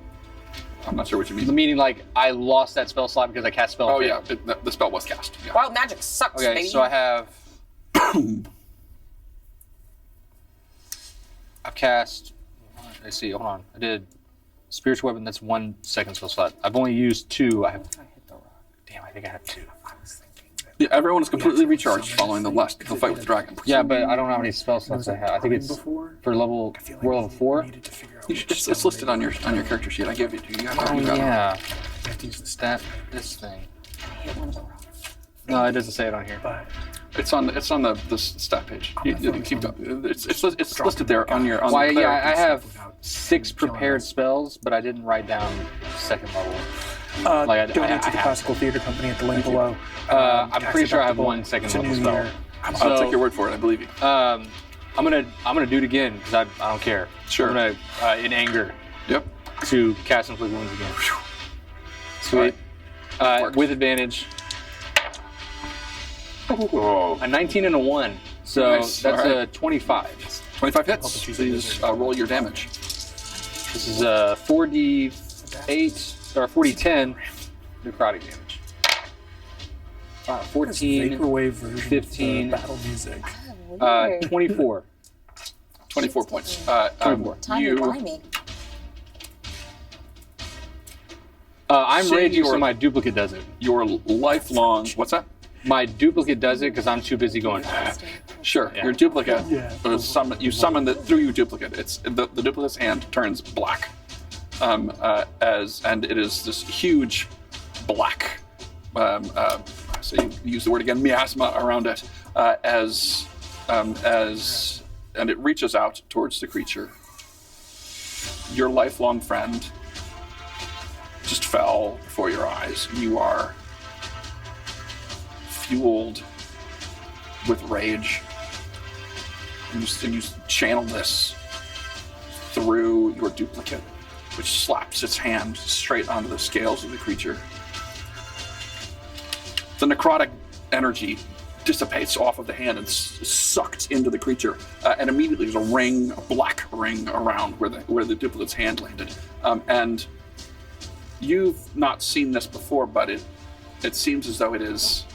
I'm not sure what you mean. Meaning, like, I lost that spell slot because I cast spell. Oh effect. yeah, the spell was cast. Yeah. Wild magic sucks, Okay, baby. so I have. I've cast. Let's see. Hold on. I did spiritual weapon. That's 1 second spell slot. I've only used 2. I have. Damn, I think I have 2. Yeah, everyone is completely recharged following the fight with the dragon. Yeah, but I don't know how many spell slots I have. I think it's for level. We're level 4. It's listed on your character sheet. I gave it to you. Oh You got it. yeah. This thing. No, it doesn't say it on here. It's on the stat page. You keep up. It's listed there on your. Why? the Yeah, I have 6 prepared spells, but I didn't write down second level. Like Donate to the have Classical Theater Company at the link below. I'm pretty sure I have 1 second It's a level new spell. year. I'll take your word for it. I believe you. I'm gonna do it again because I don't care. Sure. I'm gonna in anger Yep. to cast inflict wounds again. Sweet. Works. With advantage. Oh, A 19 and a 1. So Nice. that's All right. a 25. 25 hits. Please roll your damage. This is a 4d8 or 40-10 necrotic damage. 14, Vaporwave version 15, of battle music. 24. 24 points. 24. Time to buy me. I'm Seeing raging, so your- my duplicate does it. Your lifelong. What's that? My duplicate does it because I'm too busy going. Sure. Yeah. Your duplicate. Yeah. You summon it through your duplicate. It's the duplicate's hand turns black, and it is this huge black. So you use the word again, miasma around it, and it reaches out towards the creature. Your lifelong friend just fell before your eyes. You are fueled with rage, and you channel this through your duplicate, which slaps its hand straight onto the scales of the creature. The necrotic energy dissipates off of the hand and sucked into the creature, and immediately there's a ring, a black ring around where the duplicate's hand landed. And you've not seen this before, but it seems as though it is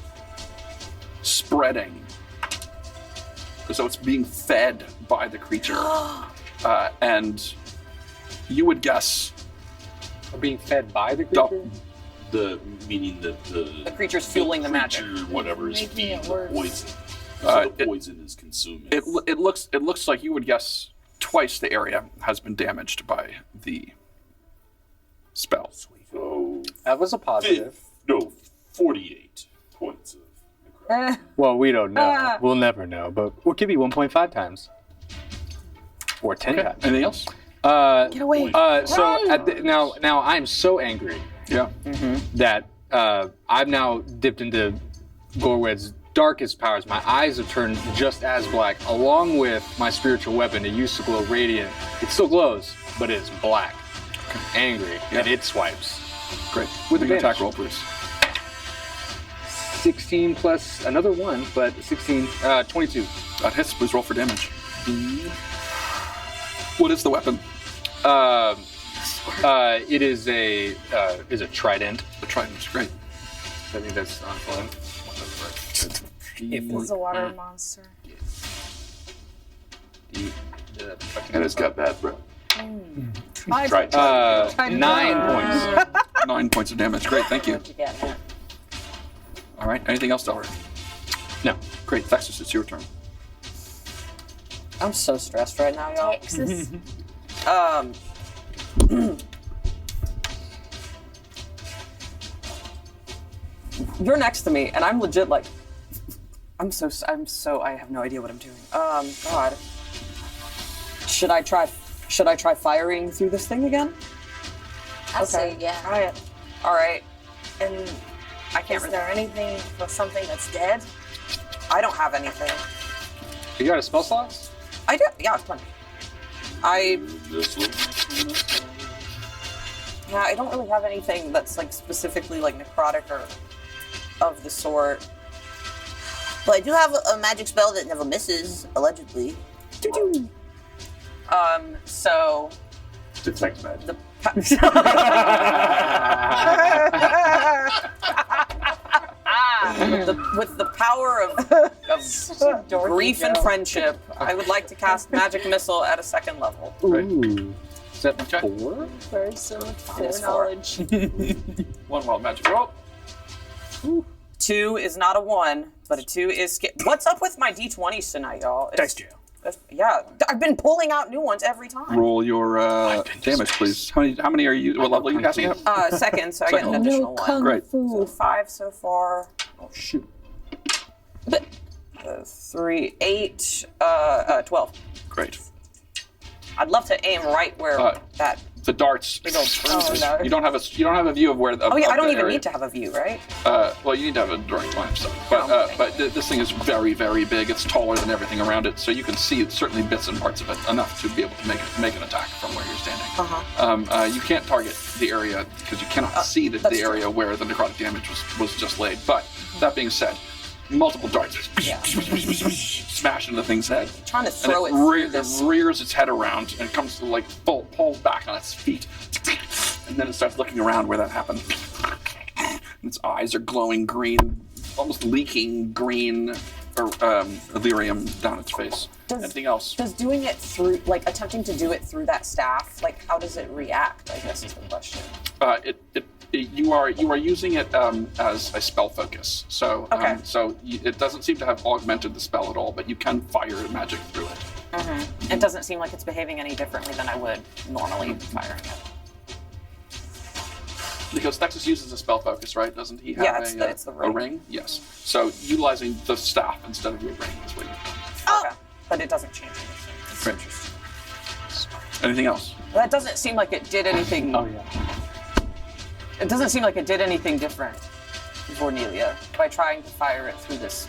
spreading, as though it's being fed by the creature. And you would guess being fed by the creature. Meaning that The creature's fueling the magic. creature, whatever is feeding the poison. Uh, So the poison is consuming. it looks like you would guess twice the area has been damaged by the spell. So That was a positive. 48 points of necrotic. Well, we don't know. We'll never know, but we'll give you 1.5 times. Or 10 times. Anything else? Get away. Now I'm so angry Yeah. that I've now dipped into Gorwed's darkest powers. My eyes have turned just as black, along with my spiritual weapon. It used to glow radiant. It still glows, but it's black. Angry, and it swipes. Great. With an advantage. attack roll, please. 16 plus another 1, but 16, 22. That hits. Please roll for damage. What is the weapon? It is a trident. The trident. Great. I think that's on fun. It's a water monster. And it's got bad breath. Try. 9 points. 9 points of damage. Great. Thank you. Yeah, man. All right. Anything else, Delroy? No. Great. Thexus, it's your turn. I'm so stressed right now, y'all. Texas. You're next to me, and I'm legit like, I have no idea what I'm doing. God. Should I try firing through this thing again? I say, yeah. Try it. All right. And I can't. Is there anything for something that's dead? I don't have anything. You got a spell slots? I do. Yeah, it's plenty. This one. Yeah, I don't really have anything that's like specifically like necrotic or of the sort. But I do have a magic spell that never misses, allegedly. So Detect magic. the with the power of grief and friendship, I would like to cast Magic Missile at a 2nd level. Ooh. Is that 4? Very similar It's knowledge. 1 wild magic roll. 2 is not a 1, but a 2 is. What's up with my d20s tonight, y'all? Dice jail. Yeah, I've been pulling out new ones every time. Roll your damage, please. How many are you? What level are you casting at? 2nd, so I get an Second. additional 1. Great. So 5 so far. Oh shoot. 3, 8, 12. Great. I'd love to aim right where that. The darts. Big old- oh, no. You don't have a view of where. Oh yeah, I don't even need to have a view, right? Well, you need to have a direct line of sight. But this thing is very, very big. It's taller than everything around it, so you can see certainly bits and parts of it enough to be able to make an attack from where you're standing. You can't target the area because you cannot see the area where the necrotic damage was just laid. But that being said, multiple darts smash into the thing's head. Trying to And throw it, it through this. rears its head around and comes to like pulls back on its feet, and then it starts looking around where that happened. And its eyes are glowing green, almost leaking green or Illyrium down its face. Anything else? Does doing it through, like attempting to do it through that staff, like how does it react? I guess is the question. You are using it as a spell focus, so Okay. It doesn't seem to have augmented the spell at all, but you can fire magic through it. It doesn't seem like it's behaving any differently than I would normally firing it. Because Thexus uses a spell focus, right? Doesn't he have Yeah, it's the ring. a ring? Yes. So utilizing the staff instead of your ring is what you're Okay. But it doesn't change anything. doing. Great. Anything else? That doesn't seem like it did anything. Oh, yeah. It doesn't seem like it did anything different for Nelia by trying to fire it through this.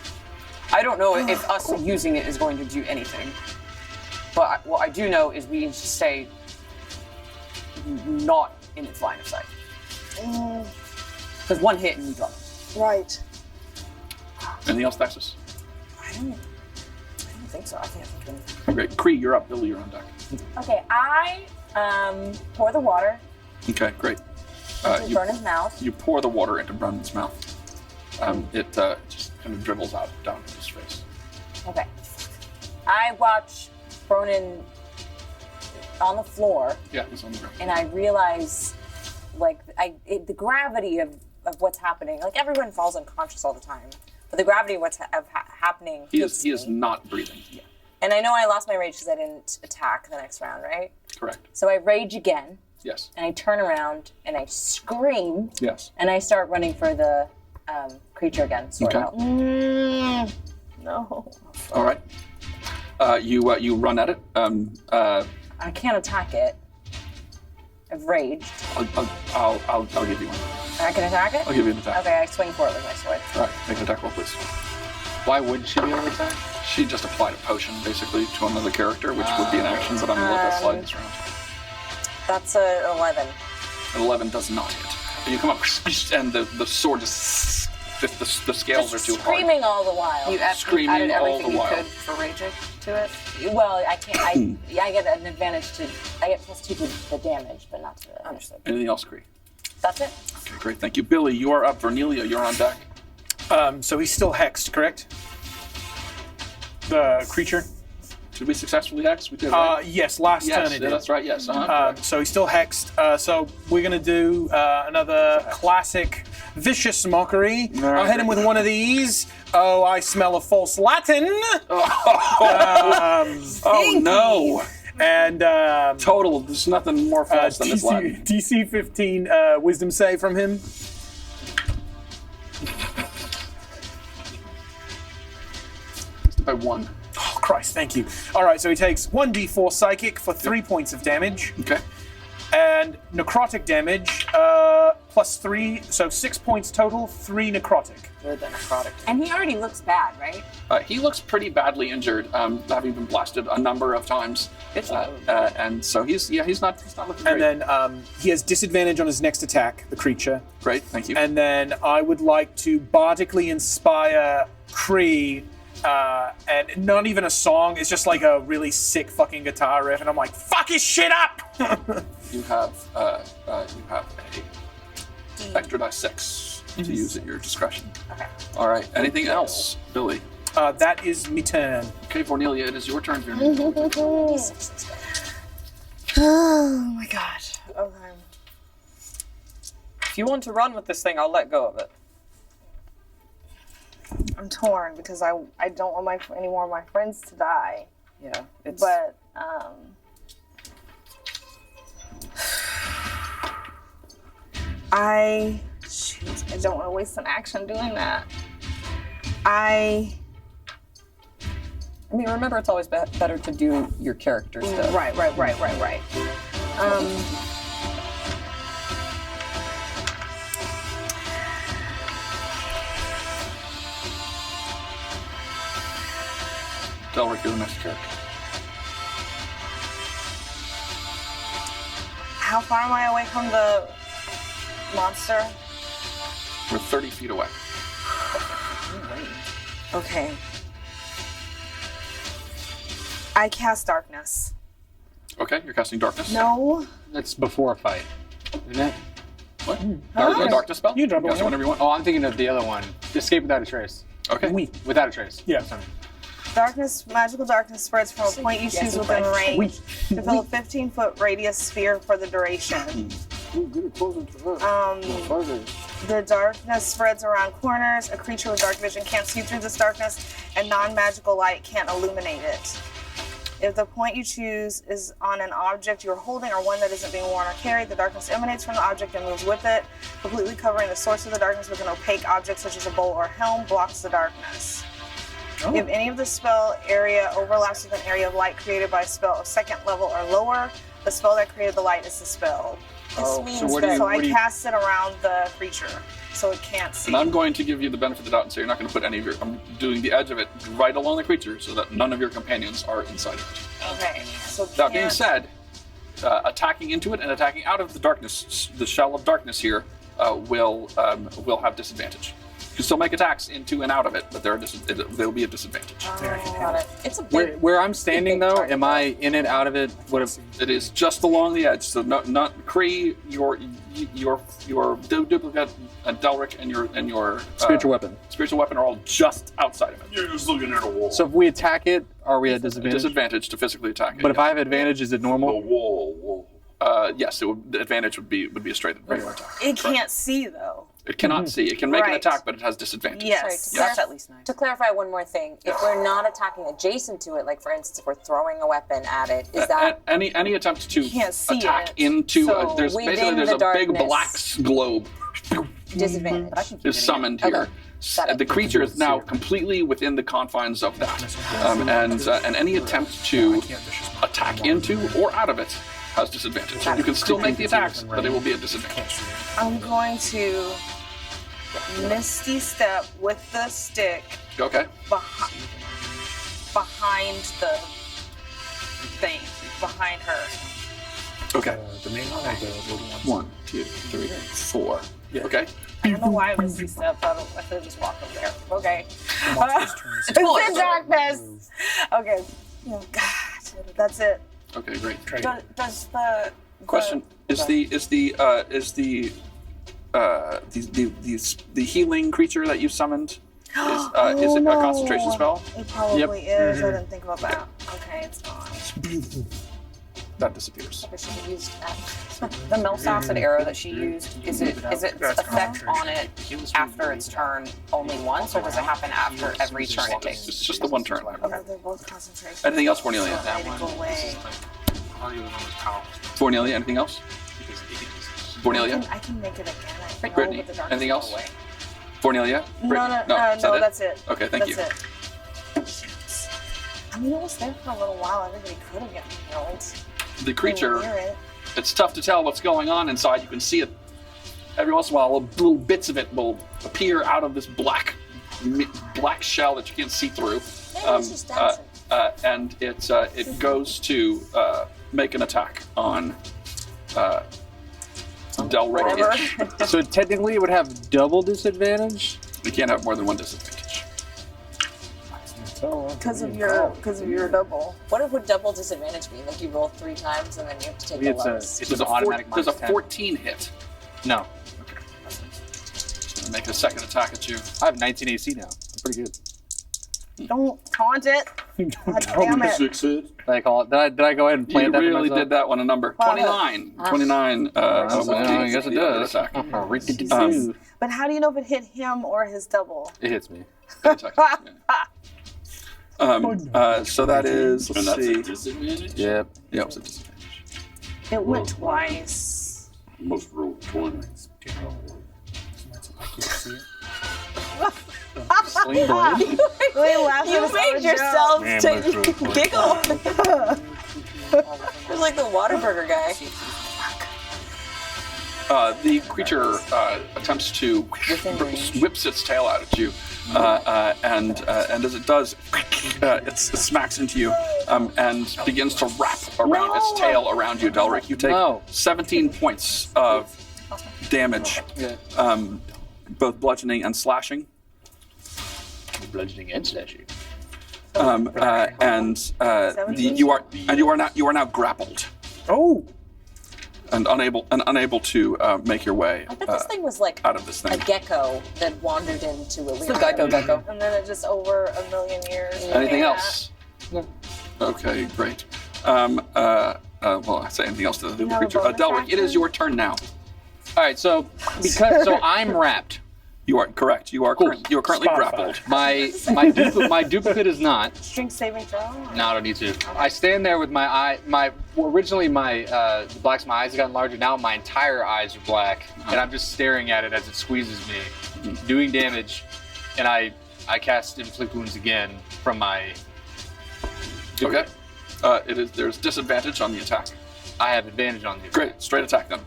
I don't know if us using it is going to do anything. But what I do know is we need to stay not in its line of sight. Because one hit and you drop it. Right. Anything else, Thexus? I don't think so. I can't think of anything. Great. Kree, you're up. Billy, you're on deck. Okay, I pour the water Okay, great. into Vernon's mouth. You pour the water into Brennan's mouth. It just kind of dribbles out down his face. Okay. I watch Vernon on the floor, Yeah, he's on the ground. and I realize, like, the gravity of what's happening. Like, everyone falls unconscious all the time, but the gravity of what's happening. He is hits me. not breathing. Yeah. And I know I lost my rage because I didn't attack the next round, right? Correct. So I rage again, Yes. and I turn around, and I scream, Yes. and I start running for the creature again, sword Okay. out. No. All right. You run at it. I can't attack it. I've raged. I'll give you one. I can attack it? I'll give you an attack. Okay, I swing for it with my sword. All right, make an attack roll, please. Why would she be able to attack? She just applied a potion, basically, to another character, which would be an action, but I'm going to let that slide this round. That's a 11. An 11 does not hit. And you come up, and the sword just... The scales Just are too hard. screaming all the while. You Screaming added all everything the you while. could for raging to it. Well, I can't. I get an advantage to. I get +2 to the damage, but not to the. Understood. Anything else, Kree? That's it. Okay, great, thank you. Billy, you are up. Vernelia, you're on deck. So he's still hexed, correct? The creature? Did we successfully hex? We did, right? Yes, last Yes, turn it yeah, did. that's right, yes. Uh-huh. So he's still hexed. So we're going to do another classic vicious mockery. I'll hit him with one of these. Oh, I smell a false Latin. Oh, no. And Total, there's nothing more false than this line. DC 15 wisdom save from him. By 1. Oh, Christ, thank you. All right, so he takes 1d4 psychic for 3 points of damage. Okay. And necrotic damage, +3, so 6 points total, 3 necrotic. Good, the necrotic. And he already looks bad, right? He looks pretty badly injured, having been blasted a number of times. And so he's not looking great. And then he has disadvantage on his next attack, the creature. Great, thank you. And then I would like to bardically inspire Kree, and not even a song, it's just like a really sick fucking guitar riff, and I'm like, fuck his shit up! You have a extra die 6 to use at your discretion. Okay. All right. Anything else, Billy? That is me turn. Okay, Cornelia, it is your turn. Oh my god. Okay. If you want to run with this thing, I'll let go of it. I'm torn because I don't want any more of my friends to die. Yeah, it's. But I don't want to waste an action doing that. I mean, remember, it's always better to do your character stuff. Right. Delric, you're the next character. How far am I away from the monster? We're 30 feet away. Okay. I cast darkness. Okay, you're casting darkness. No. That's before a fight, isn't it? What? Darkness spell? You drop Cast one. whenever you want. Oh, I'm thinking of the other one. Escape without a trace. Okay. Without a trace. Yeah. Sorry. Magical darkness spreads from a point you choose within range to fill a 15-foot radius sphere for the duration. The darkness spreads around corners. A creature with dark vision can't see through this darkness, and non-magical light can't illuminate it. If the point you choose is on an object you're holding or one that isn't being worn or carried, the darkness emanates from the object and moves with it, completely covering the source of the darkness with an opaque object such as a bowl or helm, blocks the darkness. Oh. If any of the spell area overlaps with an area of light created by a spell of 2nd level or lower, the spell that created the light is dispelled. This means what that. So I cast it around the creature, so it can't see. And I'm going to give you the benefit of the doubt and say you're not going to put any of your... I'm doing the edge of it right along the creature so that none of your companions are inside of it. Okay. So That being said, attacking into it and attacking out of the darkness, the shell of darkness here, will have disadvantage. You can still make attacks into and out of it, but there will be a disadvantage. Got it. It's a big. Where I'm standing though, am I in and out of it? What if It is just along the edge. So not Kree, your duplicate, Delric, and your spiritual weapon? spiritual weapon are all just outside of it. You're just looking at a wall. So if we attack it, are we at disadvantage? Disadvantage to physically attack it. But if I have advantage, is it The normal? wall. yes, the advantage would be a straight regular attack. It can't see though. It cannot see. It can make an Right. attack, but it has disadvantage. Yes. That's at least nice. To clarify one more thing, if we're not attacking adjacent to it, like for instance, if we're throwing a weapon at it, is that Any attempt to can't see attack it. into So there's within basically there's the a big darkness- black globe disadvantage? is summoned Okay. here. Got it. The creature is now completely within the confines of that, and any attempt to attack into or out of it has disadvantage. You can still make the attacks, but it will be a disadvantage. I'm going to Misty Step with the stick Okay. behind the thing, behind her. Okay. The main one or the little one? 1, 2, 3, 4. Yeah. Okay. I don't know why Misty Step. I could have just walked over there. Okay. Monster's turn is- It's in darkness. Okay. Oh, God, that's it. Okay. Great. Does the Question: Is the healing creature that you summoned is it a concentration spell? It probably Yep. is. I didn't think about that. Okay, it's gone. That disappears. I should have used that. the Mel's acid arrow that she used is its effect on it after its turn only once, or does it happen after every turn it takes? It's just the one turn. Yeah, they're both concentration. Anything else, Cornelia? Made it go away. Cornelia, anything else? Cornelia? I can make it again. I know, Brittany, but the darkness anything will else? go away. Cornelia? Brittany? Is that No, it? that's it. Okay, thank you. That's it. Shit. I mean, it was there for a little while. Everybody could have gotten killed. The creature, Near it. it's tough to tell what's going on inside. You can see it every once in a while. Little bits of it will appear out of this black shell that you can't see through. Maybe it's just dancing. And it goes to make an attack on Delric. So technically, it would have double disadvantage. You can't have more than one disadvantage. Because of your double. What would double disadvantage mean? Like you roll 3 times and then you have to take Maybe the it's a- lowest. it's There's an automatic there's a minus 10. 14 hit. No, Make a second attack at you. I have 19 AC now. I'm pretty good. Don't taunt it. God damn it. 6 hit. Did I call it? Did I go ahead and You plant that? really for myself? did that one a number. 29. 29. I guess it does. Attack. But how do you know if it hit him or his double? It hits me. Attack. Yeah. So that is, And let's that's see. a disadvantage? Yep. Yeah, it was a disadvantage. It went twice. Must roll 20. Sling blade. Really laughing You at his made own yourself Man, to giggle. It was like the Whataburger guy. The creature attempts to whips its tail out at you, and as it does, it smacks into you and begins to wrap around its tail around you, Delric. You take 17 points of damage, both bludgeoning and slashing. Bludgeoning and slashing. You are now grappled. Oh, And unable to make your way I bet this thing was like out of this a thing. gecko that wandered into Illyria. It's the gecko. And then it just over a million years. Anything else? No. Okay, great. Well, I say anything else to the have a creature. bonus Delric, it is action? your turn now. All right, so I'm wrapped. You are correct. You are currently Spotify. grappled. My duplicate is not. Strength saving throw. No, I don't need to. I stand there with my eye. Originally the blacks of my eyes have gotten larger. Now my entire eyes are black, and I'm just staring at it as it squeezes me, doing damage. And I cast inflict wounds again from my. Okay. There's disadvantage on the attack. I have advantage on the. Great. Straight attack then.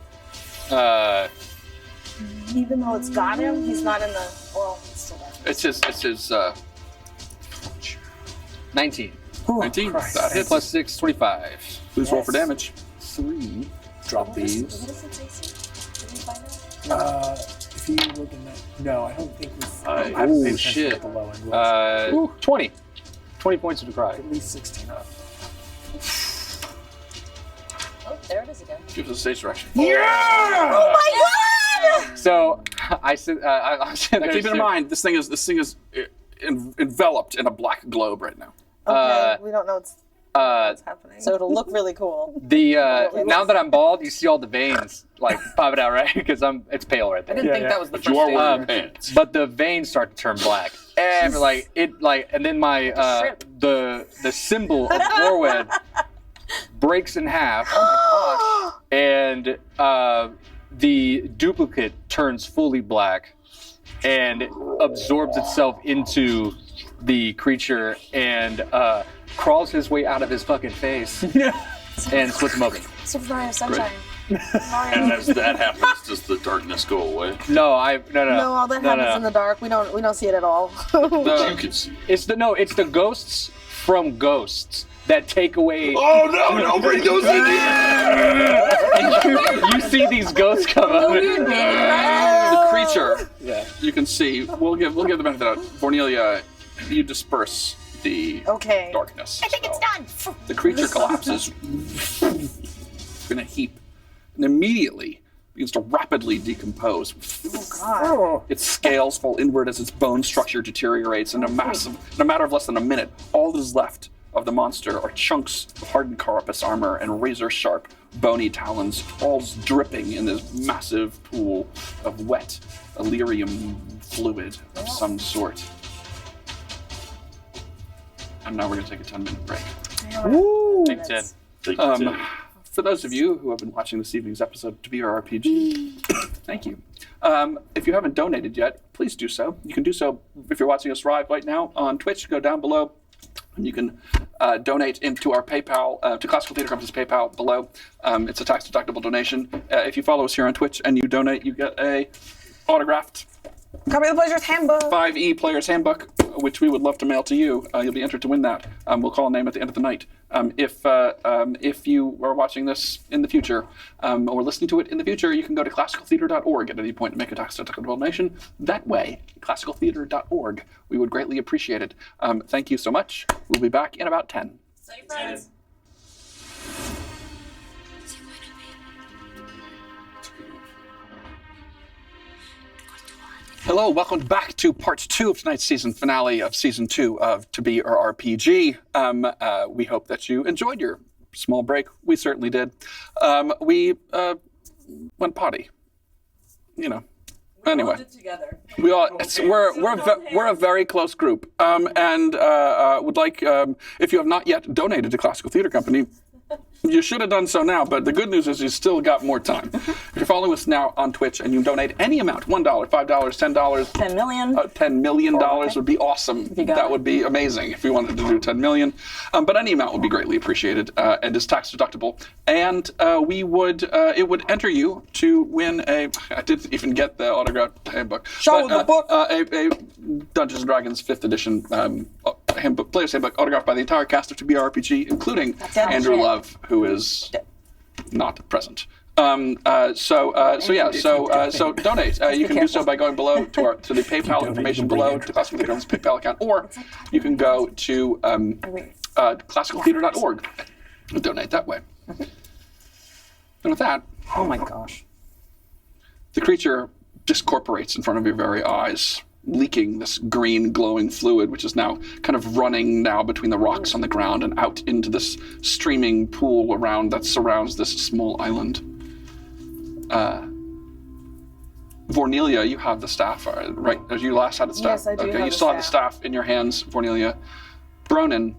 Even though it's got him, he's not in the. Well, it's still there. It's his 19. 19. That hits. Plus 6, 25. Please roll for damage. 3. drop these. What does it say? Did we find out? if you look in that, no, I don't think we've. I haven't Oh, paid attention shit. at the low end. 20. 20 points of decry. At least 16 up. Oh, there it is again. Give us a stage direction. Oh my god! So I said, I'm sitting Now, there. keep it in mind, this thing is enveloped in a black globe right now. Okay, we don't know what's happening. So it'll look really cool. The now that I'm bald, you see all the veins like popping out, right? Because it's pale right I there. didn't think that was the But first you are thing. wearing pants. But the veins start to turn black, and and then my the symbol of Gorwed breaks in half. Oh my gosh! And the duplicate turns fully black and absorbs itself into the creature and crawls his way out of his fucking face and splits him open. Super Mario Sunshine. And as that happens, does the darkness go away? No, No, all that happens in the dark. We don't see it at all. You can see. It's the ghosts from ghosts that take away. Oh no! Don't bring those in here! You see these ghosts come up. The creature, Yeah. you can see. We'll give the benefit of Vornelia. You disperse the Okay. darkness. I think it's done. The creature collapses in a heap and immediately begins to rapidly decompose. Its scales fall inward as its bone structure deteriorates, and in a matter of less than a minute, all that is left of the monster are chunks of hardened carapace armor and razor-sharp, bony talons, all dripping in this massive pool of wet Illyrium fluid of some sort. And now we're going to take a 10-minute break. Take 10. Take it in. For those of you who have been watching this evening's episode of BRRPG, thank you. If you haven't donated yet, please do so. You can do so if you're watching us live right now on Twitch. Go down below, and you can donate into our PayPal, to Classical Theater Company's PayPal below. It's a tax-deductible donation. If you follow us here on Twitch and you donate, you get a autographed Copy of the Player's Handbook. 5e Player's Handbook, which we would love to mail to you. You'll be entered to win that. We'll call a name at the end of the night. If you are watching this in the future or listening to it in the future, you can go to classicaltheater.org at any point to make a tax-deductible donation. That way, classicaltheater.org. We would greatly appreciate it. Thank you so much. We'll be back in about 10. So your friends. Hello, welcome back to part 2 of tonight's season finale of season 2 of To Be or RPG. We hope that you enjoyed your small break. We certainly did. We went potty. You know. Anyway, Together. we all we're a very close group, and would like if you have not yet donated to Classical Theater Company. You should have done so now, but the good news is you still got more time. If you're following us now on Twitch and you donate any amount, $1, $5, $10, 10 million. $10 million would be awesome. That would be amazing if we wanted to do 10 million. But any amount would be greatly appreciated and is tax deductible. And it would enter you to win I didn't even get the autographed handbook. Show the book. A Dungeons & Dragons 5th edition handbook, Player's Handbook, autographed by the entire cast of To Be RPG, including Andrew Love, who is not present. So donate. You can do so by going below to the PayPal information below to Classical Theater's PayPal account, or you can go to classicaltheater.org and donate that way. And with that, Oh my gosh. the creature discorporates in front of your very eyes, leaking this green glowing fluid, which is now kind of running now between the rocks on the ground and out into this streaming pool around that surrounds this small island. Vornelia, you have the staff, right? As you last had the staff. Yes, I do Okay, have you the still have the staff. staff in your hands, Vornelia. Bronin,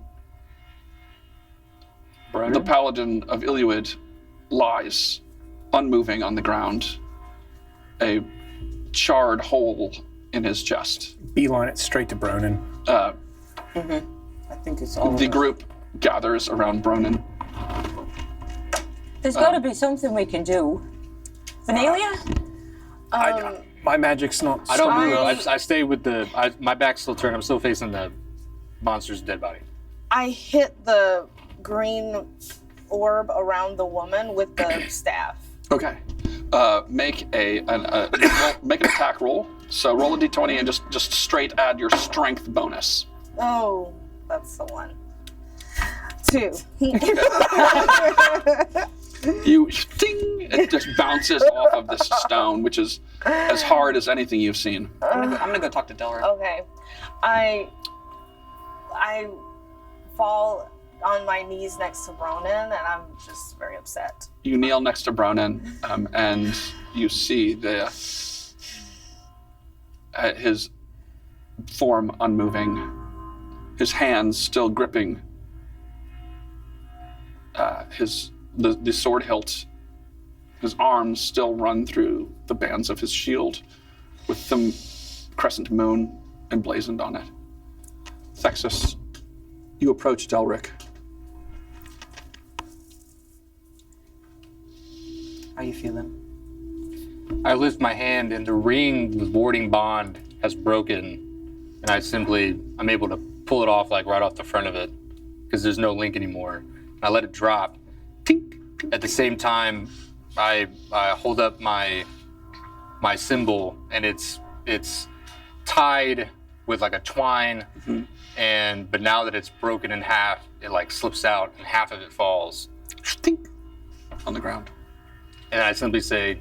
the paladin of Illywood, lies unmoving on the ground, a charred hole in his chest. Beeline it straight to Bronin. I think it's all. The group gathers around Bronin. There's got to be something we can do. Vanelia? My magic's not. I don't move. I stay with my back's still turned. I'm still facing the monster's dead body. I hit the green orb around the woman with the staff. Okay. make make an attack roll. So roll a d20 and just straight add your strength bonus. Oh, that's the one. 2. You ding! It just bounces off of this stone, which is as hard as anything you've seen. I'm gonna go talk to Delric. Okay. I fall on my knees next to Bronan, and I'm just very upset. You kneel next to Bronan, and you see his form unmoving, his hands still gripping the sword hilt. His arms still run through the bands of his shield, with the crescent moon emblazoned on it. Thexus, you approach Delric. How you feeling? I lift my hand and the ring, the warding bond, has broken, and I'm able to pull it off like right off the front of it, because there's no link anymore. And I let it drop. Tink. At the same time, I hold up my symbol, and it's tied with like a twine, but now that it's broken in half, it like slips out and half of it falls. Tink. On the ground. And I simply say,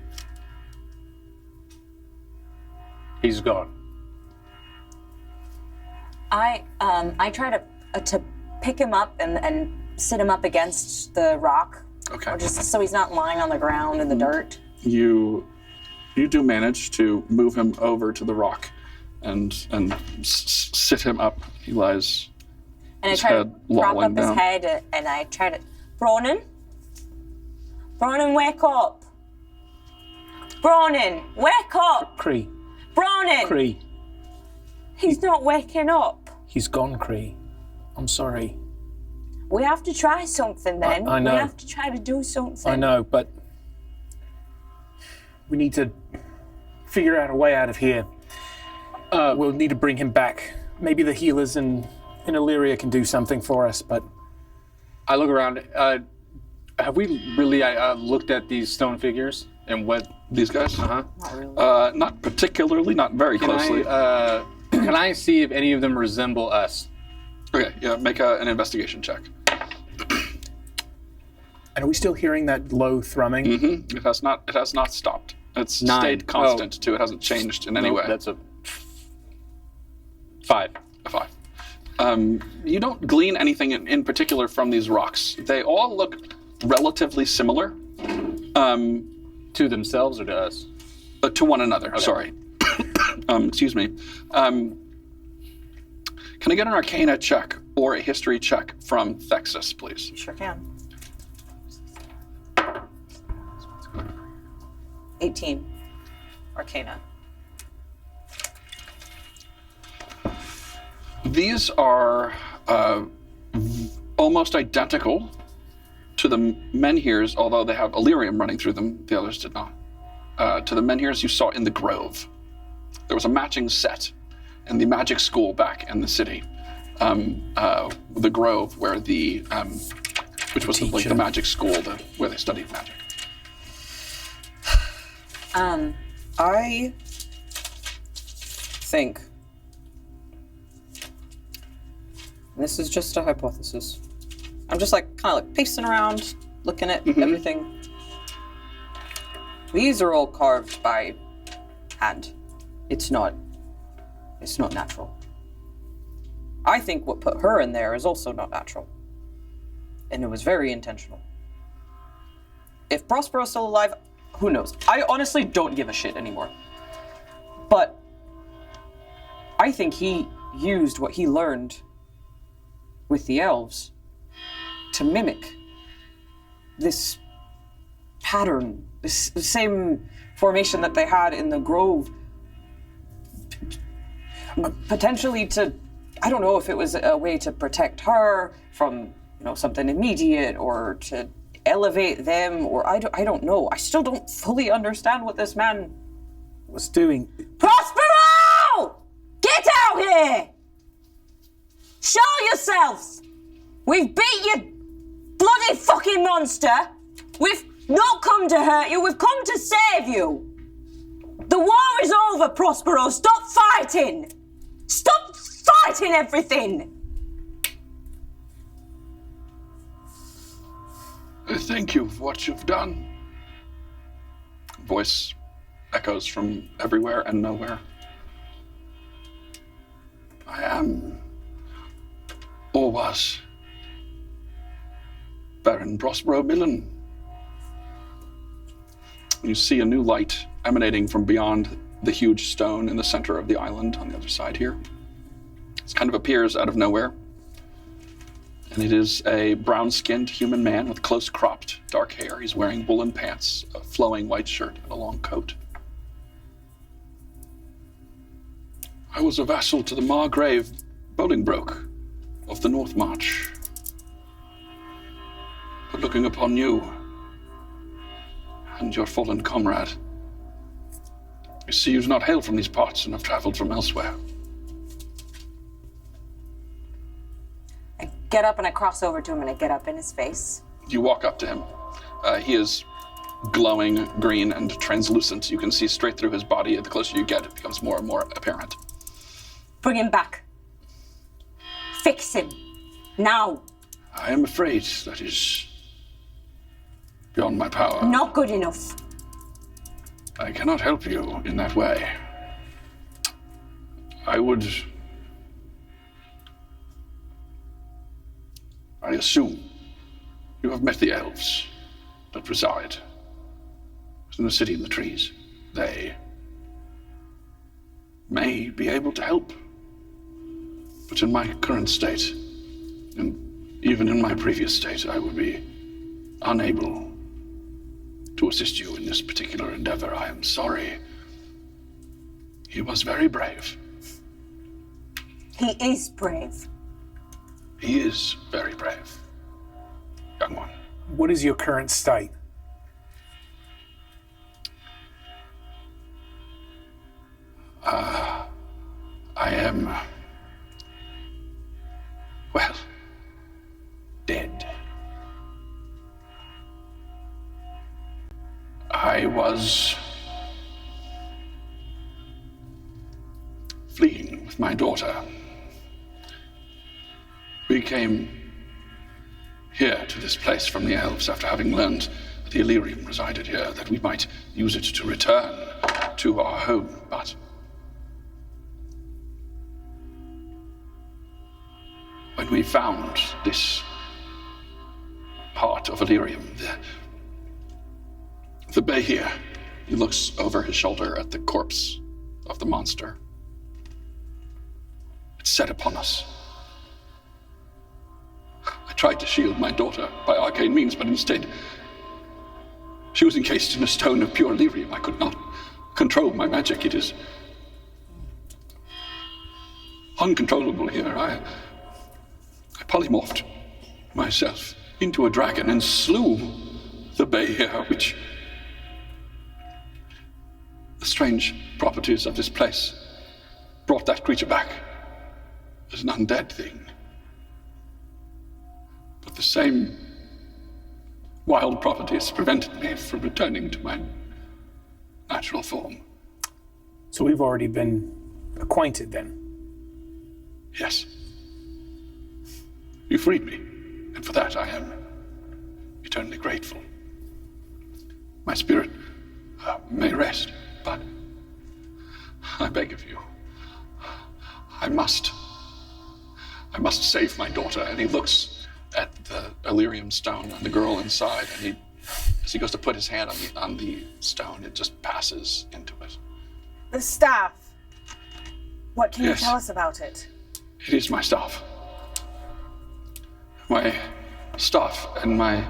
he's gone. I try to pick him up and sit him up against the rock. Okay. Or just so he's not lying on the ground in the dirt. You do manage to move him over to the rock and sit him up. He lies. And his I try head to prop lolling up down. his head, and I try to, Bronan, wake up. Bronan, wake up. Cree. Bronan, Cree. he's not waking up. He's gone, Cree. I'm sorry. We have to try something then. I know. We have to try to do something. I know, but we need to figure out a way out of here. We'll need to bring him back. Maybe the healers in Illyria can do something for us, but... I look around. Have we really looked at these stone figures and what... These guys? Uh-huh. Not really. Not particularly, not very closely. Can I see if any of them resemble us? Okay, yeah, make an investigation check. And are we still hearing that low thrumming? Mm-hmm. It has not stopped. It's 9. stayed constant too. It hasn't changed in any way. That's a 5. A 5. You don't glean anything in particular from these rocks. They all look relatively similar. To themselves or to us? To one another, sorry. Excuse me. Can I get an Arcana check or a History check from Thexus, please? You sure can. 18. Arcana. These are almost identical to the menhirs, although they have Illyrium running through them. The others did not. To the menhirs you saw in the Grove. There was a matching set in the magic school back in the city. The Grove, where which was the magic school where they studied magic. I think, this is just a hypothesis. I'm just kind of pacing around, looking at everything. These are all carved by hand. It's not natural. I think what put her in there is also not natural. And it was very intentional. If Prospero's still alive, who knows? I honestly don't give a shit anymore. But I think he used what he learned with the elves to mimic this pattern, the same formation that they had in the Grove. Potentially to, I don't know if it was a way to protect her from, something immediate, or to elevate them, or I don't know. I still don't fully understand what this man Was doing. Prospero! Get out here! Show yourselves! We've beat you bloody fucking monster! We've not come to hurt you, we've come to save you. The war is over, Prospero. Stop fighting. Stop fighting everything. Thank you for what you've done. Voice echoes from everywhere and nowhere. I am, or was, Baron Prospero Millen. You see a new light emanating from beyond the huge stone in the center of the island on the other side here. It kind of appears out of nowhere. And it is a brown-skinned human man with close-cropped dark hair. He's wearing woolen pants, a flowing white shirt, and a long coat. I was a vassal to the Margrave Bolingbroke of the North March. But looking upon you and your fallen comrade, I see you do not hail from these parts and have traveled from elsewhere. I get up and I cross over to him and I get up in his face. You walk up to him. He is glowing green and translucent. You can see straight through his body. The closer you get, it becomes more and more apparent. Bring him back. Fix him. Now. I am afraid that is beyond my power. Not good enough. I cannot help you in that way. I assume you have met the elves that reside in the city in the trees. They may be able to help. But in my current state, and even in my previous state, I would be unable to assist you in this particular endeavor. I am sorry. He was very brave. He is brave. He is very brave, young one. What is your current state? I am, well, dead. I was fleeing with my daughter. We came here to this place from the elves after having learned that the Illyrium resided here, that we might use it to return to our home, but when we found this part of Illyrium, the bay here, he looks over his shoulder at the corpse of the monster. It set upon us. I tried to shield my daughter by arcane means, but instead, she was encased in a stone of pure Illyrium. I could not control my magic. It is uncontrollable here. I polymorphed myself into a dragon and slew the bay here, which the strange properties of this place brought that creature back as an undead thing. But the same wild properties prevented me from returning to my natural form. So we've already been acquainted then? Yes. You freed me, and for that I am eternally grateful. My spirit may rest, but I beg of you, I must save my daughter. And he looks at the Illyrium stone and the girl inside, and as he goes to put his hand on the stone, it just passes into it. The staff. What can Yes. you tell us about it? It is my staff. My staff and my...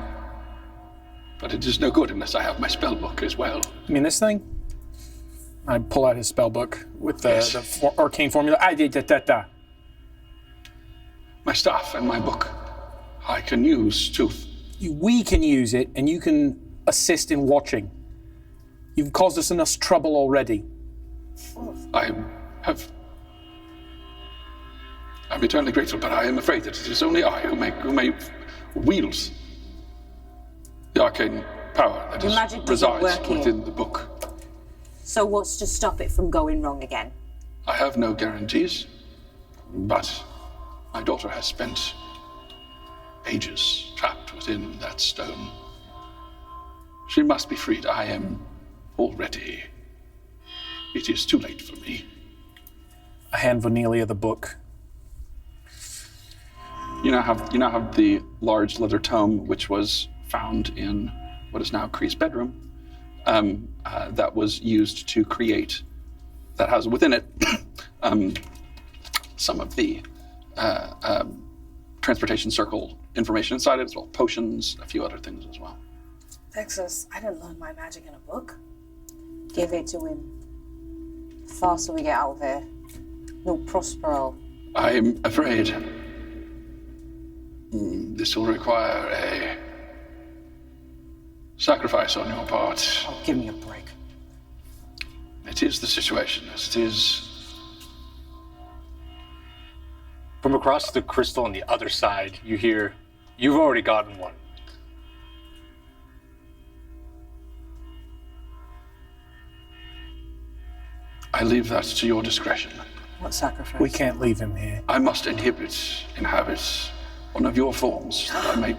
But it is no good unless I have my spell book as well. You mean this thing? I pull out his spell book with the, Yes. arcane formula. My staff and my book I can use to... We can use it, and you can assist in watching. You've caused us enough trouble already. I'm eternally grateful, but I am afraid that it is only I who may wield the arcane power that Your magic doesn't resides work here. within the book. So what's to stop it from going wrong again? I have no guarantees, but my daughter has spent ages trapped within that stone. She must be freed. I am already. It is too late for me. I hand Vernelia the book. You now have the large leather tome, which was found in what is now Kree's bedroom, that was used to create, that has within it some of the transportation circle information inside it, as well potions, a few other things as well. Texas, I didn't learn my magic in a book. Give it to him. Faster we get out of here. No Prospero. I'm afraid this will require a sacrifice on your part. Oh, give me a break. It is the situation as it is. From across the crystal on the other side, you hear, "You've already gotten one." I leave that to your discretion. What sacrifice? We can't leave him here. I must inhabit one of your forms that I may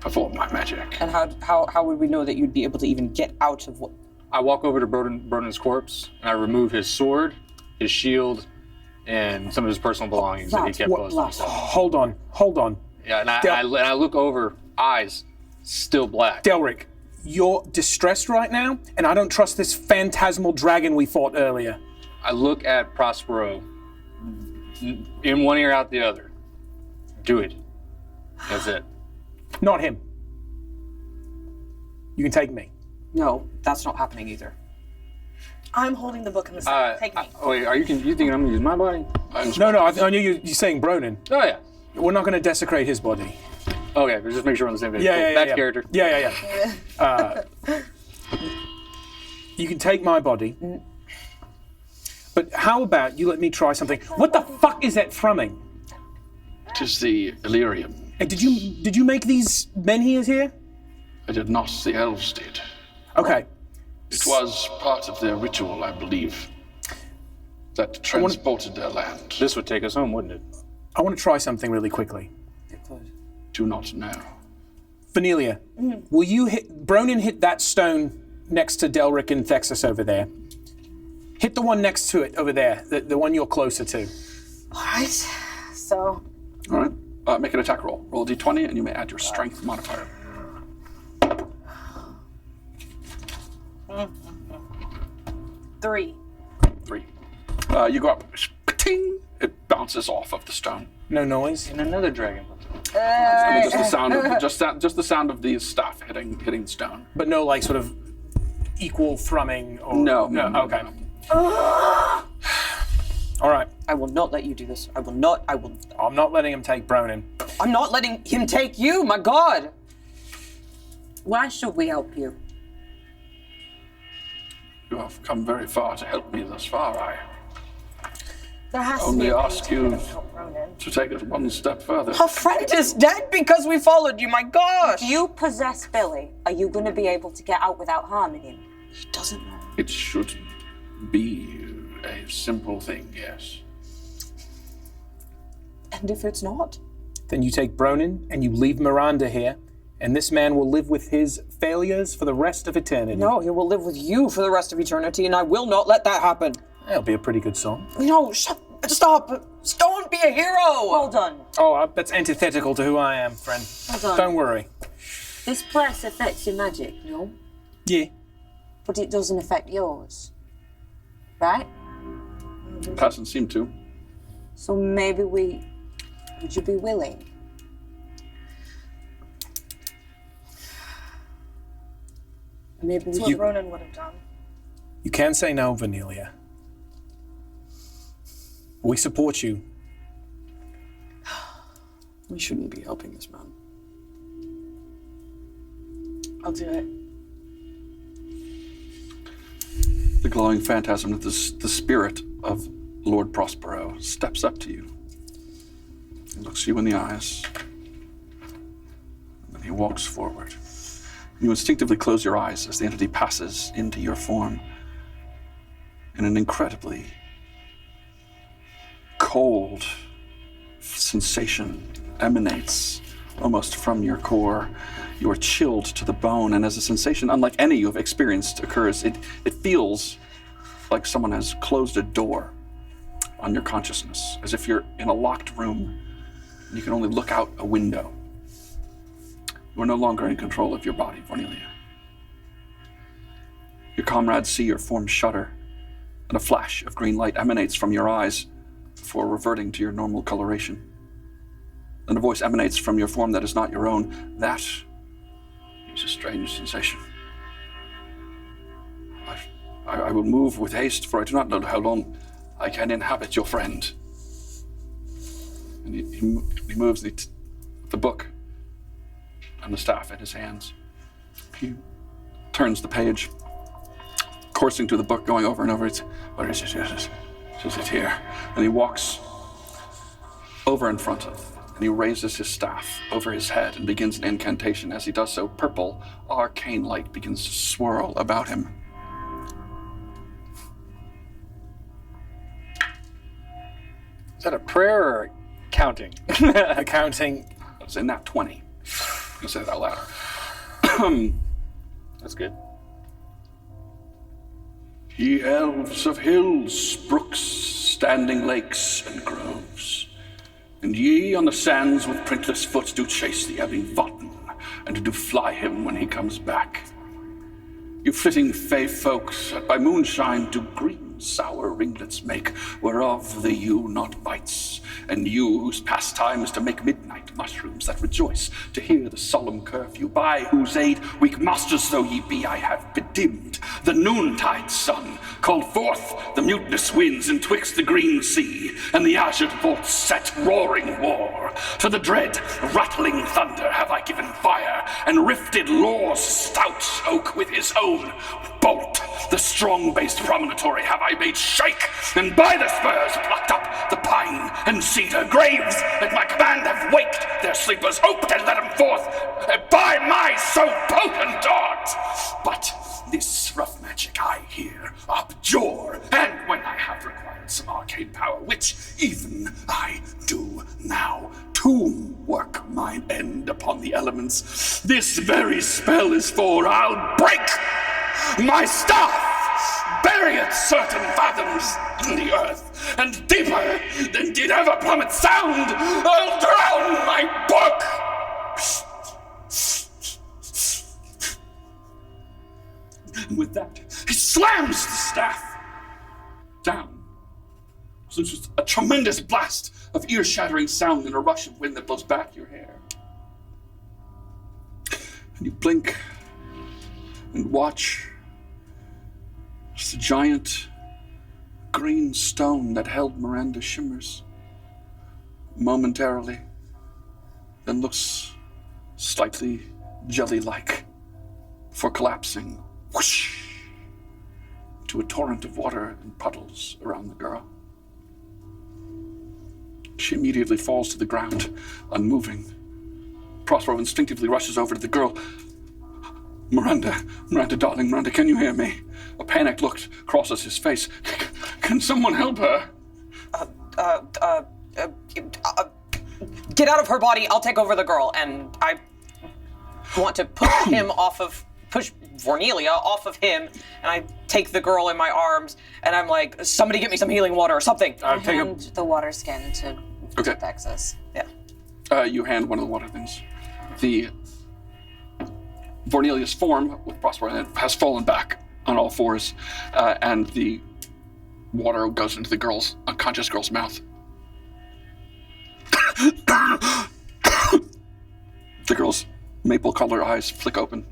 perform my magic. And how would we know that you'd be able to even get out of what? I walk over to Broden's corpse, and I remove his sword, his shield, and some of his personal belongings that he kept close to himself. Hold on. Yeah, and I look over, eyes still black. Delric, you're distressed right now, and I don't trust this phantasmal dragon we fought earlier. I look at Prospero, in one ear, out the other. Do it. That's it. Not him. You can take me. No, that's not happening either. I'm holding the book in the center. Take me. Wait, you thinking I'm gonna use my body? No, I knew you're saying Broden. Oh yeah. We're not going to desecrate his body. Okay, just make sure we're on the same page. Yeah, Cool. yeah, That's yeah. character. Yeah. You can take my body. But how about you let me try something? What the fuck is that thrumming? It is the Illyrium. Hey, did you make these menhirs here? I did not, the elves did. Okay. It was part of their ritual, I believe, that transported their land. This would take us home, wouldn't it? I want to try something really quickly. Do not know. Vernelia, will you Bronin hit that stone next to Delric and Thexus over there. Hit the one next to it over there, the one you're closer to. All right. So. All right. Make an attack roll. Roll a d20, and you may add your strength modifier. 3. 3. You go up. Ting! It bounces off of the stone. No noise. And another dragon. And just the sound of just the sound of the staff hitting the stone. But no like sort of equal thrumming or No. Okay. All right. I will not let you do this. I will not. I'm not letting him take Bronin. I'm not letting him take you. My God. Why should we help you? You have come very far to help me thus far. I There has to only be a way ask to you help Ronan. to take it one step further. Our friend is dead because we followed you. My gosh. If you possess Billy, are you going to be able to get out without harming him? He doesn't know. It should be a simple thing, yes. And if it's not? Then you take Bronin and you leave Miranda here, and this man will live with his failures for the rest of eternity. No, he will live with you for the rest of eternity, and I will not let that happen. That'll be a pretty good song. No, stop. Don't be a hero. Hold on. Oh, that's antithetical to who I am, friend. Hold on. Don't worry. This place affects your magic, no? Yeah. But it doesn't affect yours. Right? Doesn't seem to. So maybe would you be willing? Maybe That's what Ronan would have done. You can say no, Vernelia. We support you. We shouldn't be helping this man. I'll do it. The glowing phantasm of the spirit of Lord Prospero steps up to you. He looks you in the eyes. And then he walks forward. You instinctively close your eyes as the entity passes into your form. And an incredibly cold sensation emanates almost from your core. You are chilled to the bone, and as a sensation unlike any you have experienced occurs, it feels like someone has closed a door on your consciousness, as if you're in a locked room and you can only look out a window. You are no longer in control of your body, Cornelia. Your comrades see your form shudder, and a flash of green light emanates from your eyes before reverting to your normal coloration. Then a voice emanates from your form that is not your own. That is a strange sensation. I will move with haste, for I do not know how long I can inhabit your friend. And he moves the book and the staff in his hands. He turns the page, coursing through the book, going over and over. Where is it? Yes, is it here? And he walks over in front of, and he raises his staff over his head and begins an incantation. As he does so, purple, arcane light begins to swirl about him. Is that a prayer or counting? Accounting. I was in that 20. I'll say that out loud. That's good. Ye elves of hills, brooks, standing lakes, and groves, and ye on the sands with printless foot do chase the ebbing Vatn, and do fly him when he comes back. You flitting fey folks, that by moonshine do green sour ringlets make, whereof the yew not bites, and you whose pastime is to make midnight mushrooms that rejoice to hear the solemn curfew, by whose aid, weak masters though ye be, I have bedimmed the noontide sun, called forth the mutinous winds entwixt the green sea, and the azured vaults set roaring war. To the dread rattling thunder have I given fire, and rifted Law's stout oak with his own bolt. The strong-based promontory have I made shake, and by the spurs plucked up the pine and cedar graves. At my command have waked their sleepers, hoped and let them forth by my so potent art. But this rough magic I here abjure, and when I have required some arcane power, which even I do now, to work mine end upon the elements, this very spell is for I'll break my staff, bury it certain fathoms in the earth, and deeper than did ever plummet sound, I'll drown my book. And with that, he slams the staff down. So it's just a tremendous blast of ear-shattering sound and a rush of wind that blows back your hair. And you blink and watch as the giant green stone that held Miranda shimmers momentarily, then looks slightly jelly-like before collapsing, whoosh, to a torrent of water and puddles around the girl. She immediately falls to the ground, unmoving. Prospero instinctively rushes over to the girl. Miranda, darling, Miranda, can you hear me? A panicked look crosses his face. Can someone help her? Get out of her body, I'll take over the girl. And I want to push Vornelia off of him, and I take the girl in my arms, and I'm like, somebody get me some healing water or something. And the water skin to Texas. Yeah. You hand one of the water things. The Vornelia's form with Prospero in it has fallen back on all fours, and the water goes into the unconscious girl's mouth. The girl's maple color eyes flick open.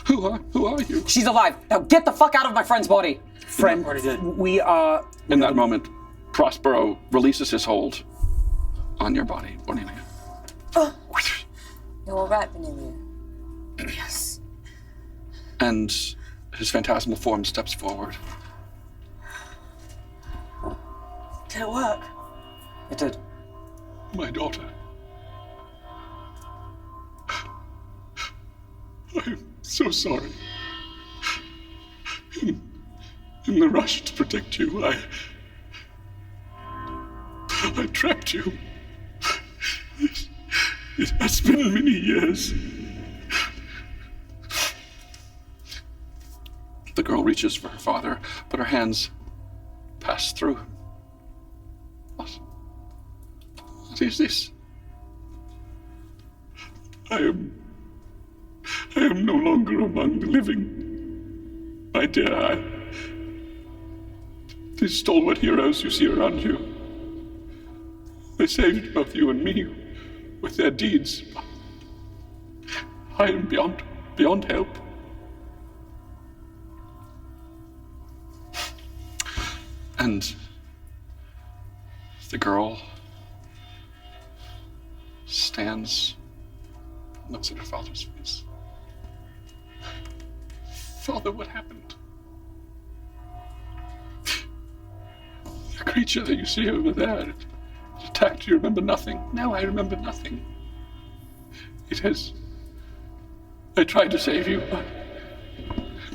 Who are you? She's alive. Now get the fuck out of my friend's body. Friend, we are... In that moment, Prospero releases his hold on your body, Cornelia. You're all right, Cornelia. Yes. And his phantasmal form steps forward. Did it work? It did. My daughter. I'm so sorry. In the rush to protect you, I trapped you. It has been many years. The girl reaches for her father, but her hands pass through. What is this? I am no longer among the living. My dear, these stalwart heroes you see around you, they saved both you and me with their deeds. I am beyond help. And the girl stands, looks at her father's face. Father, what happened? The creature that you see over there, it attacked you. Remember nothing? No, I remember nothing. I tried to save you, but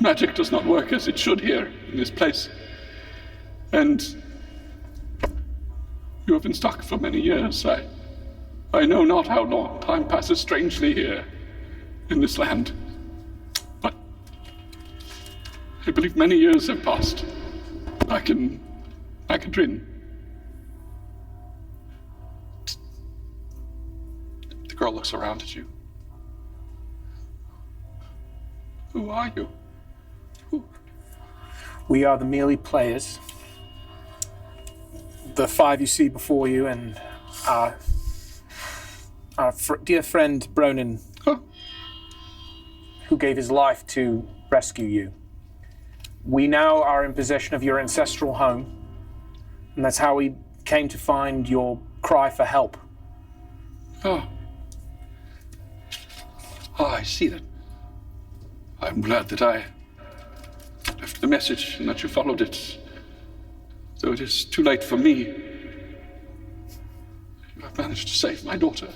magic does not work as it should here in this place. And you have been stuck for many years. I know not how long. Time passes strangely here in this land. But I believe many years have passed back in Drin. The girl looks around at you. Who are you? We are the merely players. The 5 you see before you, and our dear friend Bronin, who gave his life to rescue you. We now are in possession of your ancestral home, and that's how we came to find your cry for help. Oh, I see that. I'm glad that I left the message and that you followed it. Though it is too late for me, you have managed to save my daughter.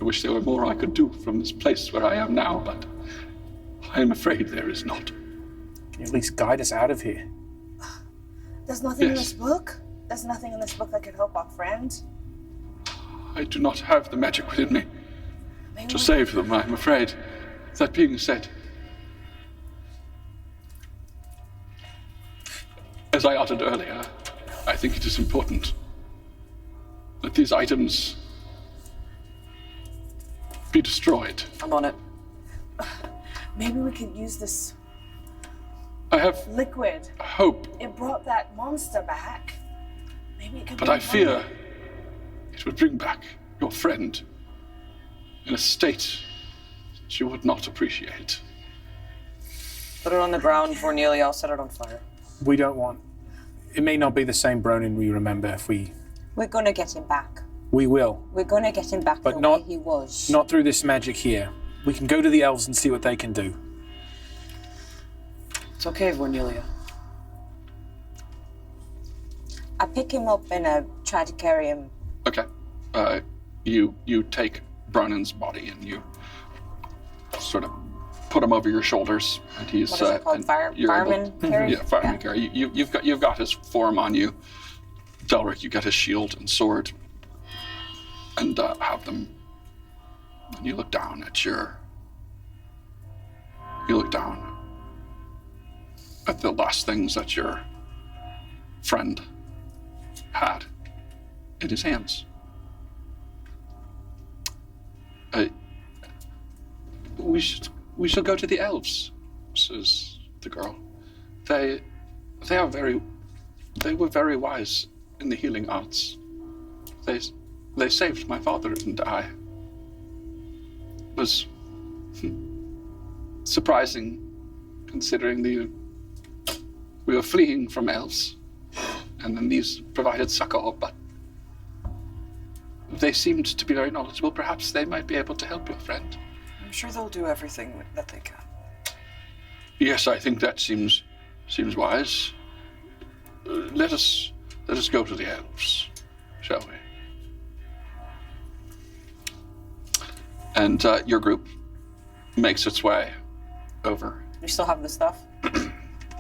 I wish there were more I could do from this place where I am now, but I am afraid there is not. Can you at least guide us out of here? There's nothing in this book? There's nothing in this book that could help our friend? I do not have the magic within me to save them, I'm afraid. That being said, as I uttered earlier, I think it is important that these items be destroyed. I'm on it. Maybe we could use this I have liquid. hope, It brought that monster back. Maybe it could but be I fear money. it would bring back your friend in a state that you would not appreciate. Put it on the ground for Neely. I'll set it on fire. We don't want... It may not be the same Bronin we remember if we... We're gonna get him back. We will. We're gonna get him back But the not- way he was. Not through this magic here. We can go to the elves and see what they can do. It's okay, Vornelia. I pick him up and I try to carry him. Okay. You take Bronin's body and you sort of put him over your shoulders, and he's What is it called? and you're able- Fireman carry? Yeah, fireman carry. You've got his form on you. Delric, you got his shield and sword, and have them. And you look down at the last things that your friend had in his hands. We shall go to the elves, says the girl. They were very wise in the healing arts. They saved my father, and I was surprising, considering we were fleeing from elves, and then these provided succor, but they seemed to be very knowledgeable. Perhaps they might be able to help your friend. I'm sure they'll do everything that they can. Yes, I think that seems wise. Let us go to the elves, shall we? And your group makes its way over. You still have the stuff?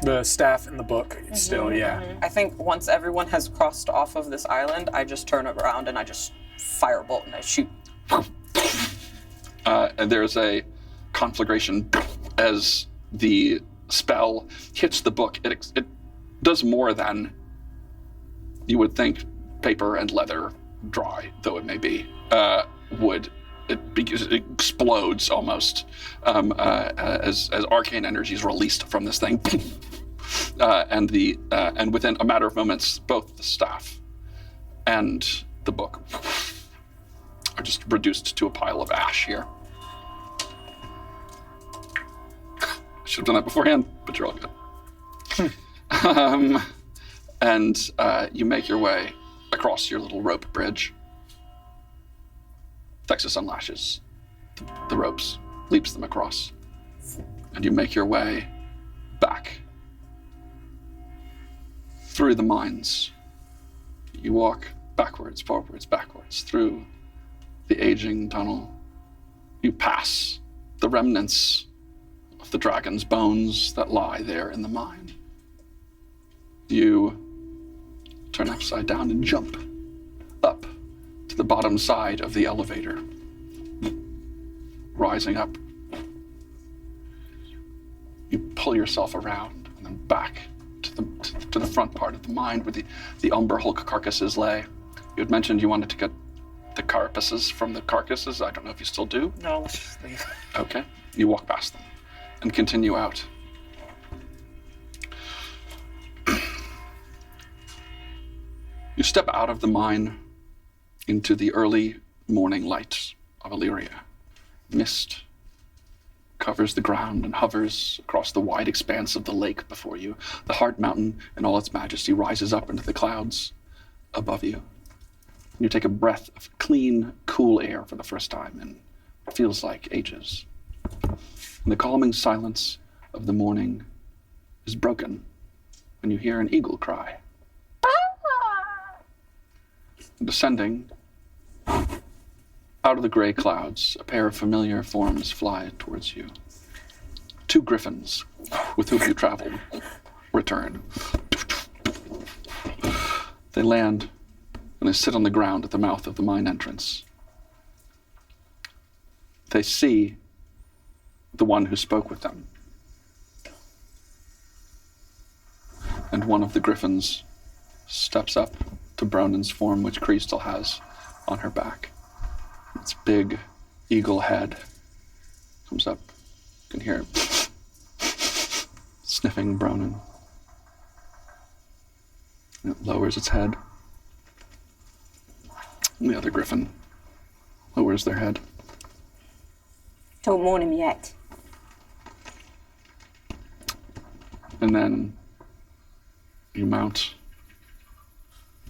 The staff and the book, still, yeah. I think once everyone has crossed off of this island, I just turn around and I just firebolt and I shoot. And there's a conflagration as the spell hits the book. It does more than you would think paper and leather, dry though it may be, would. It explodes almost as arcane energy is released from this thing, and within a matter of moments, both the staff and the book are just reduced to a pile of ash here. I should have done that beforehand, but you're all good. And you make your way across your little rope bridge. Texas unlashes the ropes, leaps them across, and you make your way back through the mines. You walk backwards, forwards, backwards through the aging tunnel. You pass the remnants of the dragon's bones that lie there in the mine. You turn upside down and jump up to the bottom side of the elevator, rising up. You pull yourself around and then back to the front part of the mine where the Umber Hulk carcasses lay. You had mentioned you wanted to get the carapaces from the carcasses. I don't know if you still do. No, let's just leave. Okay. You walk past them and continue out. You step out of the mine into the early morning light of Illyria. Mist covers the ground and hovers across the wide expanse of the lake before you. The Heart Mountain in all its majesty rises up into the clouds above you. You take a breath of clean, cool air for the first time in what feels like ages. And the calming silence of the morning is broken when you hear an eagle cry. Descending out of the gray clouds, a pair of familiar forms fly towards you. 2 griffins with whom you traveled return. They land and they sit on the ground at the mouth of the mine entrance. They see the one who spoke with them. And one of the griffins steps up to Bronin's form, which Kree still has on her back. Its big eagle head comes up. You can hear it sniffing Bronin. And it lowers its head. And the other griffin lowers their head. Don't warn him yet. And then you mount.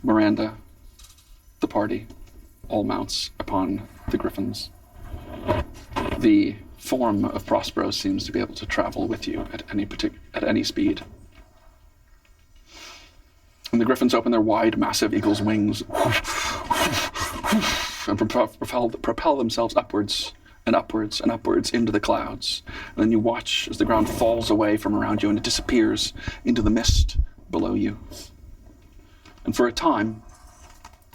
Miranda, the party, all mounts upon the griffins. The form of Prospero seems to be able to travel with you at any speed. And the griffins open their wide, massive eagle's wings and propel themselves upwards and upwards and upwards into the clouds. And then you watch as the ground falls away from around you and it disappears into the mist below you. And for a time,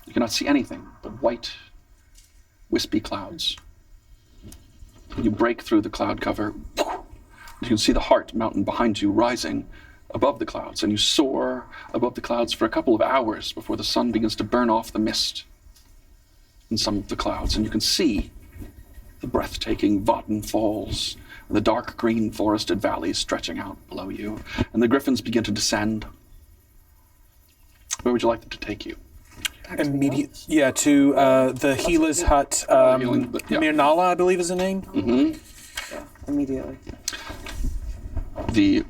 you cannot see anything but white, wispy clouds. You break through the cloud cover. You can see the Heart Mountain behind you rising above the clouds, and you soar above the clouds for a couple of hours before the sun begins to burn off the mist in some of the clouds, and you can see the breathtaking Vatn Falls and the dark green forested valleys stretching out below you, and the griffins begin to descend. Where would you like them to take you? Immediate, yeah, to the Gila's hut. Mirnala, I believe is the name. Mm-hmm. Yeah, immediately. The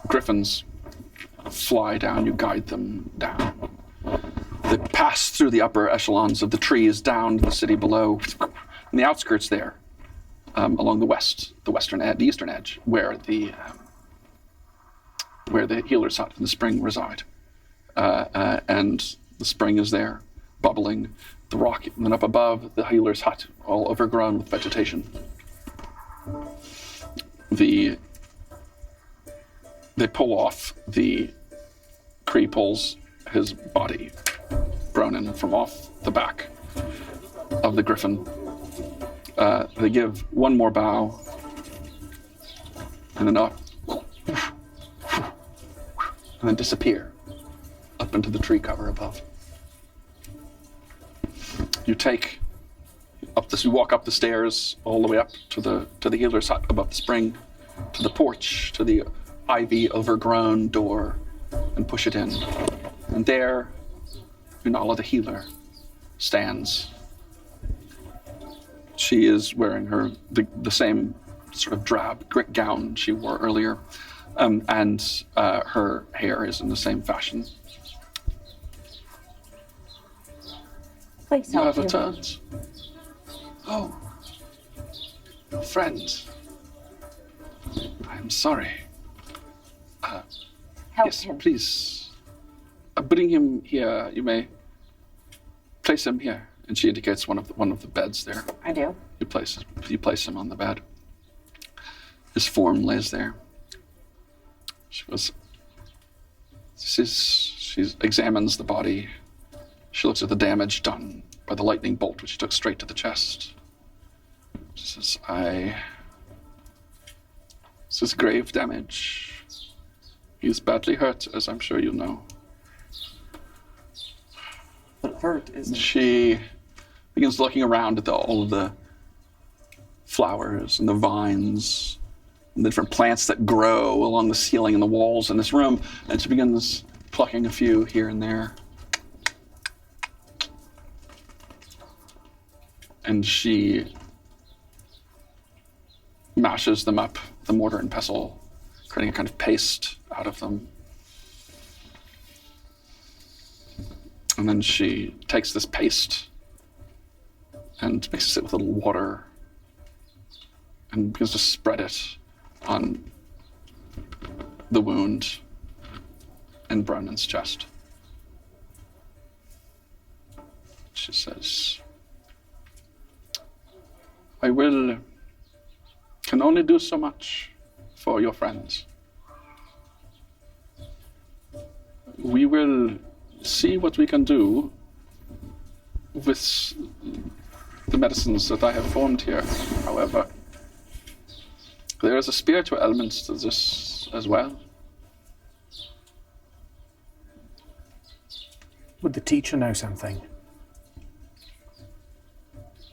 griffins fly down, you guide them down. They pass through the upper echelons of the trees down to the city below, in the outskirts there, along the eastern edge, where the where the healer's hut and the spring reside. And the spring is there, bubbling. The rock, and then up above, the healer's hut, all overgrown with vegetation. They pull off Kree pulls his body, Bronin, from off the back of the griffin. They give one more bow, and then up, and then disappear up into the tree cover above. You walk up the stairs all the way up to the healer's hut above the spring, to the porch, to the ivy overgrown door, and push it in. And there, Unala the healer stands. She is wearing the same sort of drab gown she wore earlier, and her hair is in the same fashion. Please You help have him. returned. Oh, your friend. I'm sorry. Help Yes, him. please. Bring him here. You may place him here. And she indicates one of the beds there. I do. You place him on the bed. His form lays there. She examines the body. She looks at the damage done by the lightning bolt, which she took straight to the chest. She says, this is grave damage. He is badly hurt, as I'm sure you know. But hurt, isn't it? She begins looking around at all of the flowers and the vines and the different plants that grow along the ceiling and the walls in this room, and she begins plucking a few here and there. And she mashes them up with a mortar and pestle, creating a kind of paste out of them. And then she takes this paste and mixes it with a little water and begins to spread it on the wound in Bronin's chest. She says, I can only do so much for your friends. We will see what we can do with the medicines that I have formed here. However, there is a spiritual element to this as well. Would the teacher know something?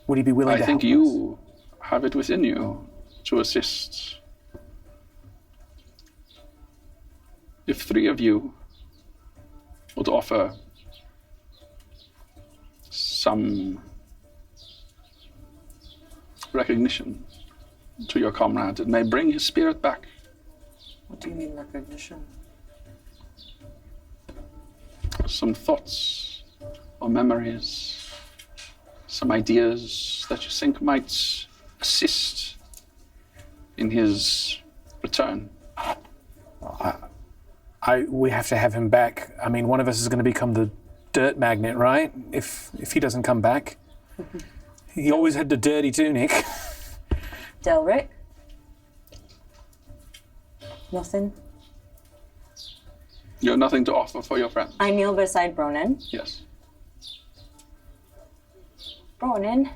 Would he be willing to I think help you have it within you to assist. If 3 of you would offer some recognition to your comrade, it may bring his spirit back. What do you mean recognition? Some thoughts or memories, some ideas that you think might assist in his return. We have to have him back. I mean, one of us is going to become the dirt magnet, right? If he doesn't come back. He always had the dirty tunic. Delric? Nothing. You have nothing to offer for your friend? I kneel beside Bronin. Yes. Bronin,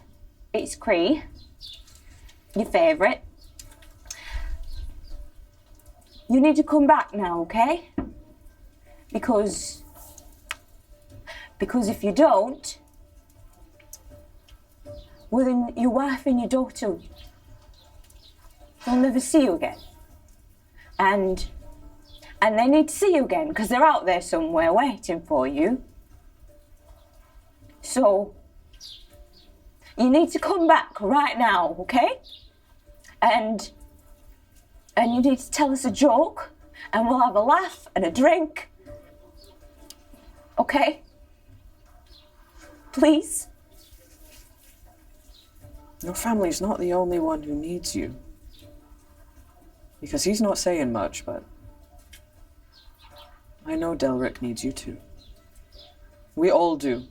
it's Cree. Your favourite. You need to come back now, okay? Because if you don't, well then your wife and your daughter, they'll never see you again. And they need to see you again because they're out there somewhere waiting for you. So you need to come back right now, okay? And you need to tell us a joke and we'll have a laugh and a drink. Okay? Please? Your family's not the only one who needs you. Because he's not saying much, but I know Delric needs you too. We all do.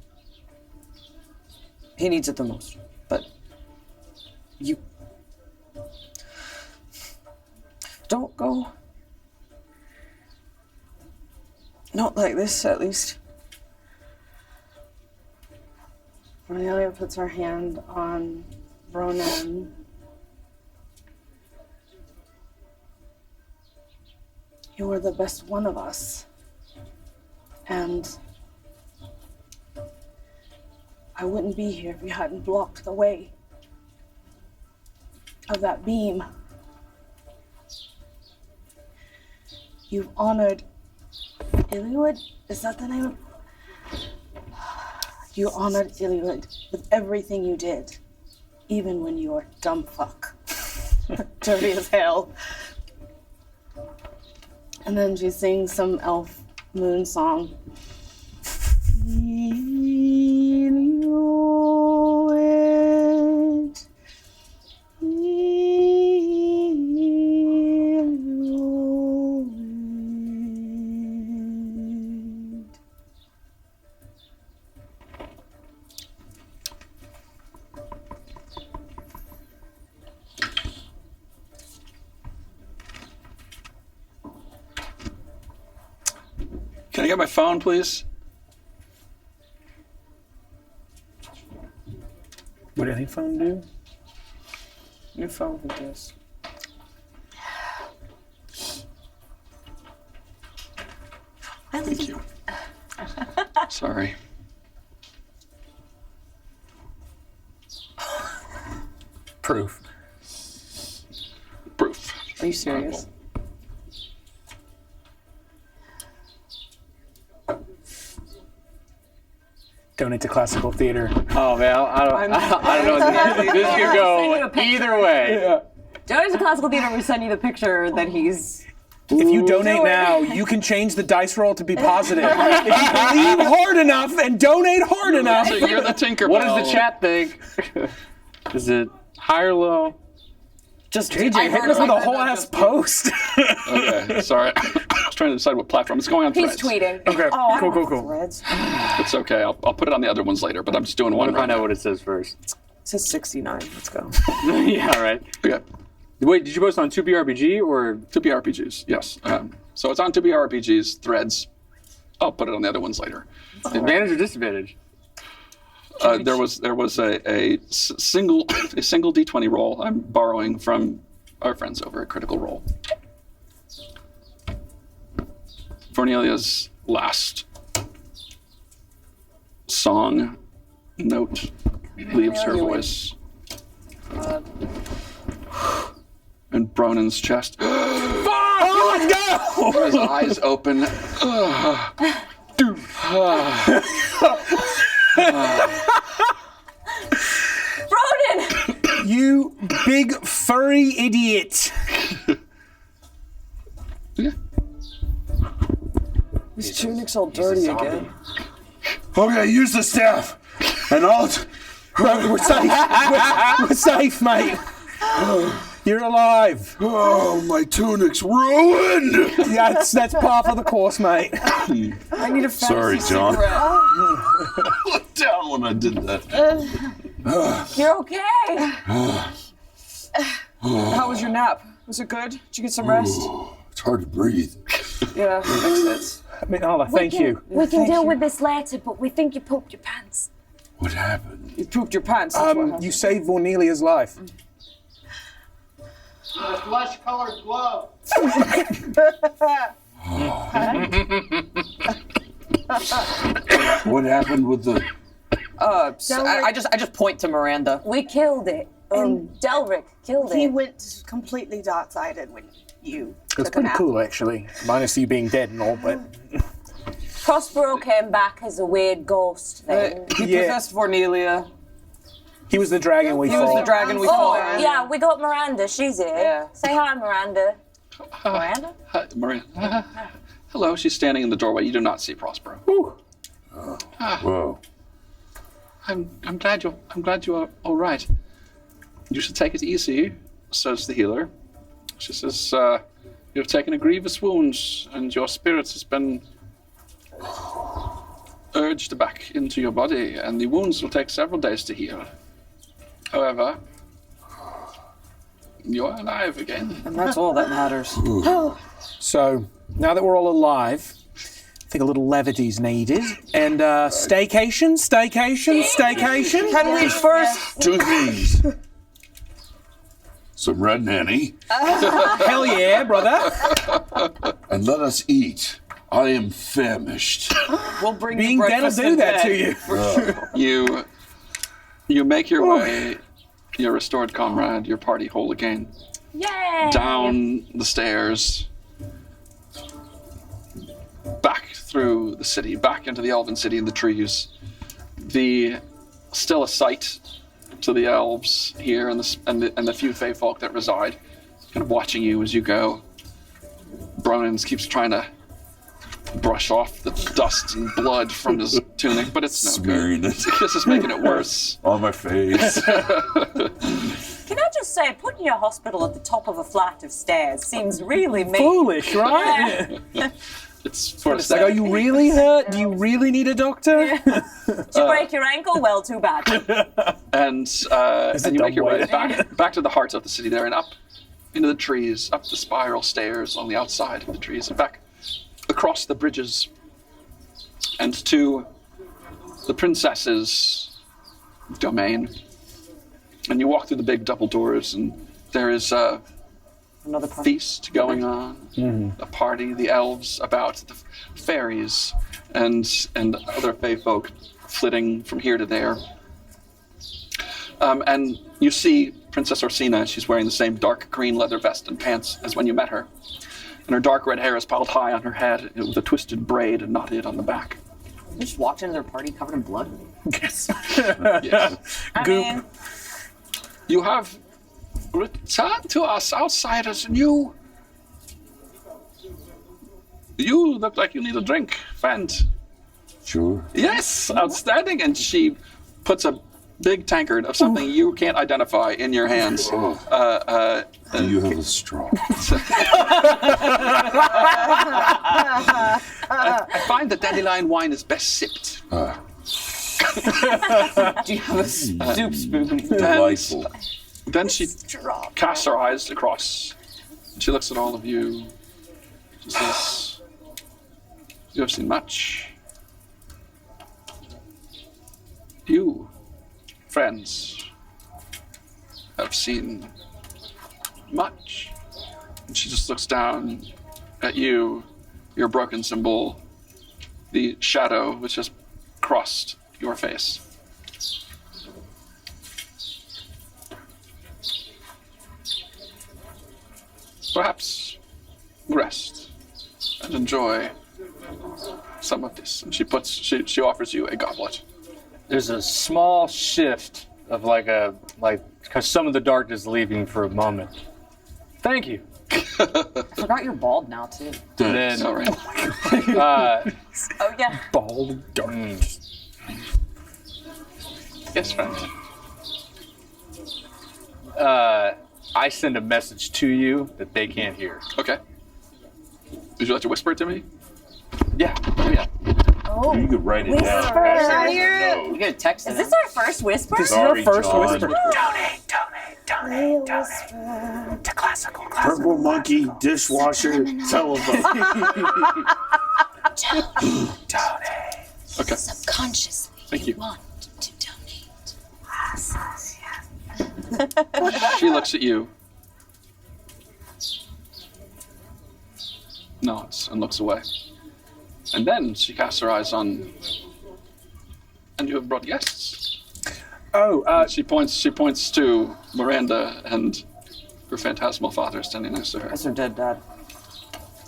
He needs it the most, but you don't go. Not like this, at least. Cornelia puts her hand on Ronan. You were the best one of us. And I wouldn't be here if you hadn't blocked the way of that beam. You've honored Illywood? Is that the name? You honored Illywood with everything you did, even when you were dumb fuck. Dirty as hell. And then she sings some elf moon song. Illywood, Illywood. Can I get my phone, please? What did any phone do? New phone, who does? Thank you. Sorry. Proof. Proof. Are you serious? Donate to classical theater. Oh man, I don't know. This could go either way. Donate to classical theater. We send you the picture that he's. If you donate now, you can change the dice roll to be positive. If you believe hard enough and donate hard enough. So you're the Tinkerbell. What does the chat think? Is it high or low? Just JJ hitting us with a whole ass post. Okay, sorry. I was trying to decide what platform. It's going on He's Threads. tweeting. Okay, cool. Threads. It's okay. I'll put it on the other ones later, but I'm just doing I one want to right find now. out what it says first. It says 69. Let's go. Yeah, right. Okay. Wait, did you post on 2BRPG or 2BRPGs, yes. So it's on 2BRPGs, Threads. I'll put it on the other ones later. advantage or disadvantage? There was a single D20 roll I'm borrowing from our friends over at Critical Role. Cornelia's last song note leaves her voice. And Bronan's chest. Oh, no! His eyes open. Broden! You big furry idiot. Yeah. His tunic's all dirty again. Okay, use the staff. And I'll... We're safe. We're safe, mate. You're alive. Oh, my tunic's ruined. Yeah, that's par for the course, mate. I need a fancy Sorry, John. cigarette. Look down when I did that. You're okay. How was your nap? Was it good? Did you get some rest? It's hard to breathe. Yeah, makes sense. I mean, Ola, thank you. We can deal with this later, but we think you pooped your pants. What happened? You pooped your pants. That's what happened. You saved Vornelia's life. A flesh-colored glove. What happened with the... I just point to Miranda. We killed it. Delric killed He it. went completely dark-sided when you It's took a pretty nap. cool, actually. Minus you being dead and all, but... Prospero came back as a weird ghost thing. He Yeah. possessed Vornelia. He was the dragon we He was the fought. dragon we Oh, fought. yeah, we got Miranda. She's here. Yeah. Say hi, Miranda. Miranda? Hi, Maria. Hello, she's standing in the doorway. You do not see Prospero. Whoa. I'm glad you're all right. You should take it easy, says the healer. She says, you've taken a grievous wound, and your spirit has been urged back into your body, and the wounds will take several days to heal. However, you're alive again. And that's all that matters. So, now that we're all alive, I think a little levity's needed. And staycation. Can we first... Two things. Some red nanny. Hell yeah, brother. And let us eat. I am famished. We'll bring Being you dead will breakfast do in that bed. to you. You make your way, your restored comrade, your party whole again, Yay! down the stairs, back through the city, back into the elven city and the trees. Still a sight to the elves here and the few fey folk that reside, kind of watching you as you go. Bronins keeps trying to brush off the dust and blood from his tunic, but it's no Smearing good. it. It's just making it worse. On my face. Can I just say, putting your hospital at the top of a flight of stairs seems really mean. Foolish, right? It's sort of It's like, are you really hurt? Do you really need a doctor? Did you break your ankle? Well, too bad. And a you make your dumb way way. back to the heart of the city there and up into the trees, up the spiral stairs on the outside of the trees, and back across the bridges and to the princess's domain. And you walk through the big double doors, and there is Another party. feast going on, a party, the elves about, the fairies, and other fey folk flitting from here to there. And you see Princess Orsina. She's wearing the same dark green leather vest and pants as when you met her. And her dark red hair is piled high on her head with a twisted braid knotted on the back. You just walked into their party covered in blood. Yes. I Goop. mean, You have returned to us, outsiders, and you look like you need a drink, friend. Sure. Yes, outstanding. And she puts a big tankard of something you can't identify in your hands. Do you have a straw? I find that dandelion wine is best sipped. Do you have a soup spoon? Delightful. Then she casts her eyes across. She looks at all of you. She says, "You have seen much. You, friends, have seen much." And she just looks down at you, your broken symbol, the shadow which has crossed your face. Perhaps rest and enjoy some of this. And she offers you a goblet. There's a small shift of because some of the darkness is leaving for a moment. Thank you. I forgot you're bald now, too. And then, All right. oh yeah. Bald dark. Yes, friend. I send a message to you that they can't hear. Okay. Would you like to whisper it to me? Yeah. Yeah. Oh, You could write it down. You get a text. Is this our first whisper? This is our Sorry, first John. whisper. To classical. Purple monkey, dishwasher, telephone. Okay. subconsciously Thank you. want to donate. She looks at you, nods, and looks away. And then she casts her eyes on, and you have brought guests. Oh, She points to Miranda and her phantasmal father standing next to her. That's her dead dad.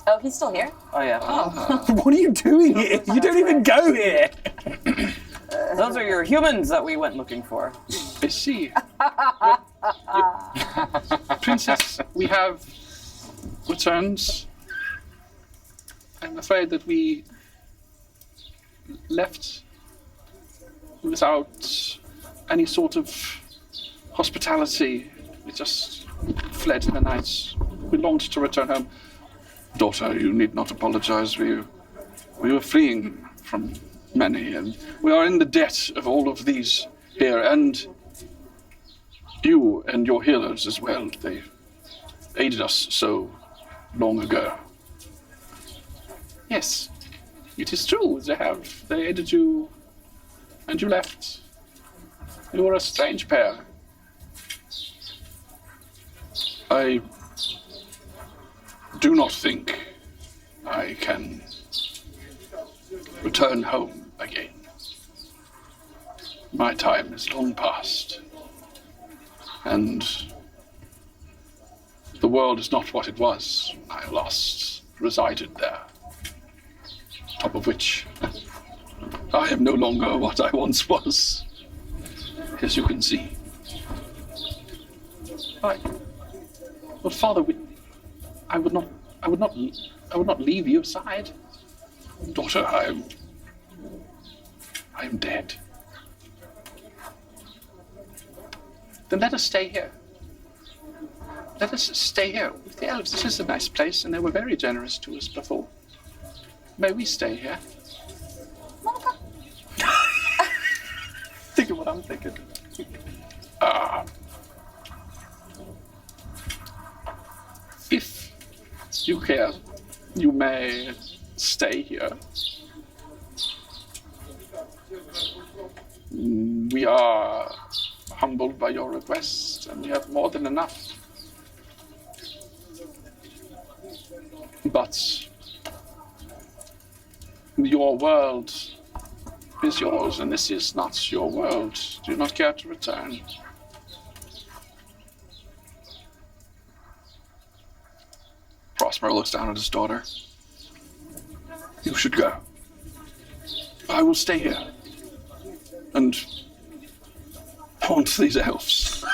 Oh, he's still here? Oh, yeah. what are you doing here? You don't even go here. Those are your humans that we went looking for. I see. Princess, we have returned. I'm afraid that we left without any sort of hospitality. We just fled in the night. We longed to return home. Daughter, you need not apologize. We were fleeing from many, and we are in the debt of all of these here, and you and your healers as well. They aided us so long ago. Yes, it is true. They aided you, and you left. You were a strange pair. I do not think I can return home again. My time is long past, and the world is not what it was when I last resided there. Top of which, I am no longer what I once was, as you can see. But Father, I would not leave your side. Daughter, I am dead. Then let us stay here. Let us stay here with the elves. This is a nice place, and they were very generous to us before. May we stay here? Think of what I'm thinking. If you care, you may stay here. We are humbled by your request, and we have more than enough. But your world is yours, and this is not your world. Do you not care to return? Prospero looks down at his daughter. You should go. I will stay here and haunt these elves.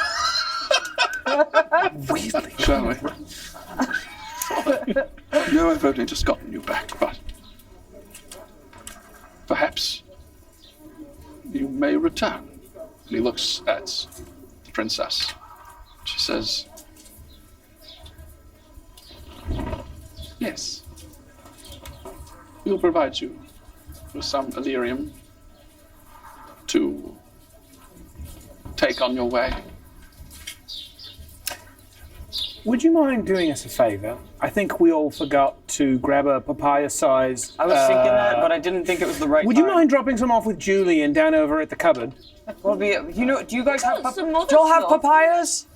Really? Shall we? No, I've only just gotten you back, but perhaps you may return. And he looks at the princess. She says, yes. We'll provide you with some Illyrium to take on your way. Would you mind doing us a favor? I think we all forgot to grab a papaya size. I was thinking that, but I didn't think it was the right Would time. you mind dropping some off with Julian down over at the cupboard? Well, do you guys have some other do you all have stuff. papayas?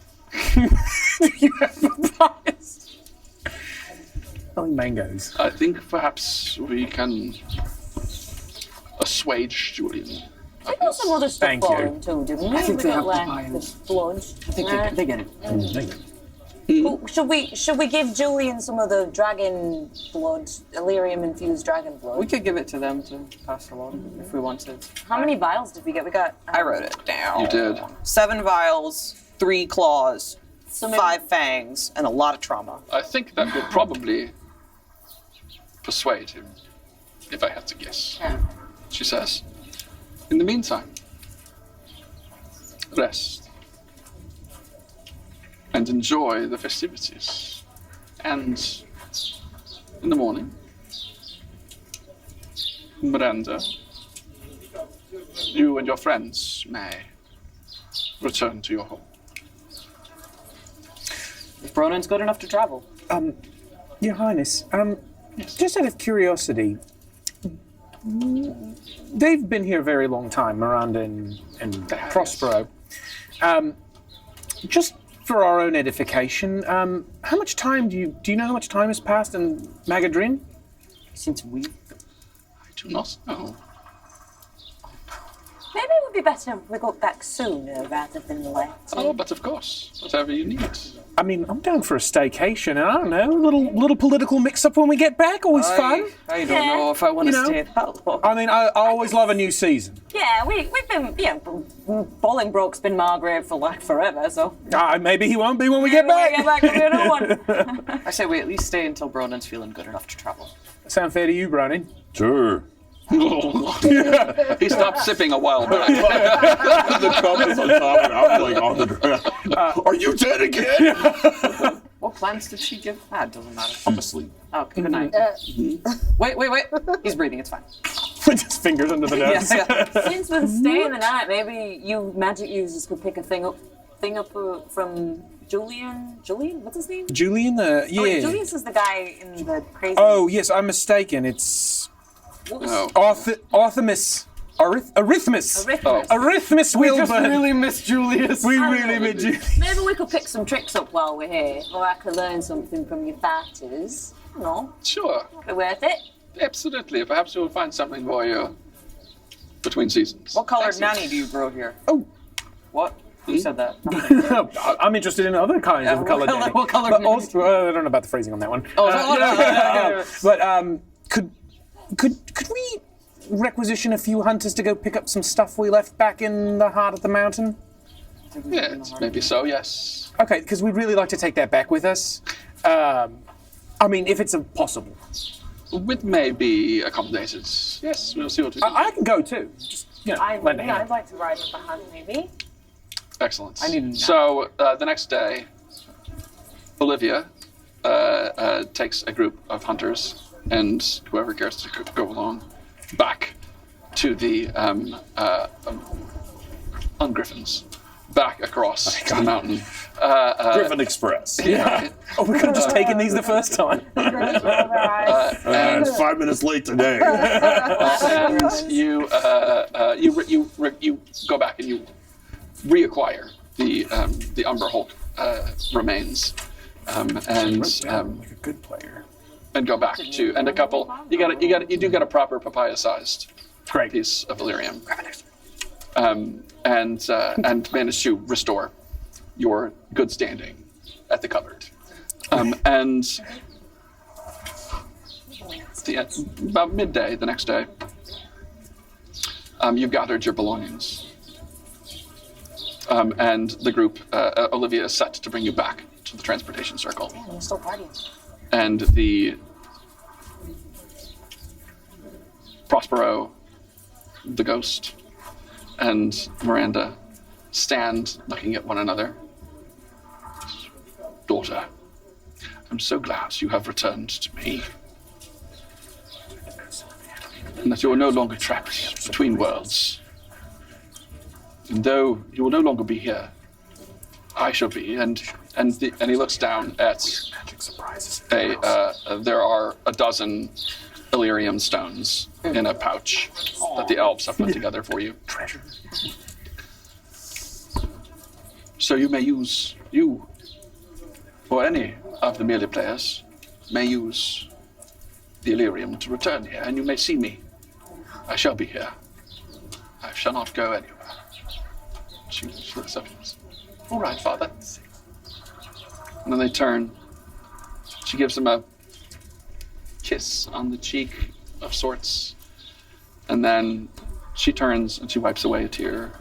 Do you have papayas? Only mangoes. I think perhaps we can assuage Julian. We got some other stuff Thank for you. him too, didn't we? I think We they got have like papayas. the bloods. I think they get it. Oh, should we give Julian some of the dragon blood, Illyrium infused dragon blood? We could give it to them to pass along if we wanted. How many vials did we get? We got. I wrote it down. You did. 7 vials, 3 claws, So maybe- 5 fangs, and a lot of trauma. I think that would probably persuade him, if I had to guess. Yeah. She says, in the meantime, rest and enjoy the festivities. And in the morning, Miranda, you and your friends may return to your home. If Bronan's good enough to travel. Your Highness, just out of curiosity, they've been here a very long time, Miranda and Prospero. Just for our own edification, how much time do you know how much time has passed in Magadrin? Since we... I do not know. Maybe it would be better if we got back sooner rather than later. Oh, but of course, whatever you need. I mean, I'm down for a staycation, and I don't know, a little political mix-up when we get back, always fun. I don't know if I want to You know. stay that long. I mean, I always love a new season. Yeah, we've been, Bolingbroke's been Margrave for like forever, so... Maybe he won't be when we get back. When we get back, there'll be another one. I say we at least stay until Bronan's feeling good enough to travel. Sound fair to you, Bronin? Sure. He stopped sipping a while back. The cup is on top and I'm like on the ground. Are you dead again? What plans did she give? It doesn't matter. I'm asleep. Okay, good night. Wait. He's breathing, it's fine. With his fingers under the nose. Since we're staying the night, maybe you magic users could pick a thing up from Julian. Julian, what's his name? Julian, yeah. Oh, wait, Julius is the guy in the crazy. Oh yes, I'm mistaken. It's Artemis. Arrhythmus. Arrhythmus Wilbur. We just really miss Julius. We really miss Julius. Maybe we could pick some tricks up while we're here, or I could learn something from your fighters. No, Sure. be worth it. Absolutely. Perhaps we'll find something for you between seasons. What colored nanny do you grow here? Oh. What? Who said that? I'm interested in other kinds of colour. What color? But also, I don't know about the phrasing on that one. But could we requisition a few hunters to go pick up some stuff we left back in the heart of the mountain? Yes, maybe so, yes. Okay, because we'd really like to take that back with us. I mean, if it's possible. It may be accommodated. Yes, we'll see what we do. I can go too. Just, lend a hand. I'd like to ride with the hunt, maybe. Excellent. I need a nap. So the next day, Olivia takes a group of hunters and whoever cares to go along back to the on Griffins, back across the mountain. Griffin Express. Yeah. Oh, we could have just taken these the first time. It's 5 minutes late today. And you go back and you reacquire the Umber Hulk remains, and like a good player. And go back to a couple. You do get a proper papaya-sized piece of Illyrium, and manage to restore your good standing at the cupboard, and about midday the next day, you've gathered your belongings. And the group, Olivia, is set to bring you back to the transportation circle. Man, we're still partying. And the Prospero, the ghost, and Miranda stand looking at one another. Daughter, I'm so glad you have returned to me. And that you are no longer trapped between worlds. And though you will no longer be here, I shall be. And he looks down at there are a dozen Illyrium stones in a pouch that the elves have put together for you. Treasure. So you or any of the merely players may use the Illyrium to return here, and you may see me. I shall be here. I shall not go anywhere. She looks up and says, all right, Father. And then they turn. She gives him a kiss on the cheek of sorts. And then she turns and she wipes away a tear.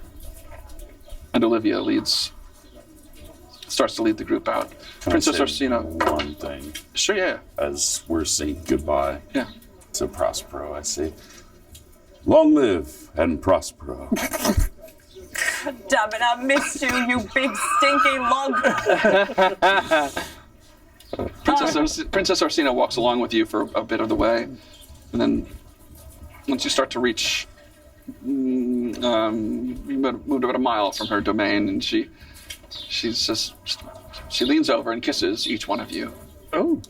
And Olivia starts to lead the group out. Princess Orsina. One thing. Sure, yeah. As we're saying goodbye to Prospero, I say, long live and Prospero. Damn it, I missed you, you big stinky log. Princess Orsina walks along with you for a bit of the way. And then once you start to reach, you moved about a mile from her domain, and she leans over and kisses each one of you. Oh.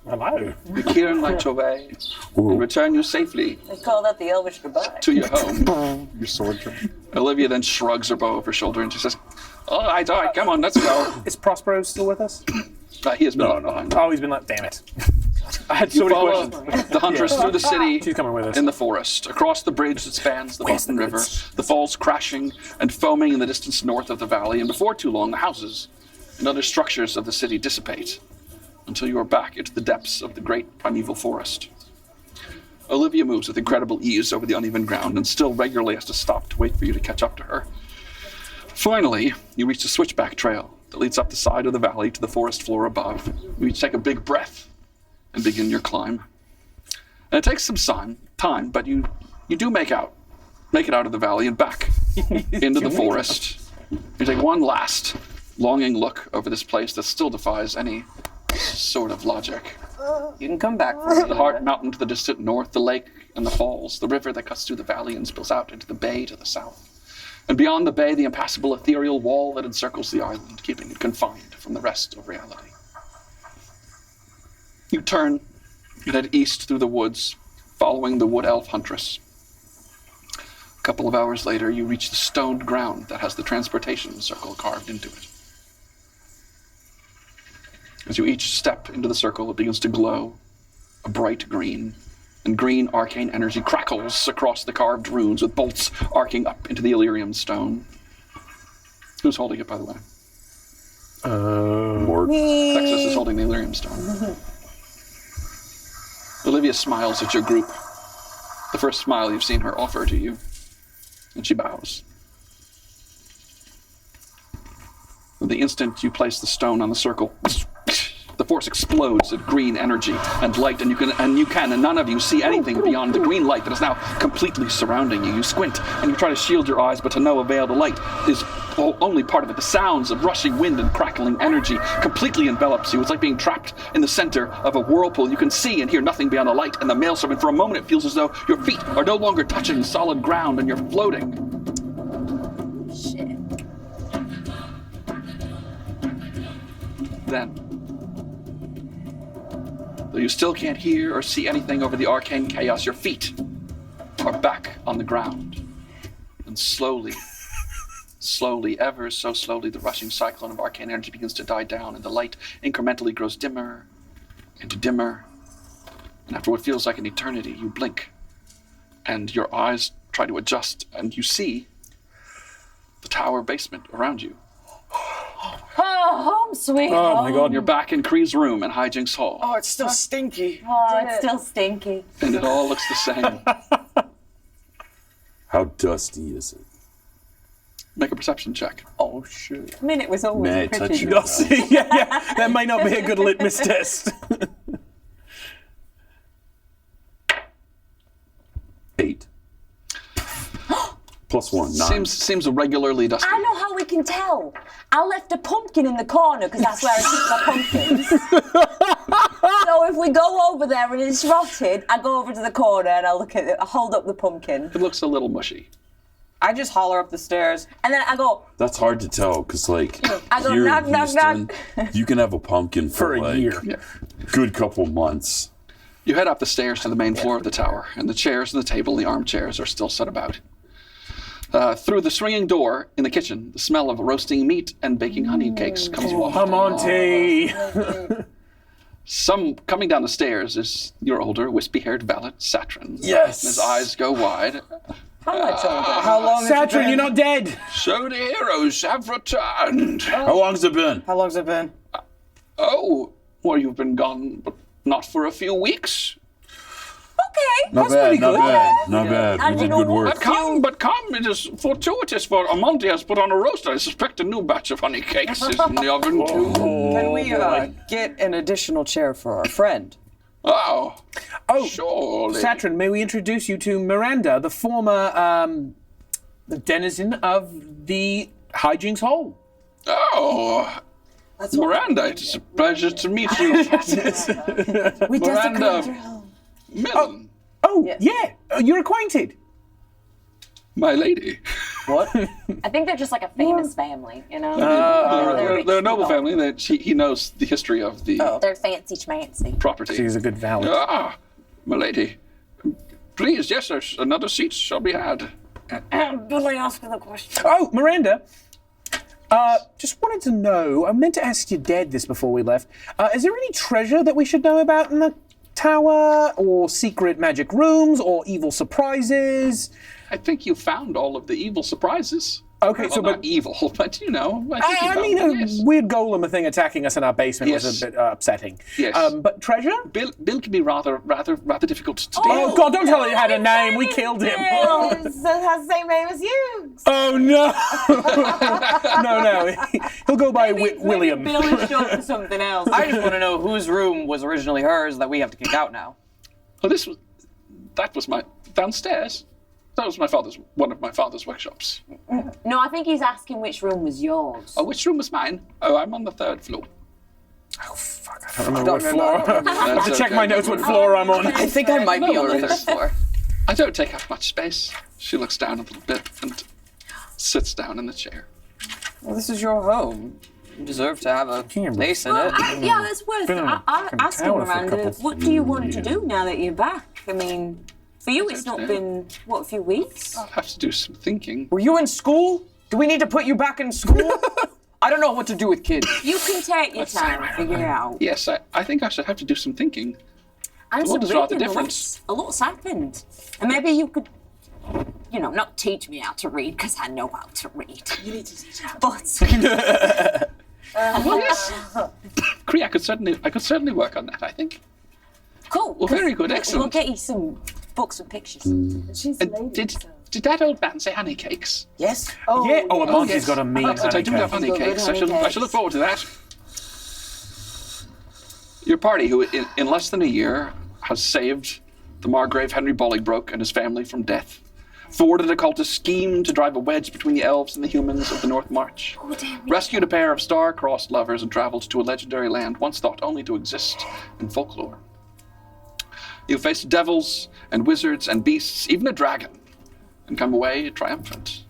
Hello. Kieran light your way and return you safely They call that the Elvish goodbye. to your home. Your sword. Olivia then shrugs her bow over her shoulder and she says, all right, come on, let's go. Is Prospero still with us? He has been left behind. Oh, he's been left. Damn it. I had so You many follow questions. the hunters through the city. She's coming with us. In the forest, across the bridge that spans the Boston River, the falls crashing and foaming in the distance north of the valley, and before too long, the houses and other structures of the city dissipate until you are back into the depths of the great primeval forest. Olivia moves with incredible ease over the uneven ground and still regularly has to stop to wait for you to catch up to her. Finally, you reach the switchback trail that leads up the side of the valley to the forest floor above. You each take a big breath and begin your climb. And it takes some time, but you do make it out of the valley and back into the forest. You take one last longing look over this place that still defies any sort of logic. You can come back for me. The Heart Mountain to the distant north, the lake and the falls, the river that cuts through the valley and spills out into the bay to the south. And beyond the bay, the impassable ethereal wall that encircles the island, keeping it confined from the rest of reality. You turn and head east through the woods, following the wood elf huntress. A couple of hours later, you reach the stoned ground that has the transportation circle carved into it. As you each step into the circle, it begins to glow a bright green, and green arcane energy crackles across the carved runes with bolts arcing up into the Illyrium stone. Who's holding it, by the way? Mort. Texas is holding the Illyrium stone. Olivia smiles at your group. The first smile you've seen her offer to you. And she bows. The instant you place the stone on the circle, the force explodes at green energy and light, and none of you see anything beyond the green light that is now completely surrounding you. You squint and you try to shield your eyes, but to no avail. The light is only part of it. The sounds of rushing wind and crackling energy completely envelops you. It's like being trapped in the center of a whirlpool. You can see and hear nothing beyond the light and the maelstrom, and for a moment it feels as though your feet are no longer touching solid ground and you're floating. Shit. Then, though you still can't hear or see anything over the arcane chaos, your feet are back on the ground. And slowly, ever so slowly, the rushing cyclone of arcane energy begins to die down, and the light incrementally grows dimmer and dimmer. And after what feels like an eternity, you blink, and your eyes try to adjust, and you see the tower basement around you. Oh, home sweet home. Oh my God. You're back in Kree's room in Hijinks Hall. Oh, it's still stinky. Oh, it's still stinky. And it all looks the same. How dusty is it? Make a perception check. Oh, shit. I mean, it was always May I pretty. touch you? yeah. That might not be a good litmus test. 8. +1, 9. Seems irregularly dusty. I know how we can tell. I left a pumpkin in the corner because that's where I keep my pumpkins. So if we go over there and it's rotted, I go over to the corner and I look at it. I hold up the pumpkin. It looks a little mushy. I just holler up the stairs. And then I go, That's hard to tell, because like I go, here knock, in knock, Houston, knock. you can have a pumpkin For a like year. Yeah. good couple months. You head up the stairs to the main floor of the tower, and the chairs and the table and the armchairs are still set about. Through the swinging door in the kitchen, the smell of roasting meat and baking honey cakes comes wafting. Come on, T. Coming down the stairs is your older, wispy-haired valet, Satrin. Yes. His eyes go wide. How much older? How long has it Satrin, been? you're not dead. So the heroes have returned. How long's it been? How long's it been? Oh, well, you've been gone, but not for a few weeks. Okay. Not bad, not bad, not bad. And We you did know good what? work. But come, it is fortuitous, for Amonte has put on a roast. I suspect a new batch of honey cakes is in the oven, too. Can we get an additional chair for our friend? Oh, Oh, surely. Satrin, may we introduce you to Miranda, the former denizen of the Hijinks Hall. Oh, Miranda, it is a pleasure to meet you. We Miranda Millen, Oh, yeah. You're acquainted. my lady. What? I think they're just like a famous family, you know? They're a noble family. He knows the history of the They're fancy schmancy. property. She's a good valet. Ah, my lady. Please, yes, there's another seat shall be had. Billy, ask the question. Oh, Miranda. Just wanted to know, I meant to ask your dad this before we left. Is there any treasure that we should know about in the tower, or secret magic rooms, or evil surprises? I think you found all of the evil surprises. Okay, Well, so not but evil, but you know. I think you I found mean, them, a yes. weird golem thing attacking us in our basement was Yes. a bit upsetting. Yes. But treasure? Bill can be rather difficult to deal. Oh God! Don't tell her he had a name. We killed him. It has the same name as you. Oh no! no. He'll go by William. Billy's short for something else. I just want to know whose room was originally hers that we have to kick out now. Oh, that was my downstairs. That was one of my father's workshops. No, I think he's asking which room was yours. Oh, which room was mine? Oh, I'm on the 3rd floor. Oh, fuck. I don't remember what floor. I have That's to check okay. my notes what floor I'm on. I think I might be on the third floor. I don't take up much space. She looks down a little bit and sits down in the chair. Well, this is your home. You deserve to have a place in it. Yeah, that's worth asking, Miranda. What do you want to do now that you're back? I mean, for you, it's not been, what, a few weeks? I'll have to do some thinking. Were you in school? Do we need to put you back in school? I don't know what to do with kids. You can take your time and figure it out. Yes, I think I should have to do some thinking. And What some is all the reading, difference? a lot's happened. And maybe you could, not teach me how to read, because I know how to read. You need to teach me how to Well, yes. Cree, I could certainly work on that, I think. Cool. Well, very good, We'll excellent. get you some books with pictures. She's a lady. Did that old man say honey cakes? Yes. Yeah. Oh, Amonte's got a mean Excellent. I do honey have cake. honey Got good cakes. honey I should look forward to that. Your party, who in less than a year has saved the Margrave Henry Bolingbroke and his family from death, forwarded a cultist scheme to drive a wedge between the elves and the humans of the North March, rescued a pair of star-crossed lovers and traveled to a legendary land once thought only to exist in folklore. You faced devils and wizards and beasts, even a dragon, and come away triumphant.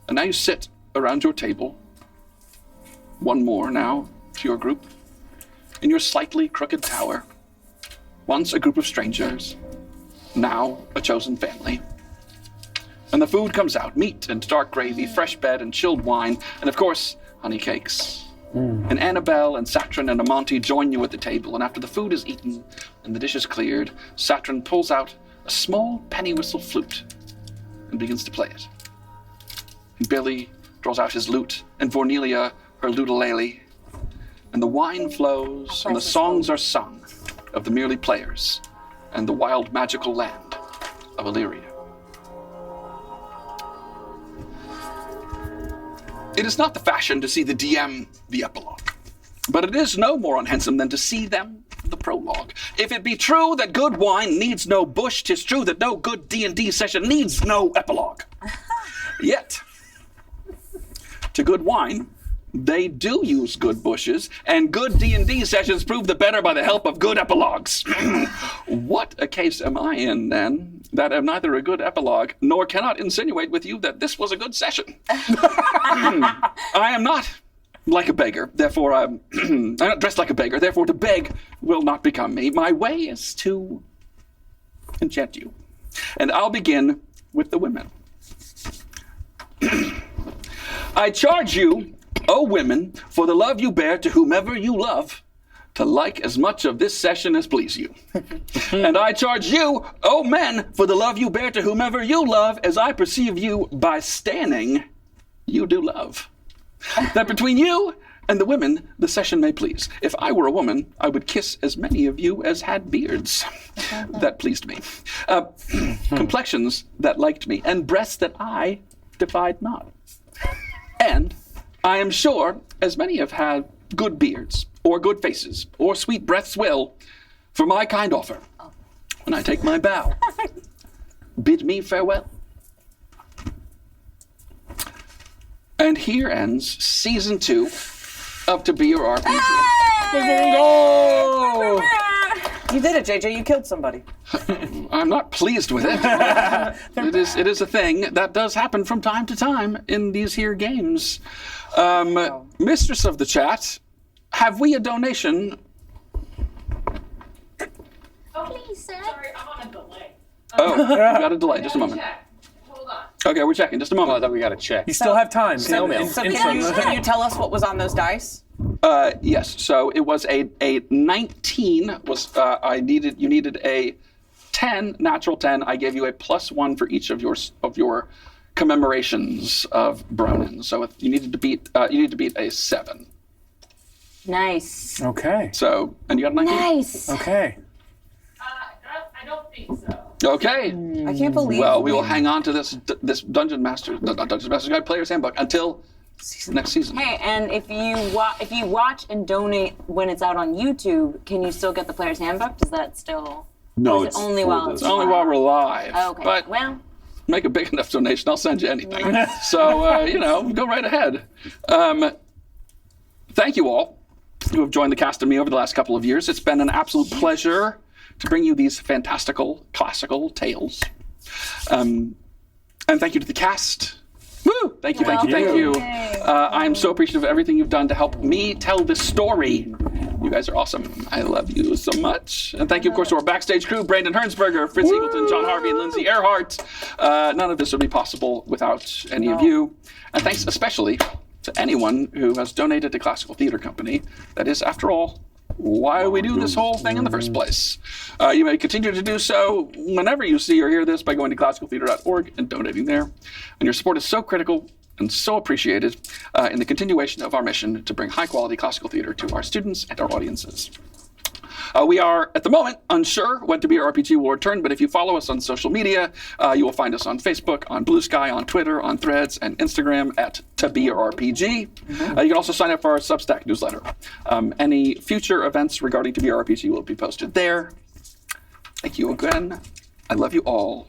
And now you sit around your table, one more now to your group, in your slightly crooked tower, once a group of strangers, now a chosen family. And the food comes out, meat and dark gravy, fresh bed and chilled wine, and of course, honey cakes. And Annabelle and Satrin and Amonte join you at the table, and after the food is eaten and the dishes cleared, Satrin pulls out a small penny whistle flute and begins to play it. And Billy draws out his lute, and Vornelia her lutalele, and the wine flows, and the songs are sung of the merely players and the wild magical land of Illyria. It is not the fashion to see the DM the epilogue, but it is no more unhandsome than to see them the prologue. If it be true that good wine needs no bush, 'tis true that no good D&D session needs no epilogue. Yet, to good wine, they do use good bushes, and good D&D sessions prove the better by the help of good epilogues. What a case am I in, then, that am neither a good epilogue, nor cannot insinuate with you that this was a good session. I am not like a beggar, therefore I'm not dressed like a beggar, therefore to beg will not become me. My way is to enchant you. And I'll begin with the women. I charge you, O women, for the love you bear to whomever you love, to like as much of this session as please you. And I charge you, O men, for the love you bear to whomever you love, as I perceive you by standing, you do love. That between you and the women, the session may please. If I were a woman, I would kiss as many of you as had beards. That pleased me. Complexions that liked me, and breasts that I defied not. And I am sure as many have had good beards, or good faces, or sweet breaths will, for my kind offer, when I take my bow, bid me farewell. And here ends Season 2 of To Be Your RPG. You did it, JJ. You killed somebody. I'm not pleased with it. It is a thing that does happen from time to time in these here games. Mistress of the chat, have we a donation? Please, sir. Sorry, I'm on a delay. Oh, we got a delay. Just a moment. Hold on. Okay, we're checking. Just a moment. I thought we got to check. You still have time. So can you tell us what was on those dice? Yes. So it was a 19. You needed a 10, natural 10. I gave you a +1 for each of your commemorations of Bronin. So if you needed to beat a 7. Nice. Okay. So, and you got a 19? Nice. Okay. I don't think so. Okay. I can't believe. Well, we will hang on to this Dungeon Master's Guide Player's Handbook until next season. Hey, and if you watch and donate when it's out on YouTube, can you still get the Player's Handbook? Does that still? No, or is it's it only for while the- it's It's only while we're live. Okay. But well, make a big enough donation, I'll send you anything. So, go right ahead. Thank you all. who have joined the cast and me over the last couple of years. It's been an absolute pleasure to bring you these fantastical, classical tales. And thank you to the cast. Woo! Thank you. I'm so appreciative of everything you've done to help me tell this story. You guys are awesome. I love you so much. And thank you, of course, to our backstage crew, Brandon Hernsberger, Fritz Eagleton, John Harvey, and Lindsay Earhart. None of this would be possible without any of you. And thanks especially to anyone who has donated to Classical Theater Company. That is, after all, why we do this whole thing in the first place. You may continue to do so whenever you see or hear this by going to classicaltheater.org and donating there. And your support is so critical and so appreciated in the continuation of our mission to bring high-quality classical theater to our students and our audiences. We are, at the moment, unsure when To Be Your RPG will return, but if you follow us on social media, you will find us on Facebook, on Blue Sky, on Twitter, on Threads, and Instagram at To Be Your RPG. You can also sign up for our Substack newsletter. Any future events regarding To Be Your RPG will be posted there. Thank you again. I love you all.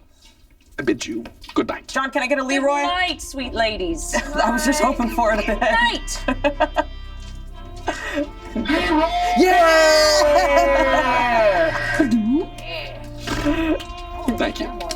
I bid you good night. John, can I get a Leroy? Good night, sweet ladies. I was just hoping for it a bit. Night. Yeah! Thank you.